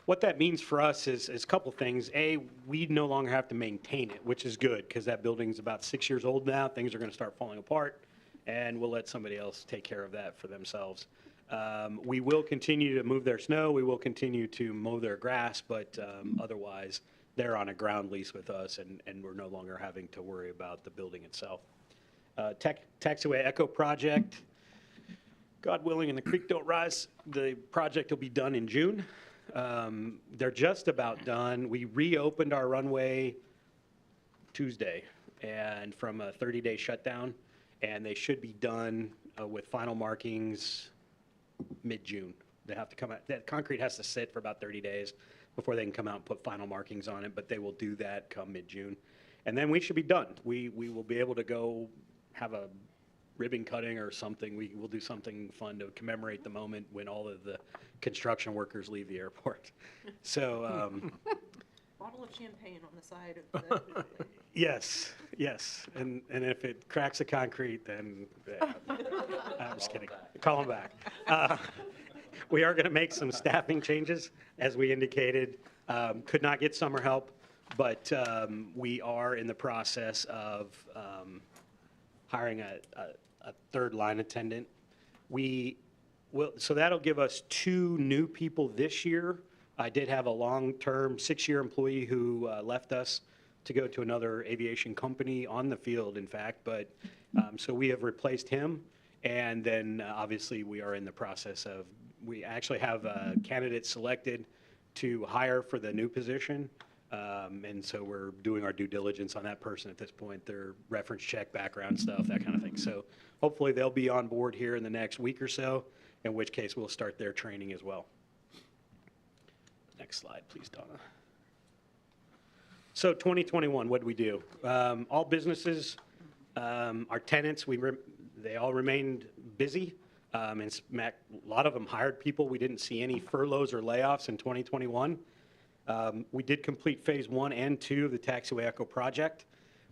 What that means for us is a couple things. A, we no longer have to maintain it, which is good, because that building's about 6 years old now. Things are going to start falling apart, and we'll let somebody else take care of that for themselves. We will continue to move their snow. We will continue to mow their grass, but otherwise, they're on a ground lease with us, and we're no longer having to worry about the building itself. Taxiway Echo project, God willing, and the creek don't rise, the project will be done in June. They're just about done. We reopened our runway Tuesday, and from a 30-day shutdown, and they should be done with final markings mid-June. They have to come out, that concrete has to sit for about 30 days before they can come out and put final markings on it, but they will do that come mid-June. And then we should be done. We will be able to go have a ribbon cutting or something. We will do something fun to commemorate the moment when all of the construction workers leave the airport. So, Bottle of champagne on the side of the. yes, and if it cracks the concrete, then I'm just kidding. Call them back. We are going to make some staffing changes, as we indicated. Could not get summer help, but we are in the process of hiring a third line attendant. So that'll give us 2 new people this year. I did have a long-term 6-year employee who left us to go to another aviation company on the field, in fact, but so we have replaced him. And then obviously we are in the process of, we actually have a candidate selected to hire for the new position. And so we're doing our due diligence on that person at this point, their reference check, background stuff, that kind of thing. So hopefully they'll be on board here in the next week or so, in which case we'll start their training as well. Next slide, please, Donna. So 2021, what did we do? All businesses, our tenants, they all remained busy. And a lot of them hired people. We didn't see any furloughs or layoffs in 2021. We did complete phase 1 and 2 of the Taxiway Echo project.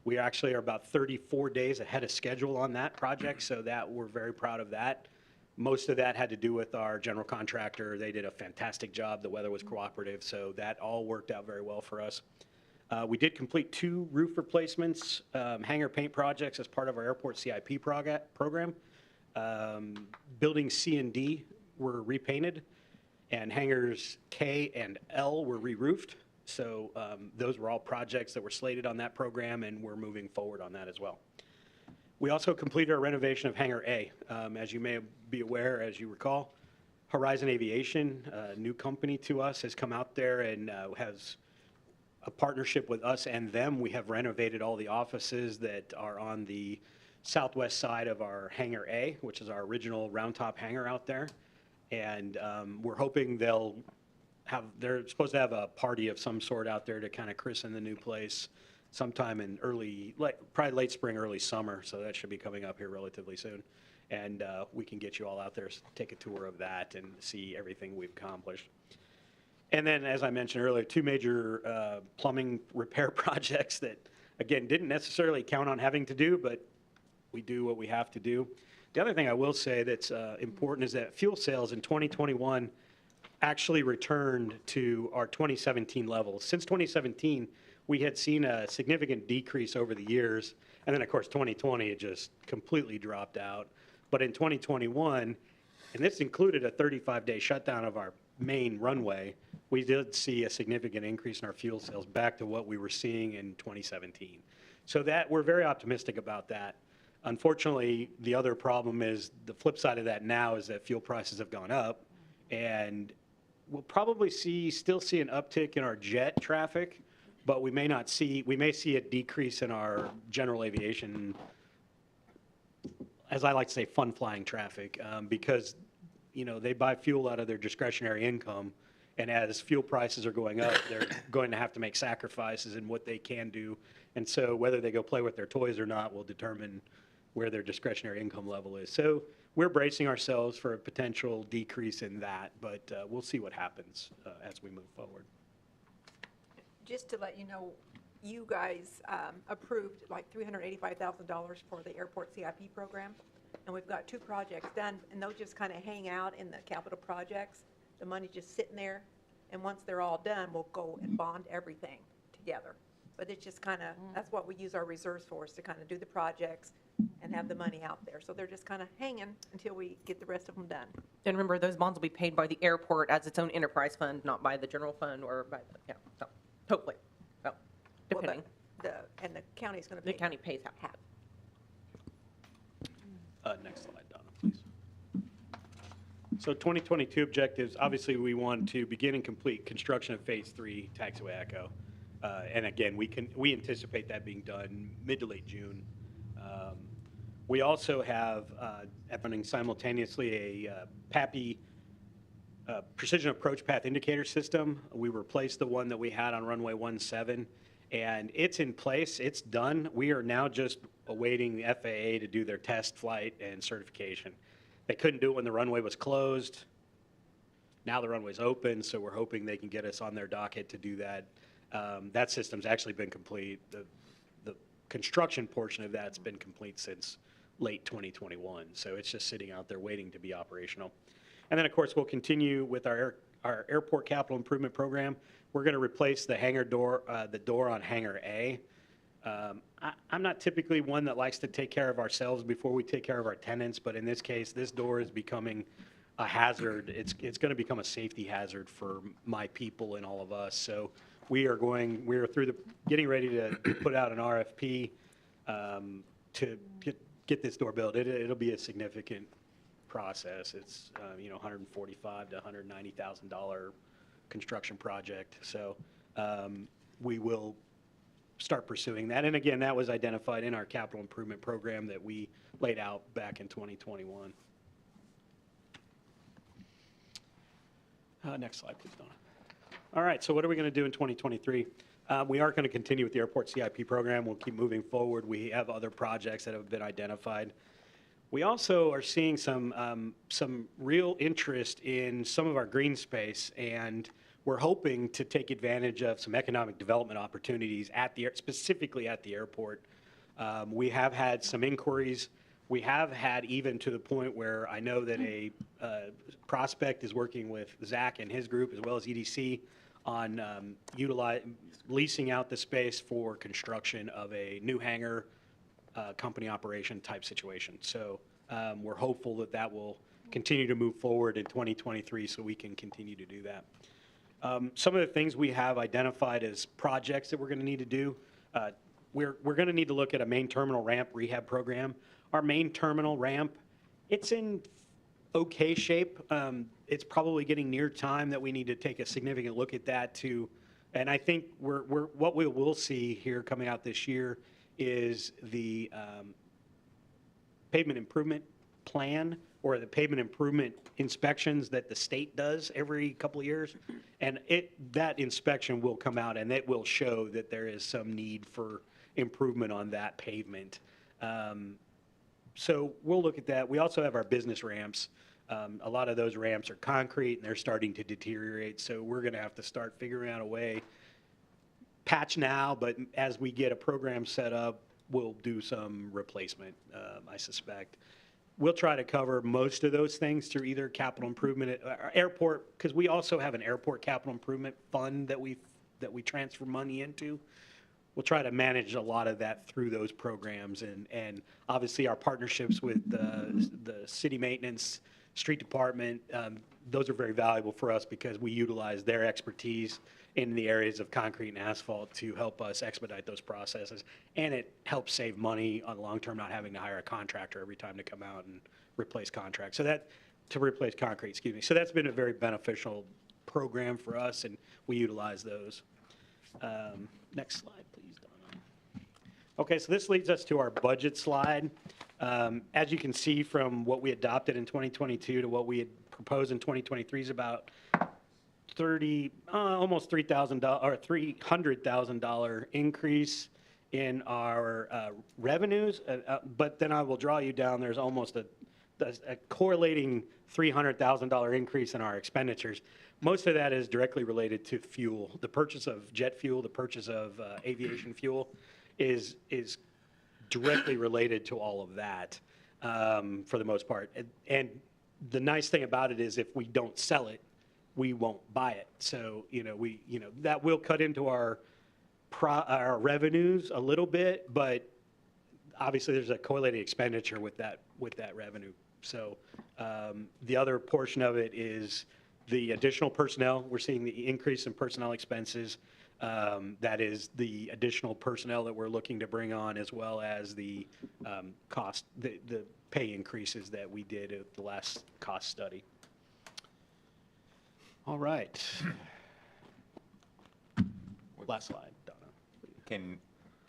We actually are about 34 days ahead of schedule on that project, so that we're very proud of that. Most of that had to do with our general contractor. They did a fantastic job. The weather was cooperative, so that all worked out very well for us. We did complete 2 roof replacements, hangar paint projects as part of our airport CIP program. Buildings C and D were repainted, and hangars K and L were re-roofed. So those were all projects that were slated on that program, and we're moving forward on that as well. We also completed our renovation of Hangar A. As you may be aware, as you recall, Horizon Aviation, a new company to us, has come out there and has a partnership with us and them. We have renovated all the offices that are on the southwest side of our Hangar A, which is our original round top hangar out there. And we're hoping they're supposed to have a party of some sort out there to kind of christen the new place sometime in probably late spring, early summer. So that should be coming up here relatively soon. And we can get you all out there, take a tour of that and see everything we've accomplished. And then, as I mentioned earlier, 2 major plumbing repair projects that, again, didn't necessarily count on having to do, but we do what we have to do. The other thing I will say that's important is that fuel sales in 2021 actually returned to our 2017 levels. Since 2017, we had seen a significant decrease over the years. And then, of course, 2020, it just completely dropped out. But in 2021, and this included a 35-day shutdown of our main runway, we did see a significant increase in our fuel sales back to what we were seeing in 2017. So that we're very optimistic about that. Unfortunately, the other problem is the flip side of that now is that fuel prices have gone up, and we'll probably still see an uptick in our jet traffic, but we may see a decrease in our general aviation, as I like to say, fun flying traffic, because, they buy fuel out of their discretionary income. And as fuel prices are going up, they're going to have to make sacrifices in what they can do. And so whether they go play with their toys or not will determine where their discretionary income level is. So we're bracing ourselves for a potential decrease in that, but we'll see what happens as we move forward. Just to let you know, you guys approved like $385,000 for the airport CIP program, and we've got 2 projects done, and they'll just kind of hang out in the capital projects. The money's just sitting there, and once they're all done, we'll go and bond everything together. But it's just kind of, that's what we use our reserves for, is to kind of do the projects and have the money out there. So they're just kind of hanging until we get the rest of them done. And remember, those bonds will be paid by the airport as its own enterprise fund, not by the general fund or by, so, hopefully, well, depending. And the county's going to pay. The county pays half. Next slide, Donna, please. So 2022 objectives, obviously we want to begin and complete construction of phase 3 taxiway Echo. And again, we anticipate that being done mid to late June. We also have running simultaneously a PAPI precision approach path indicator system. We replaced the one that we had on runway 17, and it's in place, it's done. We are now just awaiting the FAA to do their test flight and certification. They couldn't do it when the runway was closed. Now the runway's open, so we're hoping they can get us on their docket to do that. That system's actually been complete. The construction portion of that's been complete since late 2021, so it's just sitting out there waiting to be operational. And then, of course, we'll continue with our airport capital improvement program. We're going to replace the hangar door, the door on hangar A. I'm not typically one that likes to take care of ourselves before we take care of our tenants, but in this case, this door is becoming a hazard. It's going to become a safety hazard for my people and all of us. So we're getting ready to put out an RFP to get this door built. It'll be a significant process. It's $145,000 to $190,000 construction project. So we will start pursuing that. And again, that was identified in our capital improvement program that we laid out back in 2021. Next slide, please, Donna. All right, so what are we going to do in 2023? We are going to continue with the airport CIP program. We'll keep moving forward. We have other projects that have been identified. We also are seeing some real interest in some of our green space, and we're hoping to take advantage of some economic development opportunities specifically at the airport. We have had some inquiries. We have had even to the point where I know that a prospect is working with Zach and his group as well as EDC on leasing out the space for construction of a new hangar company operation type situation. So we're hopeful that that will continue to move forward in 2023 so we can continue to do that. Some of the things we have identified as projects that we're going to need to do, we're going to need to look at a main terminal ramp rehab program. Our main terminal ramp, it's in okay shape. It's probably getting near time that we need to take a significant look at that too. And I think what we will see here coming out this year is the pavement improvement plan or the pavement improvement inspections that the state does every couple of years. And that inspection will come out and it will show that there is some need for improvement on that pavement. So we'll look at that. We also have our business ramps. A lot of those ramps are concrete and they're starting to deteriorate. So we're going to have to start figuring out a way, patch now, but as we get a program set up, we'll do some replacement, I suspect. We'll try to cover most of those things through either capital improvement at airport, because we also have an airport capital improvement fund that we transfer money into. We'll try to manage a lot of that through those programs, and obviously our partnerships with the city maintenance, street department, those are very valuable for us because we utilize their expertise in the areas of concrete and asphalt to help us expedite those processes. And it helps save money on the long term, not having to hire a contractor every time to come out and replace contracts. So to replace concrete, excuse me. So that's been a very beneficial program for us, and we utilize those. Next slide, please, Donna. Okay, so this leads us to our budget slide. As you can see from what we adopted in 2022 to what we had proposed in 2023 is about almost $3,000 or $300,000 increase in our revenues. But then I will draw you down. There's almost a correlating $300,000 increase in our expenditures. Most of that is directly related to fuel. The purchase of jet fuel, the purchase of aviation fuel is directly related to all of that for the most part. And the nice thing about it is if we don't sell it, we won't buy it. So, that will cut into our revenues a little bit, but obviously there's a correlated expenditure with that revenue. So the other portion of it is the additional personnel. We're seeing the increase in personnel expenses. That is the additional personnel that we're looking to bring on, as well as the cost, the pay increases that we did at the last cost study. All right. Last slide, Donna.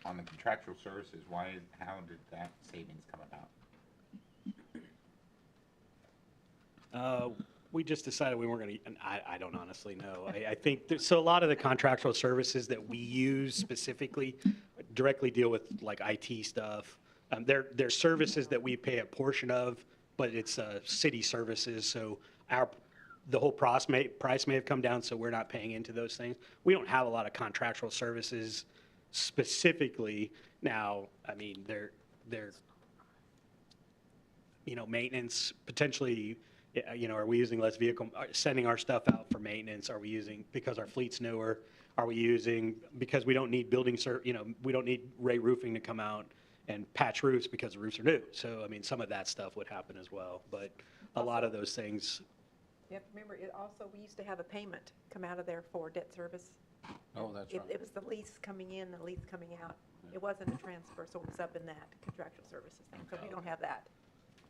On the contractual services, how did that savings come about? We just decided we weren't going to, and I don't honestly know. I think, so a lot of the contractual services that we use specifically directly deal with like IT stuff. They're services that we pay a portion of, but it's city services, so the whole price may have come down, so we're not paying into those things. We don't have a lot of contractual services specifically. Now, I mean, they're maintenance, potentially, are we using less vehicle, sending our stuff out for maintenance? Are we using, because our fleet's newer, are we using, because we don't need we don't need Ray Roofing to come out and patch roofs because the roofs are new. So, I mean, some of that stuff would happen as well, but a lot of those things. You have to remember, we used to have a payment come out of there for debt service. Oh, that's right. It was the lease coming in, the lease coming out. It wasn't a transfer, so it was up in that contractual services thing, so we don't have that.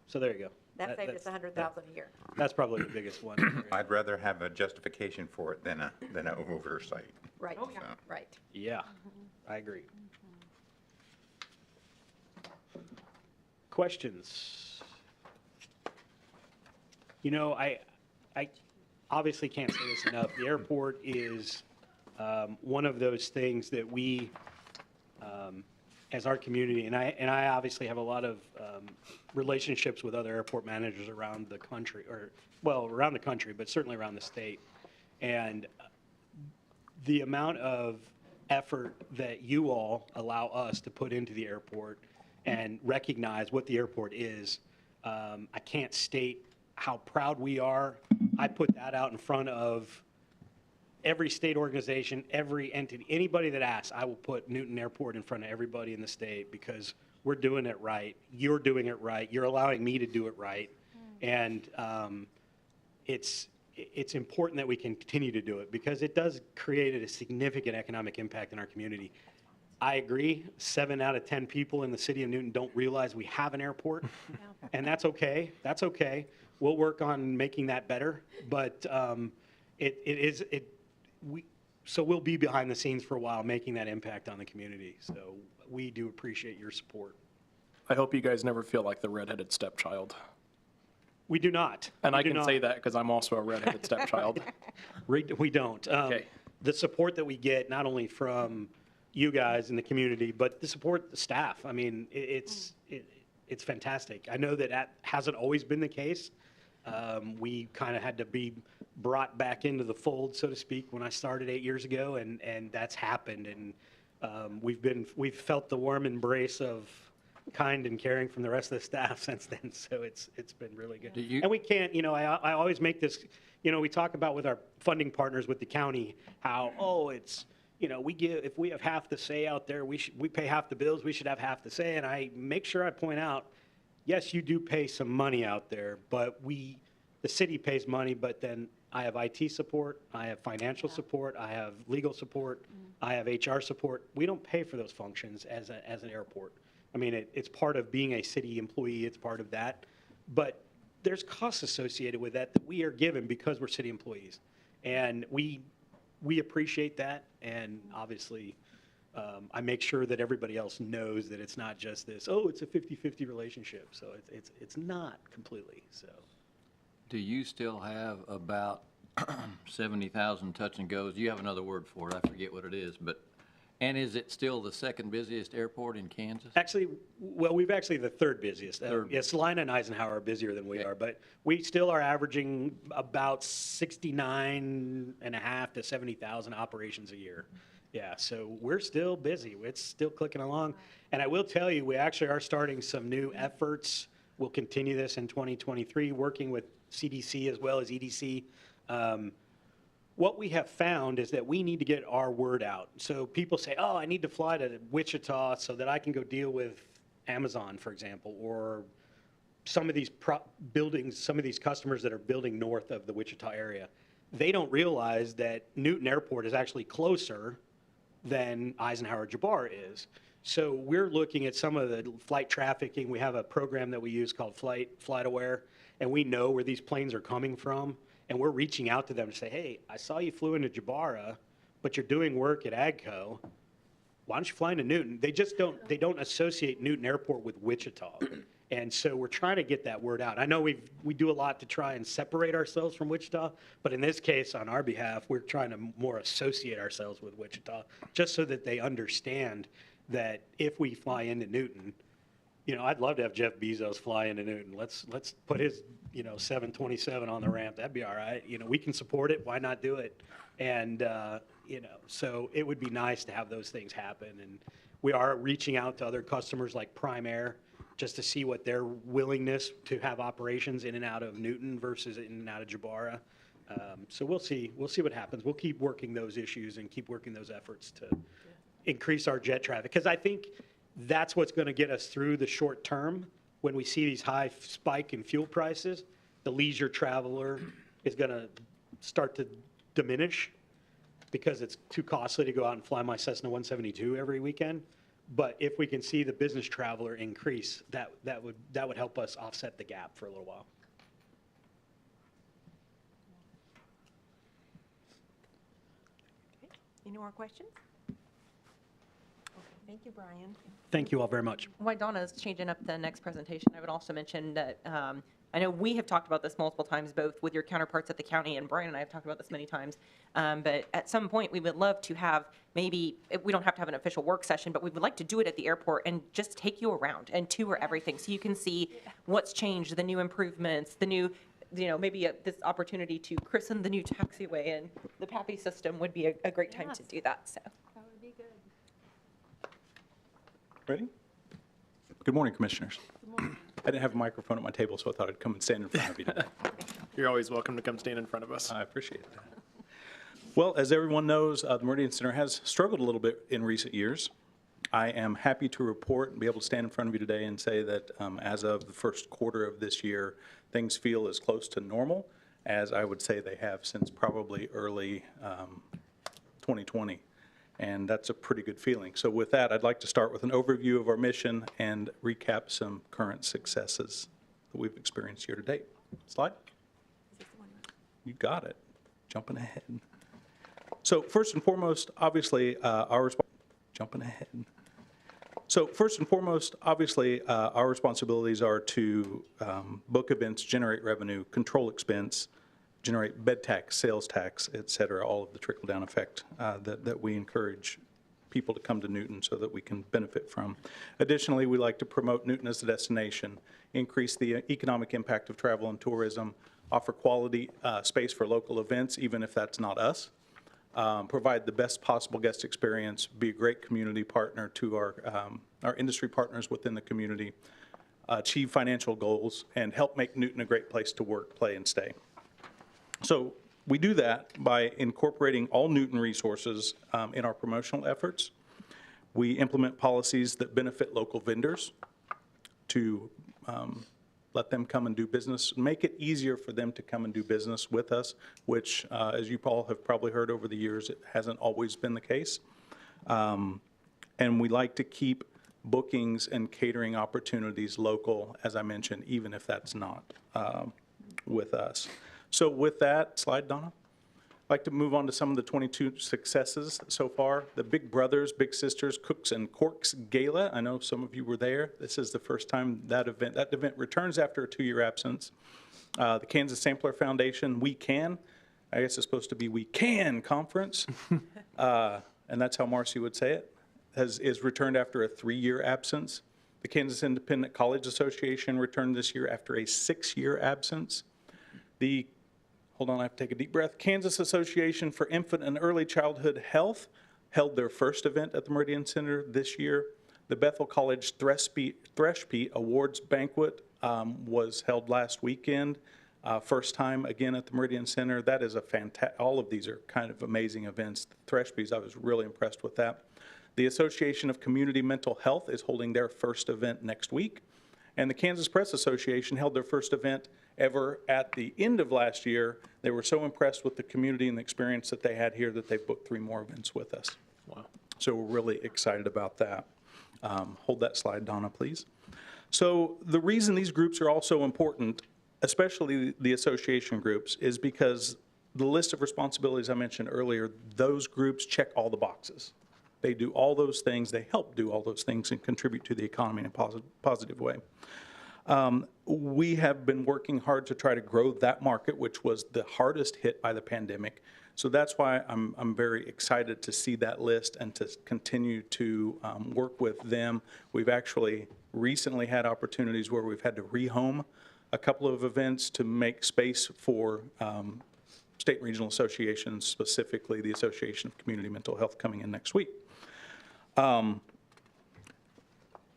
So there you go. That saved us $100,000 a year. That's probably the biggest one. I'd rather have a justification for it than an oversight. Right, So. right. Yeah, I agree. Questions? I obviously can't say this enough. The airport is one of those things that we, as our community, and I obviously have a lot of relationships with other airport managers around the country, around the country, but certainly around the state. And the amount of effort that you all allow us to put into the airport and recognize what the airport is, I can't state how proud we are. I put that out in front of every state organization, every entity, anybody that asks, I will put Newton Airport in front of everybody in the state because we're doing it right. You're doing it right. You're allowing me to do it right. And it's important that we can continue to do it because it does create a significant economic impact in our community. I agree, 7 out of 10 people in the city of Newton don't realize we have an airport, and that's okay. That's okay. We'll work on making that better, but so we'll be behind the scenes for a while, making that impact on the community. So we do appreciate your support. I hope you guys never feel like the redheaded stepchild. We do not. And I can say that because I'm also a redheaded stepchild. We don't. Okay. The support that we get, not only from you guys in the community, but the support the staff. I mean, it's fantastic. I know that hasn't always been the case. We kind of had to be brought back into the fold, so to speak, when I started 8 years ago, and that's happened. And we've felt the warm embrace of kind and caring from the rest of the staff since then. So it's been really good. And we can't, I always make this, we talk about with our funding partners with the county how, it's, if we have half the say out there, we pay half the bills, we should have half the say. And I make sure I point out, yes, you do pay some money out there, but the city pays money, but then I have IT support, I have financial support, I have legal support, I have HR support. We don't pay for those functions as an airport. I mean, it's part of being a city employee, it's part of that, but there's costs associated with that we are given because we're city employees. And we appreciate that, and obviously, I make sure that everybody else knows that it's not just this, oh, it's a 50-50 relationship. So it's not completely, so. Do you still have about 70,000 touch and goes? You have another word for it, I forget what it is, but, and is it still the second busiest airport in Kansas? Actually, well, we've actually the third busiest. Yes, Salina and Eisenhower are busier than we are, but we still are averaging about 69.5 to 70,000 operations a year. Yeah, so we're still busy. It's still clicking along. And I will tell you, we actually are starting some new efforts. We'll continue this in 2023, working with CDC as well as EDC. What we have found is that we need to get our word out. So people say, oh, I need to fly to Wichita so that I can go deal with Amazon, for example, or some of these buildings, some of these customers that are building north of the Wichita area. They don't realize that Newton Airport is actually closer than Eisenhower Jabbar is. So we're looking at some of the flight trafficking. We have a program that we use called Flight Aware, and we know where these planes are coming from, and we're reaching out to them to say, hey, I saw you flew into Jabara, but you're doing work at AGCO. Why don't you fly into Newton? They don't associate Newton Airport with Wichita. And so we're trying to get that word out. I know we do a lot to try and separate ourselves from Wichita, but in this case, on our behalf, we're trying to more associate ourselves with Wichita, just so that they understand that if we fly into Newton, you know, I'd love to have Jeff Bezos fly into Newton. Let's put his, 727 on the ramp. That'd be all right. We can support it. Why not do it? And, so it would be nice to have those things happen. And we are reaching out to other customers like Prime Air, just to see what their willingness to have operations in and out of Newton versus in and out of Jabara. So we'll see what happens. We'll keep working those issues and keep working those efforts to increase our jet traffic. Because I think that's what's going to get us through the short term. When we see these high spike in fuel prices, the leisure traveler is going to start to diminish because it's too costly to go out and fly my Cessna 172 every weekend. But if we can see the business traveler increase, that would help us offset the gap for a little while. Okay. Any more questions? Okay. Thank you, Brian. Thank you all very much. While Donna's changing up the next presentation, I would also mention that I know we have talked about this multiple times, both with your counterparts at the county, and Brian and I have talked about this many times. But at some point, we would love to have maybe, we don't have to have an official work session, but we would like to do it at the airport and just take you around and tour everything so you can see what's changed, the new improvements, the new, maybe this opportunity to christen the new taxiway and the PAPI system would be a great time to do that. So. That would be good. Ready? Good morning, Commissioners. Good morning. I didn't have a microphone at my table, so I thought I'd come and stand in front of you today. You're always welcome to come stand in front of us. I appreciate that. Well, as everyone knows, the Meridian Center has struggled a little bit in recent years. I am happy to report and be able to stand in front of you today and say that as of the first quarter of this year, things feel as close to normal as I would say they have since probably early 2020. And that's a pretty good feeling. So with that, I'd like to start with an overview of our mission and recap some current successes that we've experienced year to date. Slide. You got it. Jumping ahead. So first and foremost, obviously, our responsibilities are to book events, generate revenue, control expense, generate bed tax, sales tax, et cetera, all of the trickle-down effect that we encourage people to come to Newton so that we can benefit from. Additionally, we like to promote Newton as a destination, increase the economic impact of travel and tourism, offer quality space for local events, even if that's not us, provide the best possible guest experience, be a great community partner to our industry partners within the community, achieve financial goals, and help make Newton a great place to work, play, and stay. So we do that by incorporating all Newton resources in our promotional efforts. We implement policies that benefit local vendors to let them come and do business, make it easier for them to come and do business with us, which, as you all have probably heard over the years, it hasn't always been the case. And we like to keep bookings and catering opportunities local, as I mentioned, even if that's not with us. So with that, slide, Donna. like to move on to some of the 22 successes so far. The Big Brothers, Big Sisters, Cooks and Corks Gala. I know some of you were there. This is the first time that event returns after a 2-year absence. The Kansas Sampler Foundation, We Can, I guess it's supposed to be We Can Conference, and that's how Marcy would say it, is returned after a 3-year absence. The Kansas Independent College Association returned this year after a 6-year absence. Hold on, I have to take a deep breath. Kansas Association for Infant and Early Childhood Health held their first event at the Meridian Center this year. The Bethel College Threshpea Awards Banquet was held last weekend. First time again at the Meridian Center. That is a fantastic, all of these are kind of amazing events. The Threshpeas, I was really impressed with that. The Association of Community Mental Health is holding their first event next week. And the Kansas Press Association held their first event ever at the end of last year. They were so impressed with the community and the experience that they had here that they booked 3 more events with us. Wow. So we're really excited about that. Hold that slide, Donna, please. So the reason these groups are also important, especially the association groups, is because the list of responsibilities I mentioned earlier, those groups check all the boxes. They do all those things, they help do all those things and contribute to the economy in a positive way. We have been working hard to try to grow that market, which was the hardest hit by the pandemic. So that's why I'm very excited to see that list and to continue to work with them. We've actually recently had opportunities where we've had to rehome a couple of events to make space for state and regional associations, specifically the Association of Community Mental Health coming in next week.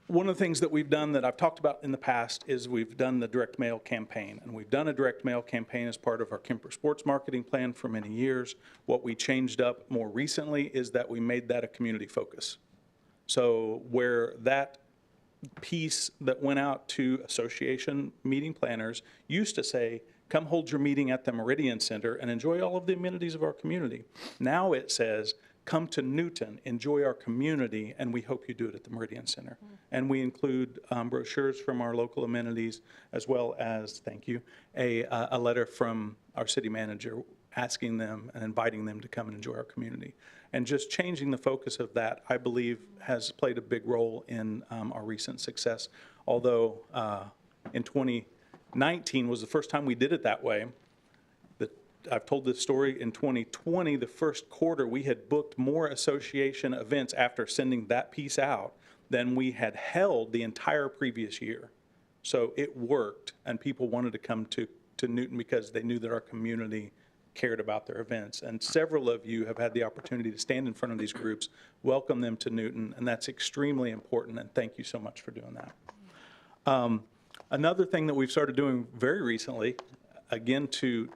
One of the things that we've done that I've talked about in the past is we've done the direct mail campaign. And we've done a direct mail campaign as part of our Kemper Sports marketing plan for many years. What we changed up more recently is that we made that a community focus. So where that piece that went out to association meeting planners used to say, come hold your meeting at the Meridian Center and enjoy all of the amenities of our community. Now it says, come to Newton, enjoy our community, and we hope you do it at the Meridian Center. And we include brochures from our local amenities, as well as, thank you, a letter from our city manager asking them and inviting them to come and enjoy our community. And just changing the focus of that, I believe, has played a big role in our recent success. Although in 2019 was the first time we did it that way. I've told this story in 2020, the first quarter, we had booked more association events after sending that piece out than we had held the entire previous year. So it worked, and people wanted to come to Newton because they knew that our community cared about their events. And several of you have had the opportunity to stand in front of these groups, welcome them to Newton, and that's extremely important, and thank you so much for doing that. Another thing that we've started doing very recently, again, to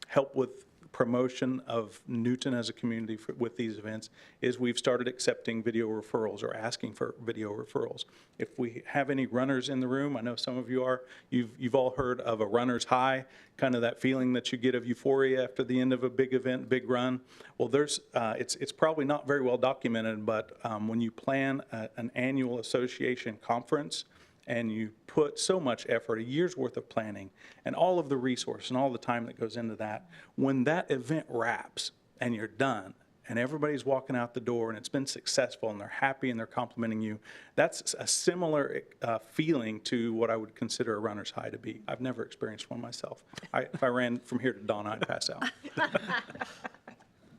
help with promotion of Newton as a community with these events, is we've started accepting video referrals or asking for video referrals. If we have any runners in the room, I know some of you are, you've all heard of a runner's high, kind of that feeling that you get of euphoria after the end of a big event, big run. Well, it's probably not very well documented, but when you plan an annual association conference, and you put so much effort, a year's worth of planning, and all of the resource and all the time that goes into that, when that event wraps and you're done and everybody's walking out the door and it's been successful and they're happy and they're complimenting you, that's a similar feeling to what I would consider a runner's high to be. I've never experienced one myself. If I ran from here to Donna, I'd pass out.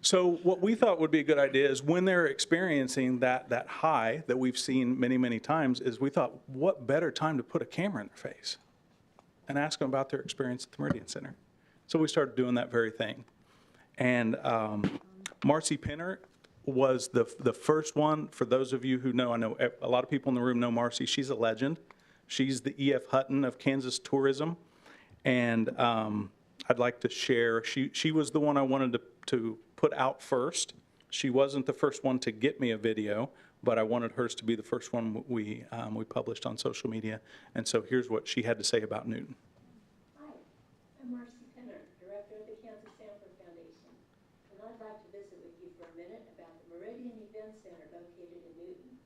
So what we thought would be a good idea is when they're experiencing that high that we've seen many, many times, is we thought, what better time to put a camera in their face and ask them about their experience at the Meridian Center. So we started doing that very thing. And Marcy Penner was the first one. For those of you who know, I know a lot of people in the room know Marcy. She's a legend. She's the E.F. Hutton of Kansas tourism. And I'd like to share, she was the one I wanted to put out first. She wasn't the first one to get me a video, but I wanted hers to be the first one we published on social media. And so here's what she had to say about Newton. Hi, I'm Marcy Penner, Director of the Kansas Sampler Foundation, and I'd like to visit with you for a minute about the Meridian Event Center located in Newton.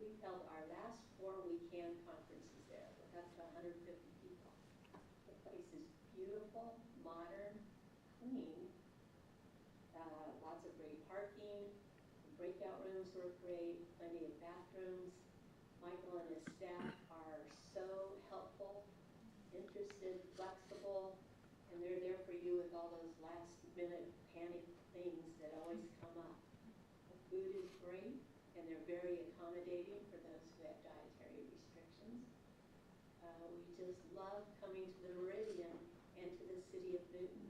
We've held our last 4 weekend conferences there with up to 150 people. The place is beautiful, modern, clean, of bathrooms. Michael and his staff are so helpful, interested, flexible, and they're there for you with all those last-minute panic things that always come up. The food is great, and they're very accommodating for those who have dietary restrictions. We just love coming to the Meridian and to the city of Newton.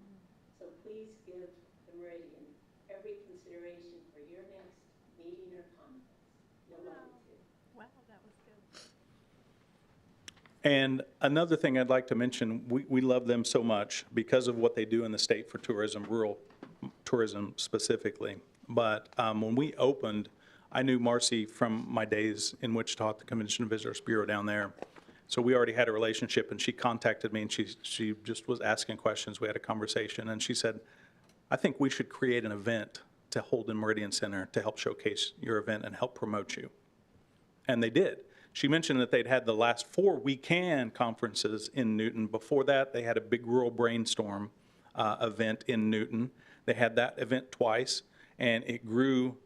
So please give the Meridian every consideration for your next meeting or conference. You'll love it too. Wow, that was good. And another thing I'd like to mention, we love them so much because of what they do in the state for tourism, rural tourism specifically. But when we opened, I knew Marcy from my days in Wichita at the Convention and Visitors Bureau down there. So we already had a relationship, and she contacted me, and she just was asking questions. We had a conversation, and she said, I think we should create an event to hold in Meridian Center to help showcase your event and help promote you. And they did. She mentioned that they'd had the last 4 We Can conferences in Newton. Before that, they had a big rural brainstorm event in Newton. They had that event twice, and it grew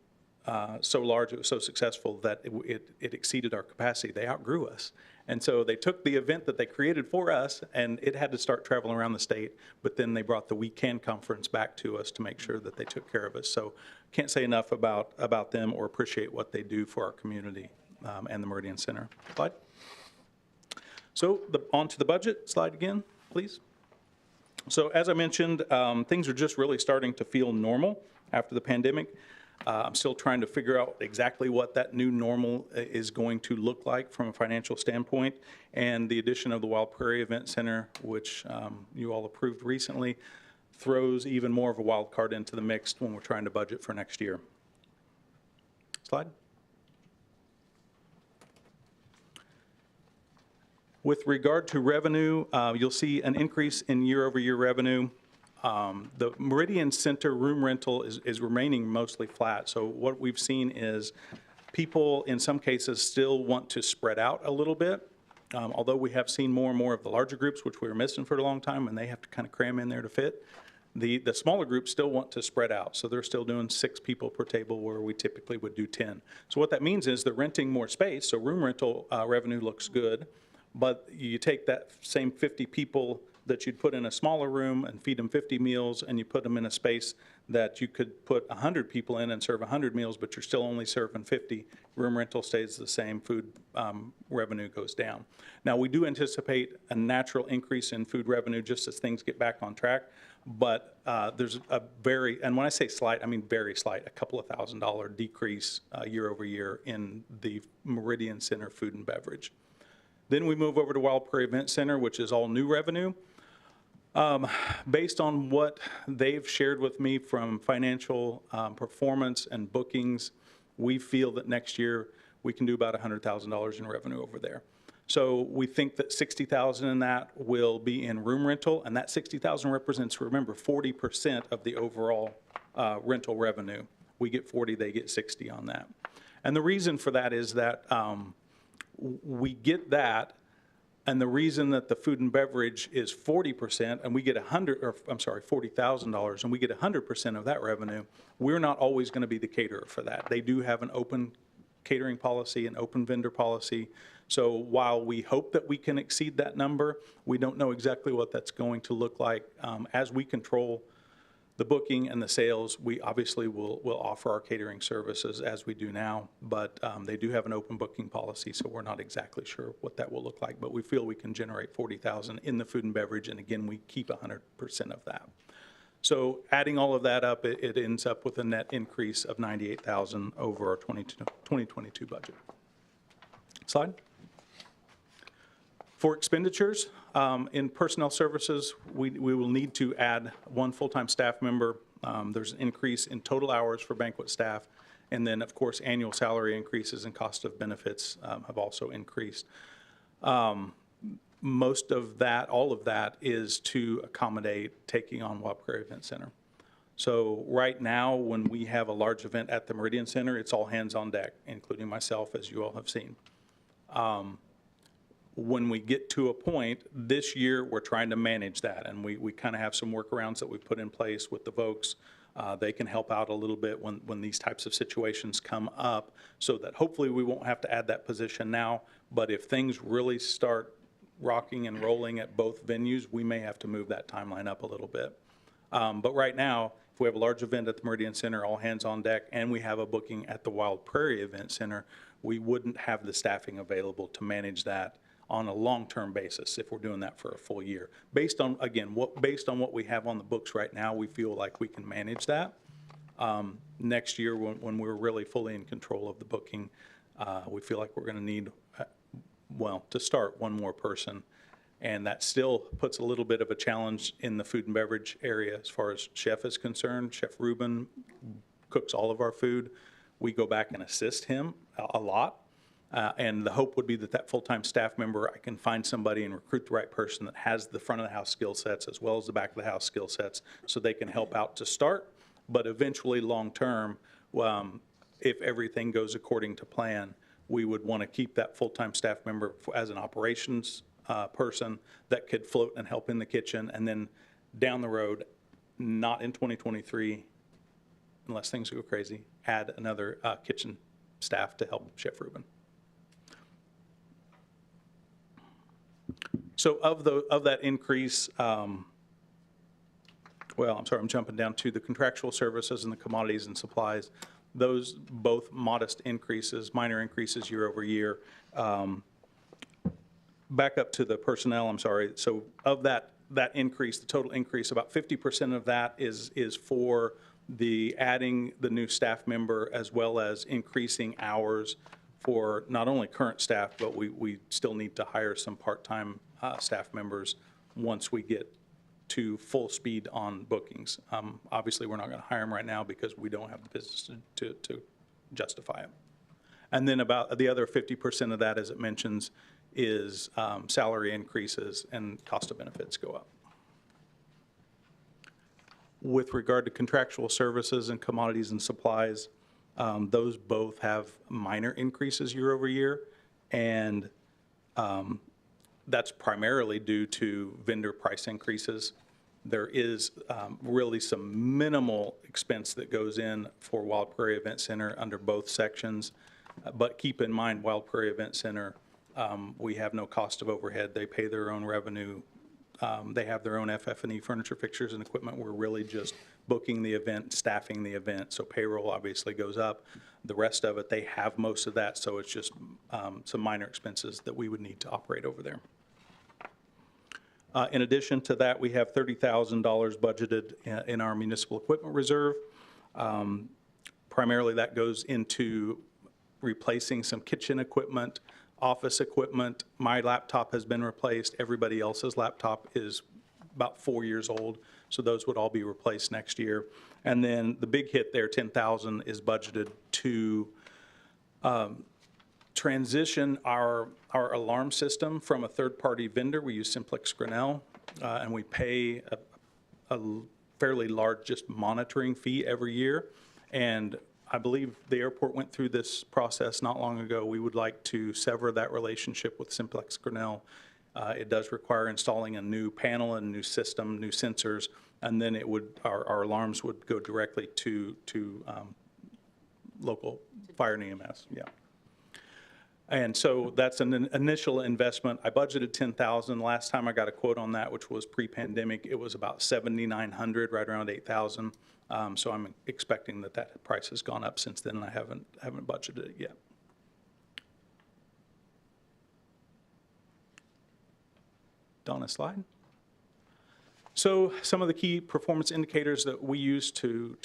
so large, it was so successful that it exceeded our capacity. They outgrew us. And so they took the event that they created for us, and it had to start traveling around the state, but then they brought the We Can conference back to us to make sure that they took care of us. So can't say enough about them or appreciate what they do for our community and the Meridian Center. Slide. So on to the budget. Slide again, please. So as I mentioned, things are just really starting to feel normal after the pandemic. I'm still trying to figure out exactly what that new normal is going to look like from a financial standpoint. And the addition of the Wild Prairie Event Center, which you all approved recently, throws even more of a wild card into the mix when we're trying to budget for next year. Slide. With regard to revenue, you'll see an increase in year-over-year revenue. The Meridian Center room rental is remaining mostly flat. So what we've seen is people, in some cases, still want to spread out a little bit. Although we have seen more and more of the larger groups, which we were missing for a long time, and they have to kind of cram in there to fit. The smaller groups still want to spread out. So they're still doing 6 people per table where we typically would do 10. So what that means is they're renting more space. So room rental revenue looks good. But you take that same 50 people that you'd put in a smaller room and feed them 50 meals, and you put them in a space that you could put 100 people in and serve 100 meals, but you're still only serving 50. Room rental stays the same, food revenue goes down. Now, we do anticipate a natural increase in food revenue just as things get back on track, but there's a very, and when I say slight, I mean very slight, a couple of $1,000 decrease year over year in the Meridian Center food and beverage. Then we move over to Wild Prairie Event Center, which is all new revenue. Based on what they've shared with me from financial performance and bookings, we feel that next year we can do about $100,000 in revenue over there. So we think that $60,000 in that will be in room rental, and that $60,000 represents, remember, 40% of the overall rental revenue. We get 40, they get 60 on that. And the reason for that is that we get that, and the reason that the food and beverage is 40% and we get $40,000 and we get 100% of that revenue, we're not always going to be the caterer for that. They do have an open catering policy, an open vendor policy. So while we hope that we can exceed that number, we don't know exactly what that's going to look like. As we control the booking and the sales, we obviously will offer our catering services as we do now, but they do have an open booking policy, so we're not exactly sure what that will look like, but we feel we can generate $40,000 in the food and beverage, and again, we keep 100% of that. So adding all of that up, it ends up with a net increase of $98,000 over our 2022 budget. Slide. For expenditures, in personnel services, we will need to add 1 full-time staff member. There's an increase in total hours for banquet staff. And then, of course, annual salary increases and cost of benefits have also increased. Most of that, all of that, is to accommodate taking on Wild Prairie Event Center. So right now, when we have a large event at the Meridian Center, it's all hands on deck, including myself, as you all have seen. When we get to a point, this year, we're trying to manage that, and we kind of have some workarounds that we put in place with the folks They can help out a little bit when these types of situations come up, so that hopefully we won't have to add that position now. But if things really start rocking and rolling at both venues, we may have to move that timeline up a little bit. But right now, if we have a large event at the Meridian Center, all hands on deck, and we have a booking at the Wild Prairie Event Center, we wouldn't have the staffing available to manage that on a long-term basis if we're doing that for a full year. Based on, again, based on what we have on the books right now, we feel like we can manage that. Next year, when we're really fully in control of the booking, we feel like we're going to need, well, to start, one more person. And that still puts a little bit of a challenge in the food and beverage area as far as chef is concerned. Chef Ruben cooks all of our food. We go back and assist him a lot. And the hope would be that full-time staff member, I can find somebody and recruit the right person that has the front of the house skill sets as well as the back of the house skill sets, so they can help out to start. But eventually, long-term, if everything goes according to plan, we would want to keep that full-time staff member as an operations person that could float and help in the kitchen. And then down the road, not in 2023, unless things go crazy, add another kitchen staff to help Chef Ruben. So of that increase, well, I'm sorry, I'm jumping down to the contractual services and the commodities and supplies. Those both modest increases, minor increases year over year. Back up to the personnel, I'm sorry. So of that increase, the total increase, about 50% of that is for the adding the new staff member, as well as increasing hours for not only current staff, but we still need to hire some part-time staff members once we get to full speed on bookings. Obviously, we're not going to hire them right now because we don't have the business to justify them. And then about the other 50% of that, as it mentions, is salary increases and cost of benefits go up. With regard to contractual services and commodities and supplies, those both have minor increases year over year, and that's primarily due to vendor price increases. There is really some minimal expense that goes in for Wild Prairie Event Center under both sections, but keep in mind, Wild Prairie Event Center, we have no cost of overhead. They pay their own revenue. They have their own FF&E, furniture, fixtures, and equipment. We're really just booking the event, staffing the event, so payroll obviously goes up. The rest of it, they have most of that, so it's just some minor expenses that we would need to operate over there. In addition to that, we have $30,000 budgeted in our municipal equipment reserve. Primarily, that goes into replacing some kitchen equipment, office equipment. My laptop has been replaced. Everybody else's laptop is about 4 years old, so those would all be replaced next year. And then the big hit there, $10,000, is budgeted to transition our alarm system from a third-party vendor. We use Simplex Grinnell, and we pay a fairly large just monitoring fee every year. And I believe the airport went through this process not long ago. We would like to sever that relationship with Simplex Grinnell. It does require installing a new panel and new system, new sensors, and then it would our alarms would go directly to local fire and EMS. Yeah. And so that's an initial investment. I budgeted $10,000. Last time I got a quote on that, which was pre-pandemic, it was about $7,900, right around $8,000. So I'm expecting that price has gone up since then, and I haven't budgeted it yet. Donna, slide. So some of the key performance indicators that we use to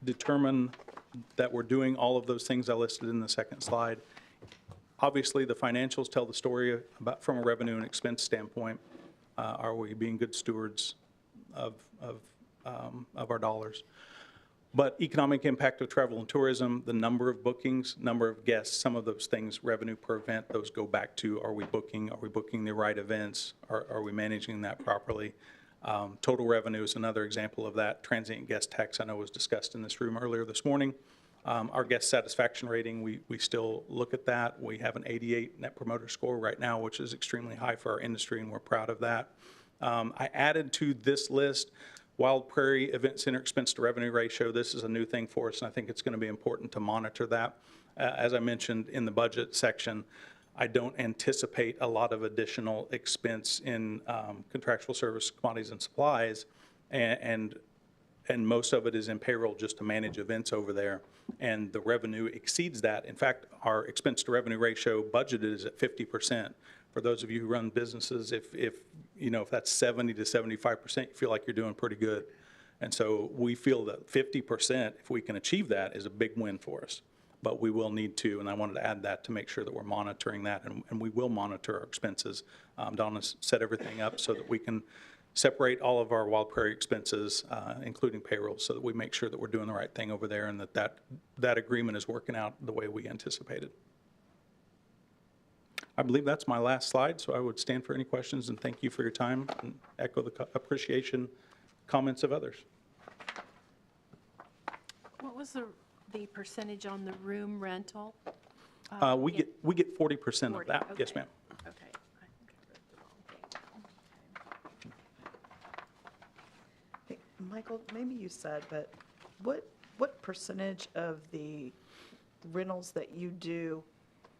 determine that we're doing all of those things I listed in the second slide. Obviously, the financials tell the story about from a revenue and expense standpoint. Are we being good stewards of our dollars? But economic impact of travel and tourism, the number of bookings, number of guests, some of those things, revenue per event, those go back to, are we booking the right events? Are we managing that properly? Total revenue is another example of that. Transient guest tax, I know, was discussed in this room earlier this morning. Our guest satisfaction rating, we still look at that. We have an 88 Net Promoter Score right now, which is extremely high for our industry, and we're proud of that. I added to this list Wild Prairie Event Center expense to revenue ratio, this is a new thing for us, and I think it's going to be important to monitor that. As I mentioned in the budget section, I don't anticipate a lot of additional expense in contractual service, commodities, and supplies, and most of it is in payroll just to manage events over there, and the revenue exceeds that. In fact, our expense to revenue ratio budgeted is at 50%. For those of you who run businesses, if that's 70 to 75%, you feel like you're doing pretty good. And so we feel that 50%, if we can achieve that, is a big win for us. But we will need to, and I wanted to add that to make sure that we're monitoring that, and we will monitor our expenses. Donna's set everything up so that we can separate all of our Wild Prairie expenses, including payroll, so that we make sure that we're doing the right thing over there and that agreement is working out the way we anticipated. I believe that's my last slide, so I would stand for any questions, and thank you for your time and echo the appreciation comments of others. What was the percentage on the room rental? We get 40% of that. Yes, ma'am. Okay. Hey, Michael, maybe you said, but what percentage of the rentals that you do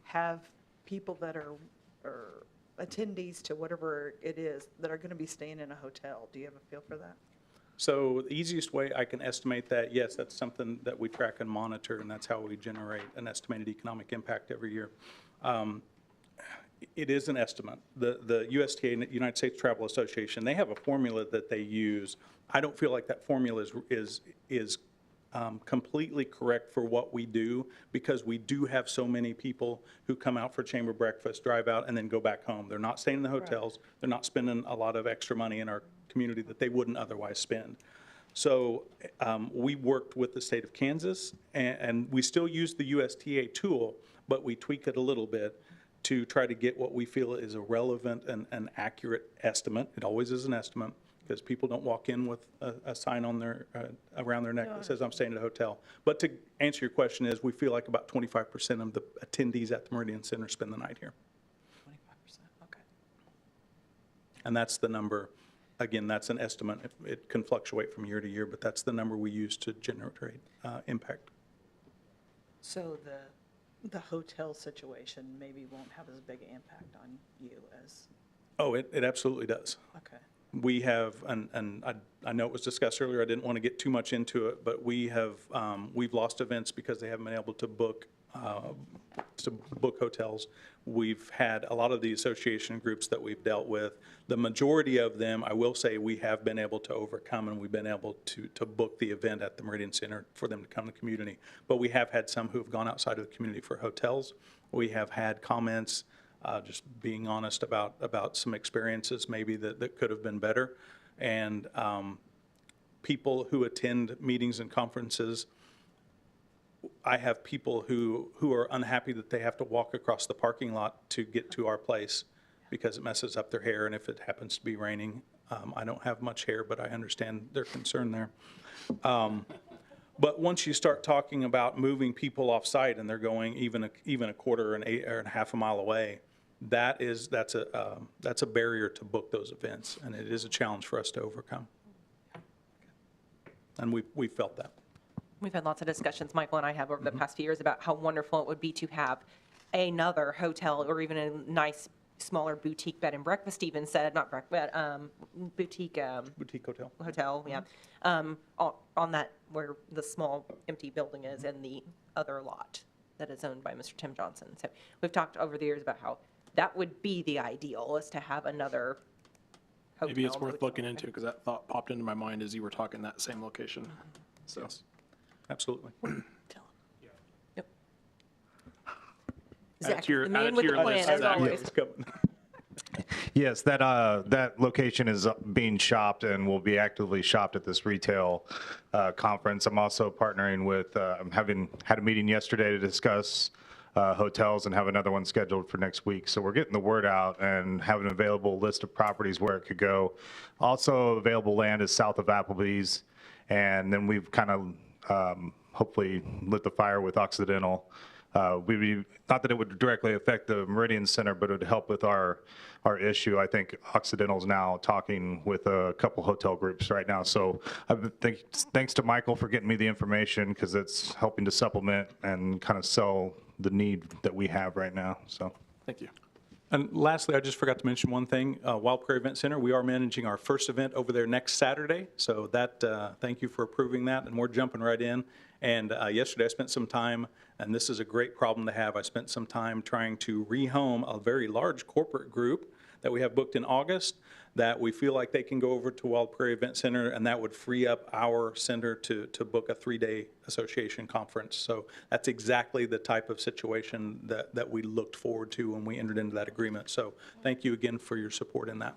have people that are or attendees to whatever it is that are going to be staying in a hotel? Do you have a feel for that? So the easiest way I can estimate that, yes, that's something that we track and monitor, and that's how we generate an estimated economic impact every year. It is an estimate. The USTA, United States Travel Association, they have a formula that they use. I don't feel like that formula is completely correct for what we do, because we do have so many people who come out for chamber breakfast, drive out, and then go back home. They're not staying in the hotels. Right. They're not spending a lot of extra money in our community that they wouldn't otherwise spend. So we worked with the state of Kansas, and we still use the USTA tool, but we tweak it a little bit to try to get what we feel is a relevant and accurate estimate. It always is an estimate, because people don't walk in with a sign on their around their neck that says, I'm staying at a hotel. But to answer your question is, we feel like about 25% of the attendees at the Meridian Center spend the night here. 25%, okay. And that's the number. Again, that's an estimate. It can fluctuate from year to year, but that's the number we use to generate impact. So the hotel situation maybe won't have as big an impact on you as... Oh, it absolutely does. Okay. We have, and I know it was discussed earlier, I didn't want to get too much into it, but we've lost events because they haven't been able to book hotels. We've had a lot of the association groups that we've dealt with. The majority of them, I will say, we have been able to overcome, and we've been able to book the event at the Meridian Center for them to come to the community. But we have had some who have gone outside of the community for hotels. We have had comments, just being honest about some experiences maybe that could have been better. And people who attend meetings and conferences, I have people who are unhappy that they have to walk across the parking lot to get to our place because it messes up their hair, and if it happens to be raining. I don't have much hair, but I understand their concern there. But once you start talking about moving people off-site and they're going even a quarter or a half a mile away, that's a barrier to book those events, and it is a challenge for us to overcome. And we felt that. We've had lots of discussions, Michael and I have, over the past few years about how wonderful it would be to have another hotel or even a nice smaller boutique bed and breakfast, even said, not breakfast, boutique. Boutique hotel. Hotel, yeah. On that, where the small empty building is, and the other lot that is owned by Mr. Tim Johnson. So we've talked over the years about how that would be the ideal, is to have another hotel. Maybe it's worth looking into, because that thought popped into my mind as you were talking that same location. So. Yes. Absolutely. Yep. Add to your, the man add to with your the plan, list, as Zach. always. Yes, that location is being shopped and will be actively shopped at this retail conference. I'm also partnering with, I'm having had a meeting yesterday to discuss hotels and have another one scheduled for next week. So we're getting the word out and have an available list of properties where it could go. Also available land is south of Applebee's, and then we've kind of hopefully lit the fire with Occidental not that it would directly affect the Meridian Center, but it would help with our issue. I think Occidental's now talking with a couple hotel groups right now. So thanks to Michael for getting me the information, because it's helping to supplement and kind of sell the need that we have right now. So Thank you. And lastly, I just forgot to mention one thing. Wild Prairie Event Center, we are managing our first event over there next Saturday. So that, thank you for approving that, and we're jumping right in. And yesterday I spent some time, and this is a great problem to have, I spent some time trying to rehome a very large corporate group that we have booked in August, that we feel like they can go over to Wild Prairie Event Center, and that would free up our center to book a 3-day association conference. So that's exactly the type of situation that we looked forward to when we entered into that agreement. So thank you again for your support in that.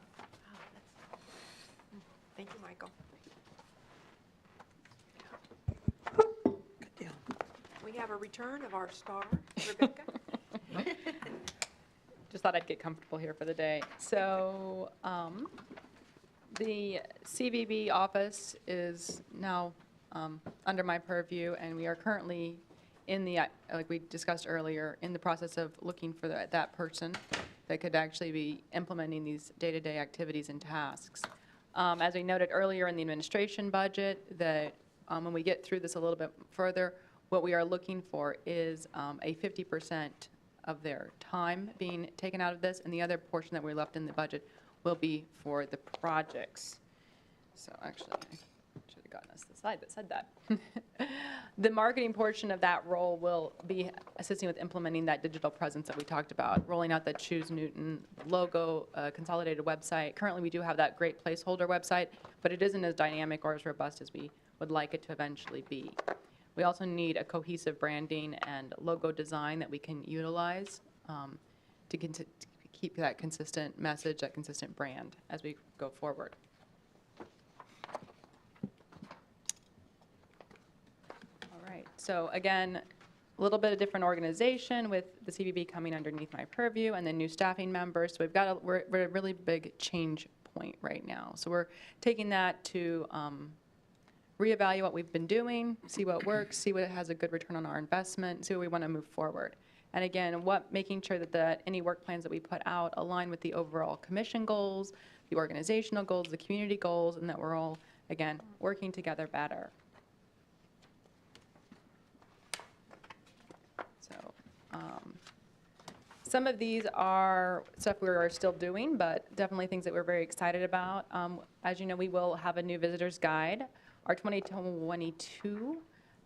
Thank you, Michael. Good deal. We have a return of our star, Rebecca. Just thought I'd get comfortable here for the day. So the CVB office is now under my purview, and we are currently in the, like we discussed earlier, in the process of looking for that person that could actually be implementing these day-to-day activities and tasks. As we noted earlier in the administration budget, that when we get through this a little bit further, what we are looking for is a 50% of their time being taken out of this, and the other portion that we left in the budget will be for the projects. So actually, I should have gotten us the slide that said that. The marketing portion of that role will be assisting with implementing that digital presence that we talked about, rolling out the Choose Newton logo, consolidated website. Currently, we do have that great placeholder website, but it isn't as dynamic or as robust as we would like it to eventually be. We also need a cohesive branding and logo design that we can utilize to keep that consistent message, that consistent brand as we go forward. All right, so again, a little bit of different organization with the CVB coming underneath my purview and then new staffing members. So we're at a really big change point right now. So we're taking that to reevaluate what we've been doing, see what works, see what has a good return on our investment, see what we want to move forward. And again, making sure that any work plans that we put out align with the overall commission goals, the organizational goals, the community goals, and that we're all, again, working together better. So some of these are stuff we are still doing, but definitely things that we're very excited about. As you know, we will have a new visitor's guide. Our 2022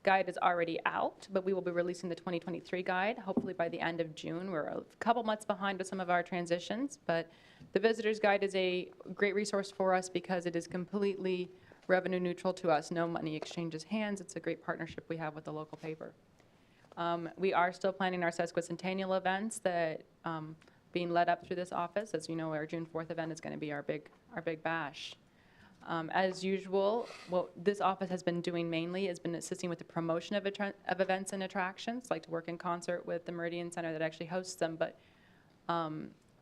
guide is already out, but we will be releasing the 2023 guide, hopefully by the end of June. We're a couple months behind with some of our transitions, but the visitor's guide is a great resource for us because it is completely revenue neutral to us. No money exchanges hands. It's a great partnership we have with the local paper. We are still planning our sesquicentennial events that being led up through this office. As you know, our June 4th event is going to be our big bash. As usual, what this office has been doing mainly has been assisting with the promotion of events and attractions, like to work in concert with the Meridian Center that actually hosts them, but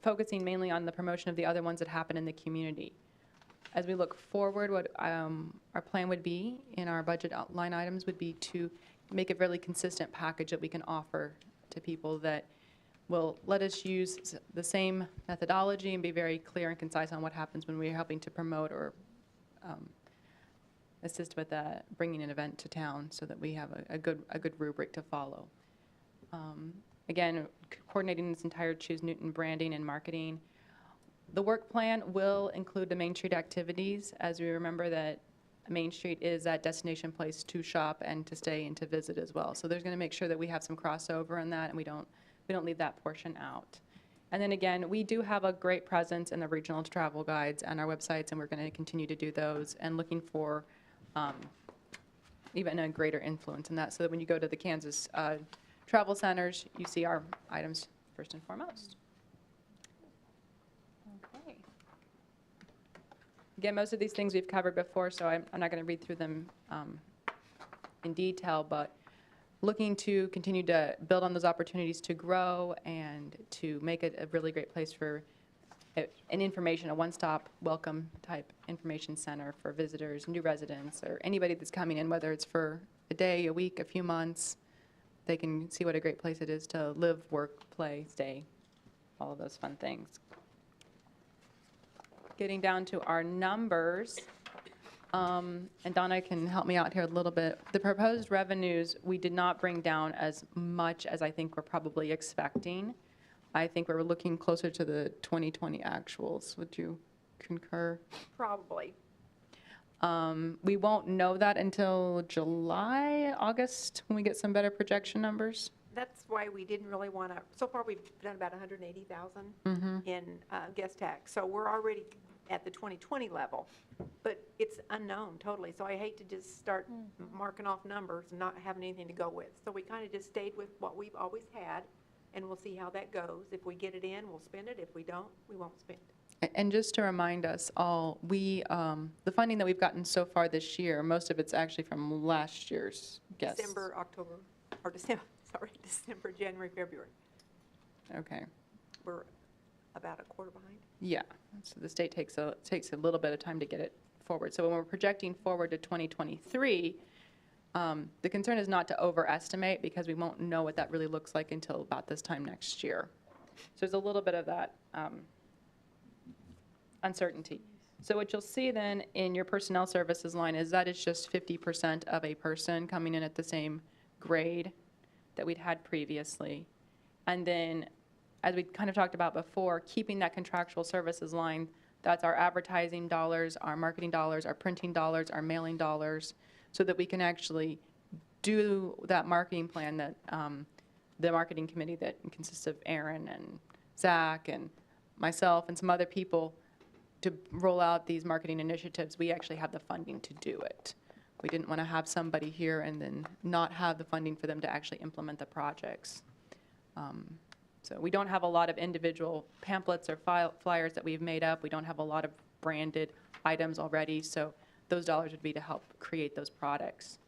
focusing mainly on the promotion of the other ones that happen in the community. As we look forward, what our plan would be in our budget line items would be to make a really consistent package that we can offer to people that will let us use the same methodology and be very clear and concise on what happens when we're helping to promote or assist with bringing an event to town, so that we have a good rubric to follow. Again, coordinating this entire Choose Newton branding and marketing. The work plan will include the Main Street activities, as we remember that Main Street is that destination place to shop and to stay and to visit as well. So there's going to make sure that we have some crossover in that, and we don't leave that portion out. And then again, we do have a great presence in the regional travel guides and our websites, and we're going to continue to do those and looking for even a greater influence in that, so that when you go to the Kansas travel centers, you see our items first and foremost. Okay. Again, most of these things we've covered before, so I'm not going to read through them in detail, but looking to continue to build on those opportunities to grow and to make it a really great place for a one-stop welcome type information center for visitors, new residents, or anybody that's coming in, whether it's for a day, a week, a few months. they can see what a great place it is to live, work, play, stay, all of those fun things. Getting down to our numbers, and Donna can help me out here a little bit. The proposed revenues, we did not bring down as much as I think we're probably expecting. I think we were looking closer to the 2020 actuals. Would you concur? Probably. We won't know that until July, August, when we get some better projection numbers. That's why we didn't really want to, so far we've done about 180,000 in guest tax. So we're already at the 2020 level, but it's unknown totally. So I hate to just start marking off numbers and not having anything to go with. So we kind of just stayed with what we've always had, and we'll see how that goes. If we get it in, we'll spend it. If we don't, we won't spend it. And just to remind us all, the funding that we've gotten so far this year, most of it's actually from last year's guests. December, January, February. Okay. We're about a quarter behind. Yeah, so the state takes a little bit of time to get it forward. So when we're projecting forward to 2023, the concern is not to overestimate, because we won't know what that really looks like until about this time next year. So there's a little bit of that uncertainty. So what you'll see then in your personnel services line is that it's just 50% of a person coming in at the same grade that we'd had previously. And then, as we kind of talked about before, keeping that contractual services line, that's our advertising dollars, our marketing dollars, our printing dollars, our mailing dollars, so that we can actually do that marketing plan that the marketing committee that consists of Aaron and Zach and myself and some other people to roll out these marketing initiatives. We actually have the funding to do it. We didn't want to have somebody here and then not have the funding for them to actually implement the projects. So we don't have a lot of individual pamphlets or flyers that we've made up. We don't have a lot of branded items already, so those dollars would be to help create those products.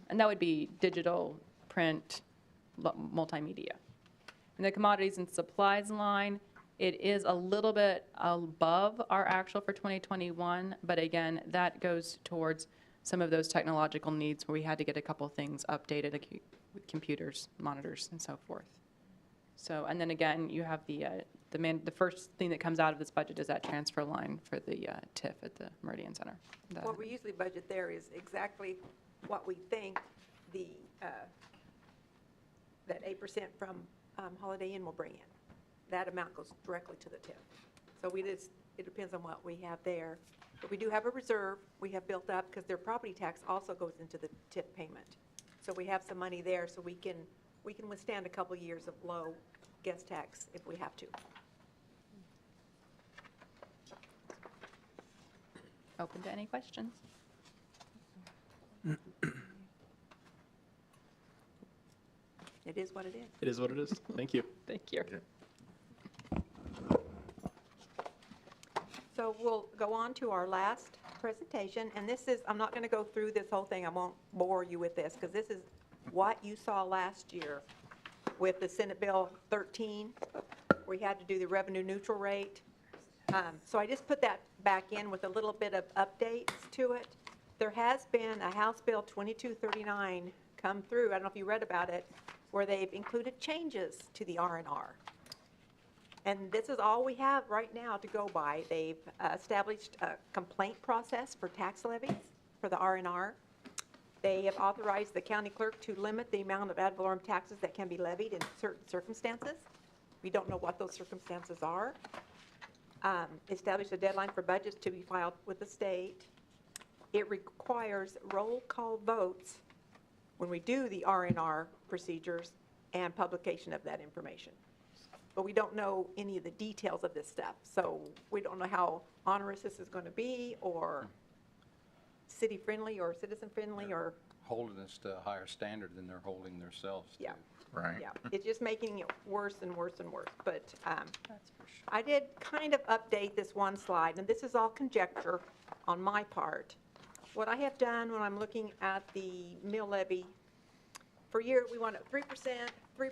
And that would be digital, print, multimedia. In the commodities and supplies line, it is a little bit above our actual for 2021, but again, that goes towards some of those technological needs where we had to get a couple things updated with computers, monitors, and so forth. So, and then again, you have the first thing that comes out of this budget is that transfer line for the TIF at the Meridian Center. What we usually budget there is exactly what we think the that 8% from Holiday Inn will bring in. That amount goes directly to the TIF. So it depends on what we have there. But we do have a reserve we have built up, because their property tax also goes into the TIF payment. So we have some money there, so we can withstand a couple years of low guest tax if we have to. Open to any questions? It is what it is. It is what it is. Thank you. Thank you. So we'll go on to our last presentation, and this is, I'm not going to go through this whole thing. I won't bore you with this, because this is what you saw last year with the Senate Bill 13, where you had to do the revenue neutral rate. So I just put that back in with a little bit of updates to it. There has been a House Bill 2239 come through, I don't know if you read about it, where they've included changes to the R&R. And this is all we have right now to go by. They've established a complaint process for tax levies for the R&R. They have authorized the county clerk to limit the amount of ad valorem taxes that can be levied in certain circumstances. We don't know what those circumstances are. Established a deadline for budgets to be filed with the state. It requires roll call votes when we do the R&R procedures and publication of that information. But we don't know any of the details of this stuff. So we don't know how onerous this is going to be, or city-friendly, or citizen-friendly, or... Holding us to a higher standard than they're holding themselves to. Yeah. Right. Yeah, it's just making it worse and worse and worse. But I did kind of update this one slide, and this is all conjecture on my part. What I have done when I'm looking at the mill levy, for a year we wanted 3%, 3%,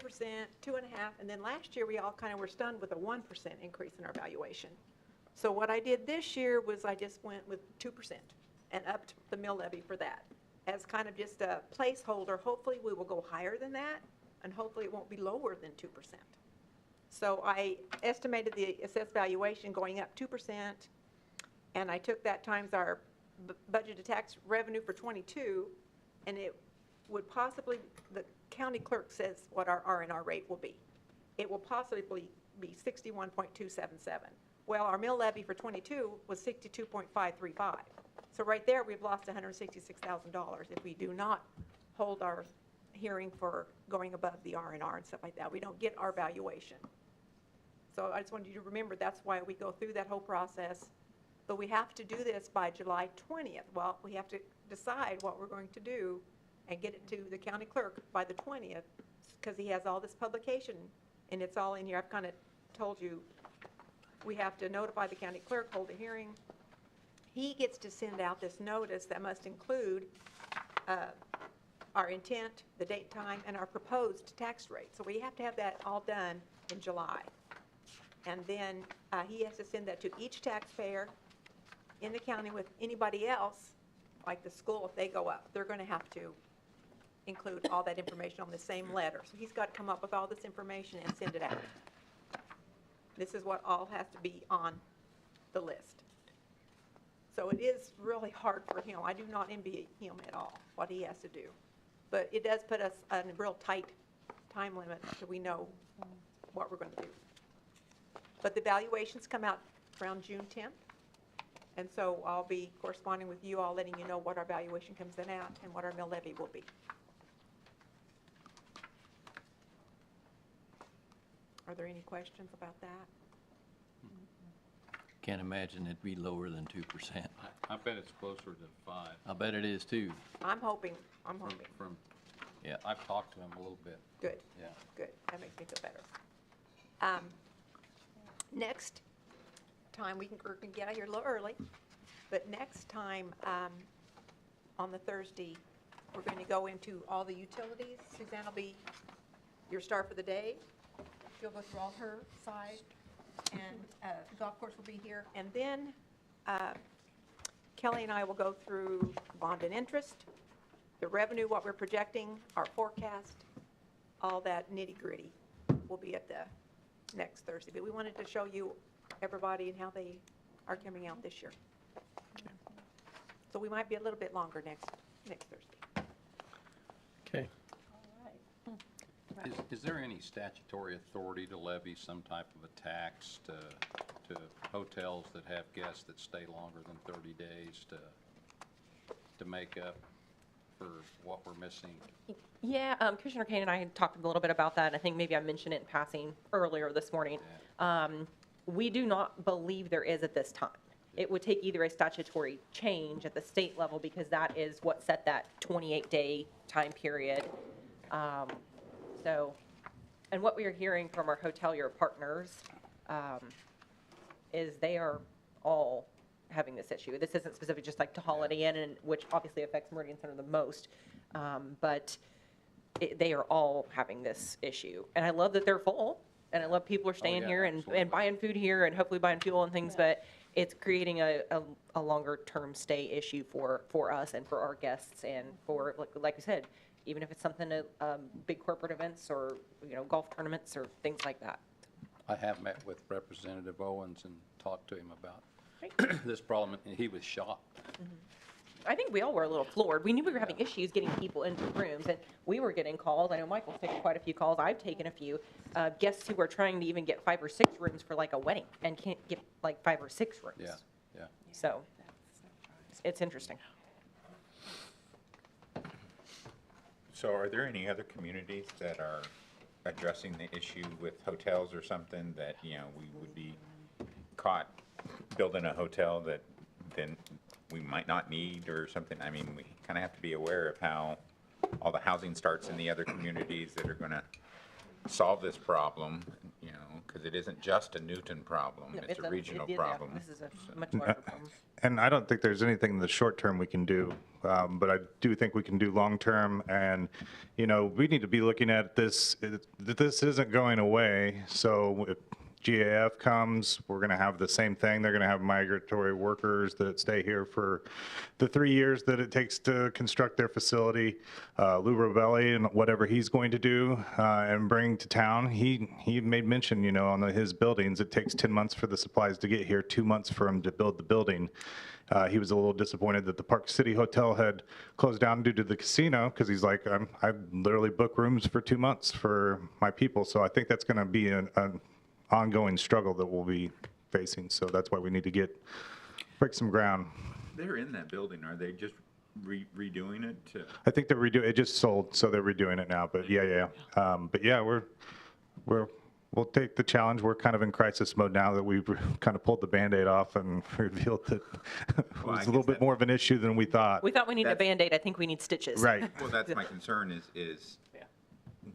2.5%, and then last year we all kind of were stunned with a 1% increase in our valuation. So what I did this year was I just went with 2% and upped the mill levy for that. as kind of just a placeholder. Hopefully, we will go higher than that, and hopefully it won't be lower than 2%. So I estimated the assessed valuation going up 2%, and I took that times our budgeted tax revenue for '22, and it would possibly, the county clerk says what our R&R rate will be. It will possibly be 61.277. Well, our mill levy for '22 was 62.535. So right there, we've lost $166,000 if we do not hold our hearing for going above the R&R and stuff like that. We don't get our valuation. So I just wanted you to remember that's why we go through that whole process. But we have to do this by July 20th. Well, we have to decide what we're going to do and get it to the county clerk by the 20th, because he has all this publication, and it's all in here. I've kind of told you, we have to notify the county clerk, hold a hearing. He gets to send out this notice that must include our intent, the date, time, and our proposed tax rate. So we have to have that all done in July. And then he has to send that to each taxpayer in the county. With anybody else, like the school, if they go up, they're going to have to include all that information on the same letter. So he's got to come up with all this information and send it out. This is what all has to be on the list. So it is really hard for him. I do not envy him at all, what he has to do. But it does put us in a real tight time limit so we know what we're going to do. But the valuations come out around June 10th. And so I'll be corresponding with you all, letting you know what our valuation comes in at and what our mill levy will be. Are there any questions about that? Can't imagine it'd be lower than 2%. I bet it's closer to 5. I bet it is too. I'm hoping. Yeah. I've talked to him a little bit. Good. Yeah. Good. That makes me feel better. Next time, we can get out here a little early, but next time on the Thursday, we're going to go into all the utilities. Suzanne will be your star for the day. She'll go through all her side, and the golf course will be here. And then Kelly and I will go through bond and interest, the revenue, what we're projecting, our forecast, all that nitty-gritty will be at the next Thursday. But we wanted to show you everybody and how they are coming out this year. So we might be a little bit longer next Thursday. Okay. Is there any statutory authority to levy some type of a tax to hotels that have guests that stay longer than 30 days to make up for what we're missing? Yeah, Commissioner Kane and I had talked a little bit about that. I think maybe I mentioned it in passing earlier this morning. We do not believe there is at this time. It would take either a statutory change at the state level, because that is what set that 28-day time period. And what we are hearing from our hotelier partners is they are all having this issue. This isn't specific just like to Holiday Inn, and which obviously affects Meridian Center the most, but they are all having this issue. And I love that they're full, and I love people are staying here and buying food here and hopefully buying fuel and things, but it's creating a longer term stay issue for us and for our guests, and for, like you said, even if it's something big corporate events or golf tournaments or things like that. I have met with Representative Owens and talked to him about this problem, and he was shocked. I think we all were a little floored. We knew we were having issues getting people into rooms, and we were getting calls. I know Michael's taken quite a few calls. I've taken a few guests who are trying to even get 5 or 6 rooms for like a wedding and can't get like 5 or 6 rooms. Yeah. So it's interesting. So are there any other communities that are addressing the issue with hotels or something that, we would be caught building a hotel that then we might not need or something? I mean, we kind of have to be aware of how all the housing starts in the other communities that are going to solve this problem, because it isn't just a Newton problem, it's a regional problem. This is a much larger problem. And I don't think there's anything in the short term we can do, but I do think we can do long term. And, we need to be looking at this. This isn't going away. So, GAF comes, we're going to have the same thing. They're going to have migratory workers that stay here for the 3 years that it takes to construct their facility. Lou Robelli and whatever he's going to do and bring to town, he made mention, you know, on his buildings, it takes 10 months for the supplies to get here, 2 months for him to build the building. He was a little disappointed that the Park City Hotel had closed down due to the casino, because he's like, I literally book rooms for 2 months for my people. So I think that's going to be an ongoing struggle that we'll be facing. So that's why we need to break some ground. They're in that building, are they just redoing it? I think they're redoing it. Just sold, so they're redoing it now. But yeah. But yeah, we'll take the challenge. We're kind of in crisis mode now that we've kind of pulled the Band-Aid off and revealed that it was a little bit more of an issue than we thought. We thought we needed a Band-Aid. I think we need stitches. Right. Well, that's my concern is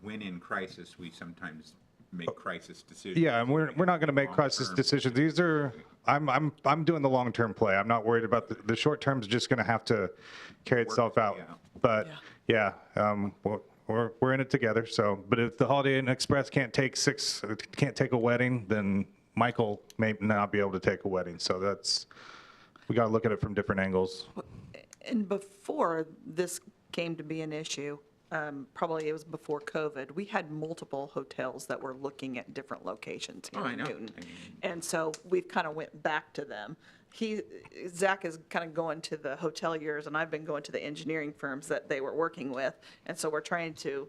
when in crisis, we sometimes make crisis decisions. Yeah, and we're not going to make crisis decisions. These are, I'm doing the long-term play. I'm not worried about the short term is just going to have to carry itself out. But yeah, we're in it together. So, but if the Holiday Inn Express can't take a wedding, then Michael may not be able to take a wedding. So we got to look at it from different angles. And before this came to be an issue, probably it was before COVID, we had multiple hotels that were looking at different locations here in Newton. And so we've kind of went back to them. Zach is kind of going to the hoteliers, and I've been going to the engineering firms that they were working with. And so we're trying to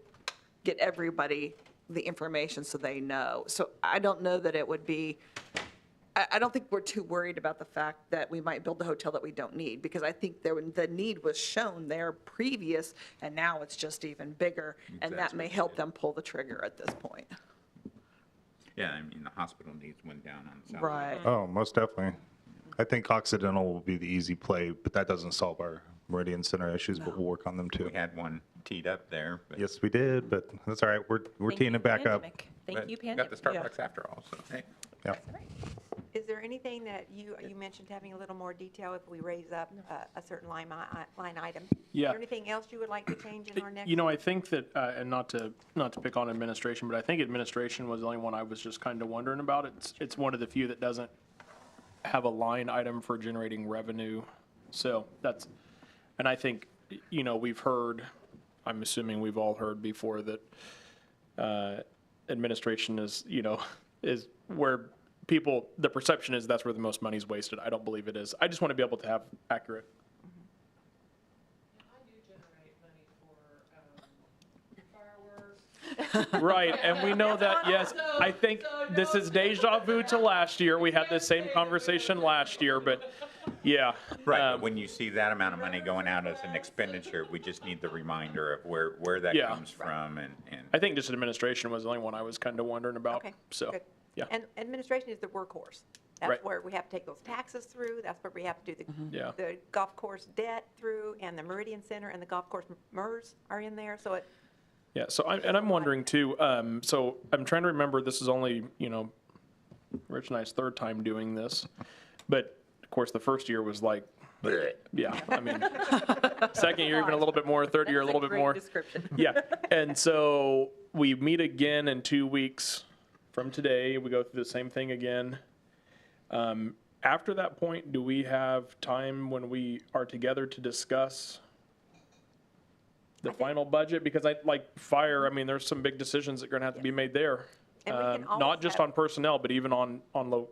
get everybody the information so they know. So I don't know that it would be, I don't think we're too worried about the fact that we might build a hotel that we don't need, because I think the need was shown there previous, and now it's just even bigger, and that may help them pull the trigger at this point. Yeah, I mean, the hospital needs one down on the south. Right. Oh, most definitely. I think Occidental will be the easy play, but that doesn't solve our Meridian Center issues, but we'll work on them too. We had one teed up there. But Yes, we did, but that's all right. We're teeing it back up. Thank you, we got the Starbucks after all, so hey. Yeah. Is there anything that you mentioned having a little more detail if we raise up a certain line item? Yeah. Is there anything else you would like to change in our next? You know, I think that, and not to pick on administration, but I think administration was the only one I was just kind of wondering about. It's one of the few that doesn't have a line item for generating revenue. So and I think, you know, we've heard, I'm assuming we've all heard before that administration is, you know, is where the perception is that's where the most money is wasted. I don't believe it is. I just want to be able to have accurate. I do generate money for fireworks. Right, and we know that, yes. I think this is deja vu to last year. We had this same conversation last year, but yeah. Right, but when you see that amount of money going out as an expenditure, we just need the reminder of where that comes from. And I think just administration was the only one I was kind of wondering about. Okay, So, good. yeah. And administration is the workhorse. That's Right. where we have to take those taxes through. That's where we have to do Yeah. the golf course debt through, and the Meridian Center and the golf course MERS are in there. So Yeah, so I'm wondering too, so I'm trying to remember, this is only, you know, Rich and I's third time doing this, but of course, the first year was like, bleh. Yeah, I mean, second year even a little bit more, third year a little bit more. Description. Yeah, and so we meet again in 2 weeks from today, we go through the same thing again. After that point, do we have time when we are together to discuss the final budget? Because fire, I mean, there's some big decisions that are gonna have to be made there. And we can always Not just have- on personnel, but even on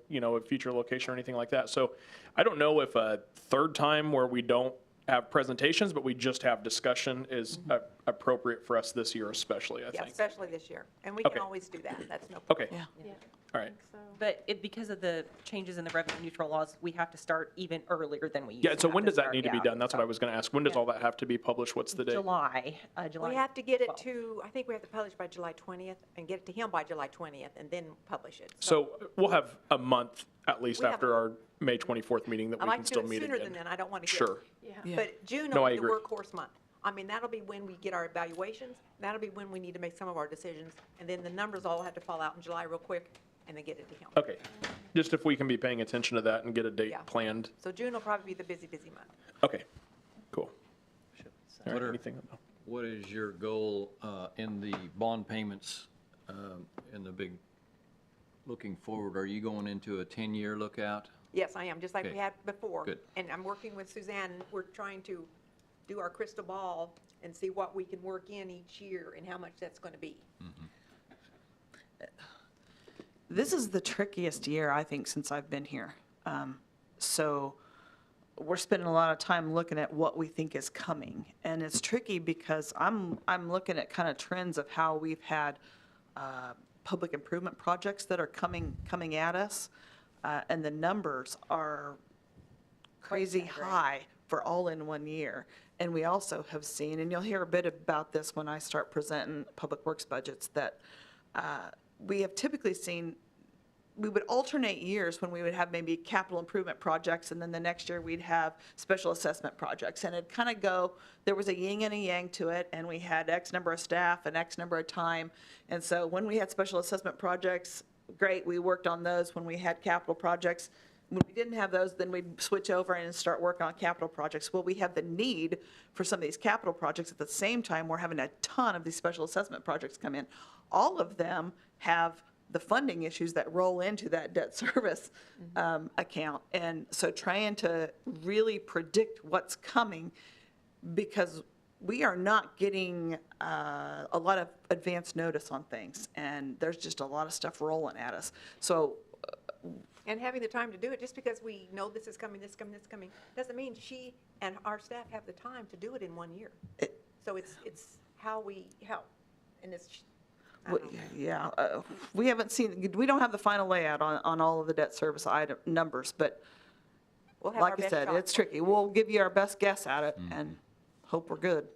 you know, a future location or anything like that. So I don't know if a third time where we don't have presentations, but we just have discussion is appropriate for us this year especially, I yeah, think. especially this year. And we can Okay. always do that. That's no Okay, problem. Yeah. all right. But because of the changes in the revenue neutral laws, we have to start even earlier than we used to. Yeah, so when have does that start. need to be Yeah. done? That's what I was gonna ask. When does Yeah. all that have to be published? What's the date? July. We have to get it 12th. to, I think we have to publish by July 20th and get it to him by July 20th and then publish it. So we'll have a month at least We have- after our May 24th meeting that I we like can to still do it meet sooner again. than then. I don't want to get. Sure. Yeah. But June No, will I be the agree. workhorse month. I mean, that'll be when we get our evaluations. That'll be when we need to make some of our decisions. And then the numbers all have to fall out in July real quick and then get it to him. Okay, just if we can be paying attention to that and get a date Yeah. planned. So June will probably be the busy month. Okay, cool. All right, What are- anything? What is your goal in the bond payments in the big Looking forward, are you going into a 10-year lookout? Yes, I am, just like we Okay. had before. Good. And I'm working with Suzanne, and we're trying to do our crystal ball and see what we can work in each year and how much that's going to be. This is the trickiest year, I think, since I've been here. So we're spending a lot of time looking at what we think is coming. And it's tricky because I'm looking at kind of trends of how we've had public improvement projects that are coming at us. And the numbers are crazy high for all in one year. And we also have seen, and you'll hear a bit about this when I start presenting public works budgets, that we have typically seen, we would alternate years when we would have maybe capital improvement projects, and then the next year we'd have special assessment projects. And it'd kind of go, there was a yin and a yang to it, and we had X number of staff and X number of time. And so when we had special assessment projects, great, we worked on those. When we had capital projects, when we didn't have those, then we'd switch over and start working on capital projects. Well, we have the need for some of these capital projects. At the same time, we're having a ton of these special assessment projects come in. All of them have the funding issues that roll into that debt service account. And so trying to really predict what's coming, because we are not getting a lot of advance notice on things, and there's just a lot of stuff rolling at us. So And having the time to do it, just because we know this is coming, this is coming, this is coming, doesn't mean she and our staff have the time to do it in 1 year. So it's how we help, and it's, I don't know. yeah, we haven't seen, we don't have the final layout on all of the debt service item numbers, but We'll have our like I best said, shot. it's tricky. We'll give you our best guess at it and hope we're good.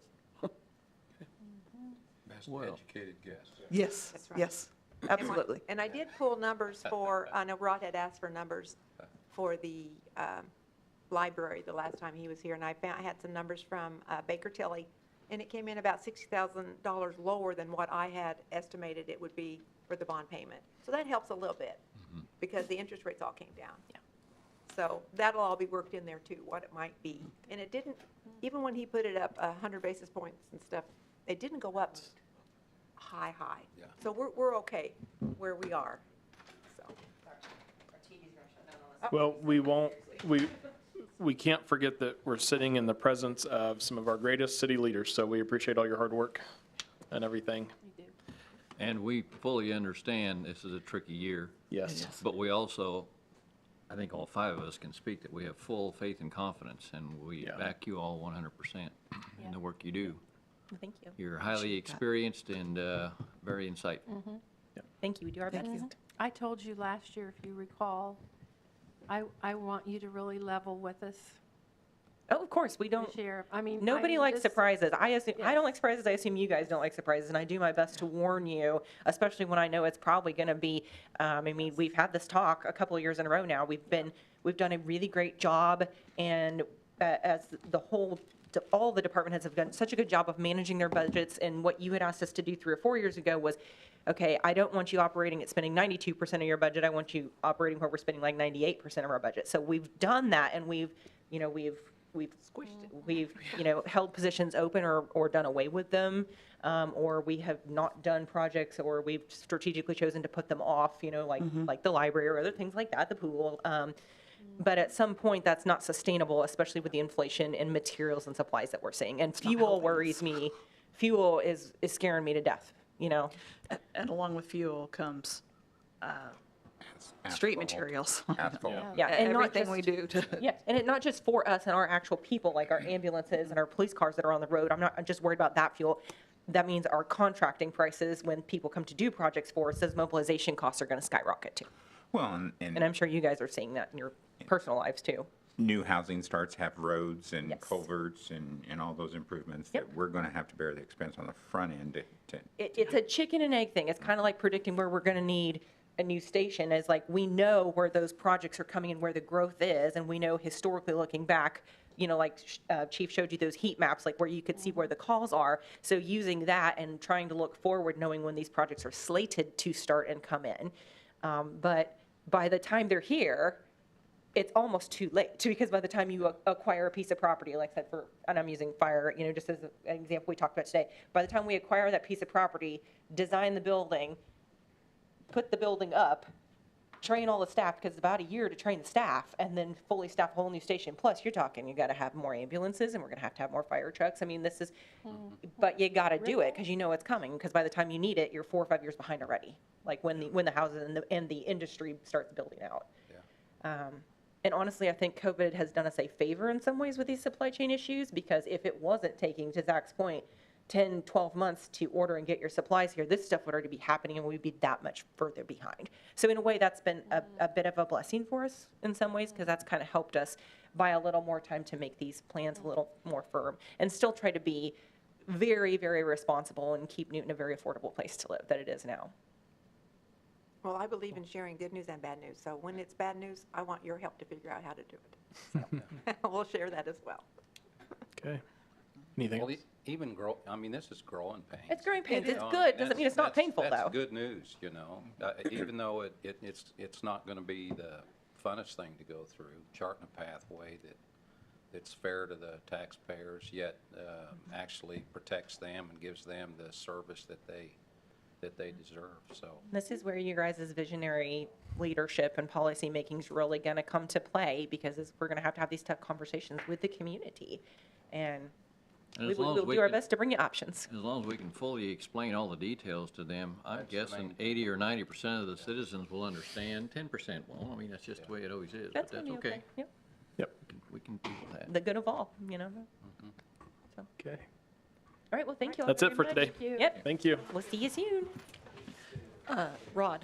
Best Well. educated guess. Yes, That's right. yes, absolutely. And I did pull numbers for, I know Rod had asked for numbers for the library the last time he was here, and I had some numbers from Baker Tilly, and it came in about $60,000 lower than what I had estimated it would be for the bond payment. So that helps a little bit, because the interest rates all came down. Yeah. So that'll all be worked in there too, what it might be. And it didn't, even when he put it up 100 basis points and stuff, it didn't go up high. Yeah. So we're okay where we are, so. Well, we can't forget that we're sitting in the presence of some of our greatest city leaders, so we appreciate all your hard work and everything. And we fully understand this is a tricky year. Yes. But we also, I think all five of us can speak that we have full faith and confidence, and we Yeah. back you all 100% in the work you do. Thank you. You're highly experienced and very insightful. Thank you. We do our best. I told you last year, if you recall, I want you to really level with us Oh, of course, we don't. this year. I mean. Nobody likes surprises. I assume, I Yes. don't like surprises. I assume you guys don't like surprises, and I do my best to warn you, especially when I know it's probably going to be. I mean, we've had this talk a couple of years in a row now. We've done a really great job, and as the whole, all the department heads have done such a good job of managing their budgets. And what you had asked us to do 3 or 4 years ago was, okay, I don't want you operating at spending 92% of your budget. I want you operating where we're spending like 98% of our budget. So we've done that, and we've held positions open or done away with them, or we have not done projects, or we've strategically chosen to put them off, like the library or other things like that, the pool. But at some point, that's not sustainable, especially with the inflation in materials and supplies that we're seeing. And fuel worries me. Fuel is scaring me to death, And along with fuel comes street materials. Asphalt. Yeah, and not Everything just- we do to. Yeah, and it not just for us and our actual people, like our ambulances and our police cars that are on the road. I'm just worried about that fuel. That means our contracting prices, when people come to do projects for us, those mobilization costs are going to skyrocket too. Well, And I'm sure you guys are seeing that in your personal lives too. new housing starts have roads and Yes. culverts and all those improvements Yep. that we're going to have to bear the expense on the front end to It's a chicken and egg thing. It's kind of like predicting where we're going to need a new station. Is like, we know where those projects are coming and where the growth is, and we know historically looking back, like Chief showed you those heat maps, like where you could see where the calls are. So using that and trying to look forward, knowing when these projects are slated to start and come in. But by the time they're here, it's almost too late, because by the time you acquire a piece of property, like I said, and I'm using fire, just as an example we talked about today, by the time we acquire that piece of property, design the building, put the building up, train all the staff, because it's about a year to train the staff, and then fully staff a whole new station. Plus, you're talking, you got to have more ambulances, and we're going to have more fire trucks. I mean, this is, but you got to do it because you know it's coming, because by the time you need it, you're 4 or 5 years behind already, like when the houses and the industry starts building out. And honestly, I think COVID has done us a favor in some ways with these supply chain issues, because if it wasn't taking, to Zach's point, 10, 12 months to order and get your supplies here, this stuff would already be happening and we'd be that much further behind. So in a way, that's been a bit of a blessing for us in some ways, because that's kind of helped us buy a little more time to make these plans a little more firm and still try to be very, very responsible and keep Newton a very affordable place to live that it is now. Well, I believe in sharing good news and bad news. So when it's bad news, I want your help to figure out how to do it. So we'll share that as well. Okay. Anything Well, else? even I mean, this is growing pains. It's growing pains. It's You know, good. Doesn't mean it's not that's- painful, though. That's good news, you know, even though it's not going to be the funnest thing to go through, charting a pathway that's fair to the taxpayers, yet actually protects them and gives them the service that they deserve, so. This is where you guys' visionary leadership and policy making is really going to come to play, because we're going to have these tough conversations with the community. And And we as long will as we do our can- best to bring you options. As long as we can fully explain all the details to them, I'm That's the guessing main 80 or 90% of the citizens will understand, 10% won't. I mean, that's just the way it always is, but That's that's going to be okay. okay. Yep. Yep. We can deal with that. The good of all, you know. Okay. All right, well, thank you all That's it very for much. today. Yep. Thank you. We'll see you soon. Rod.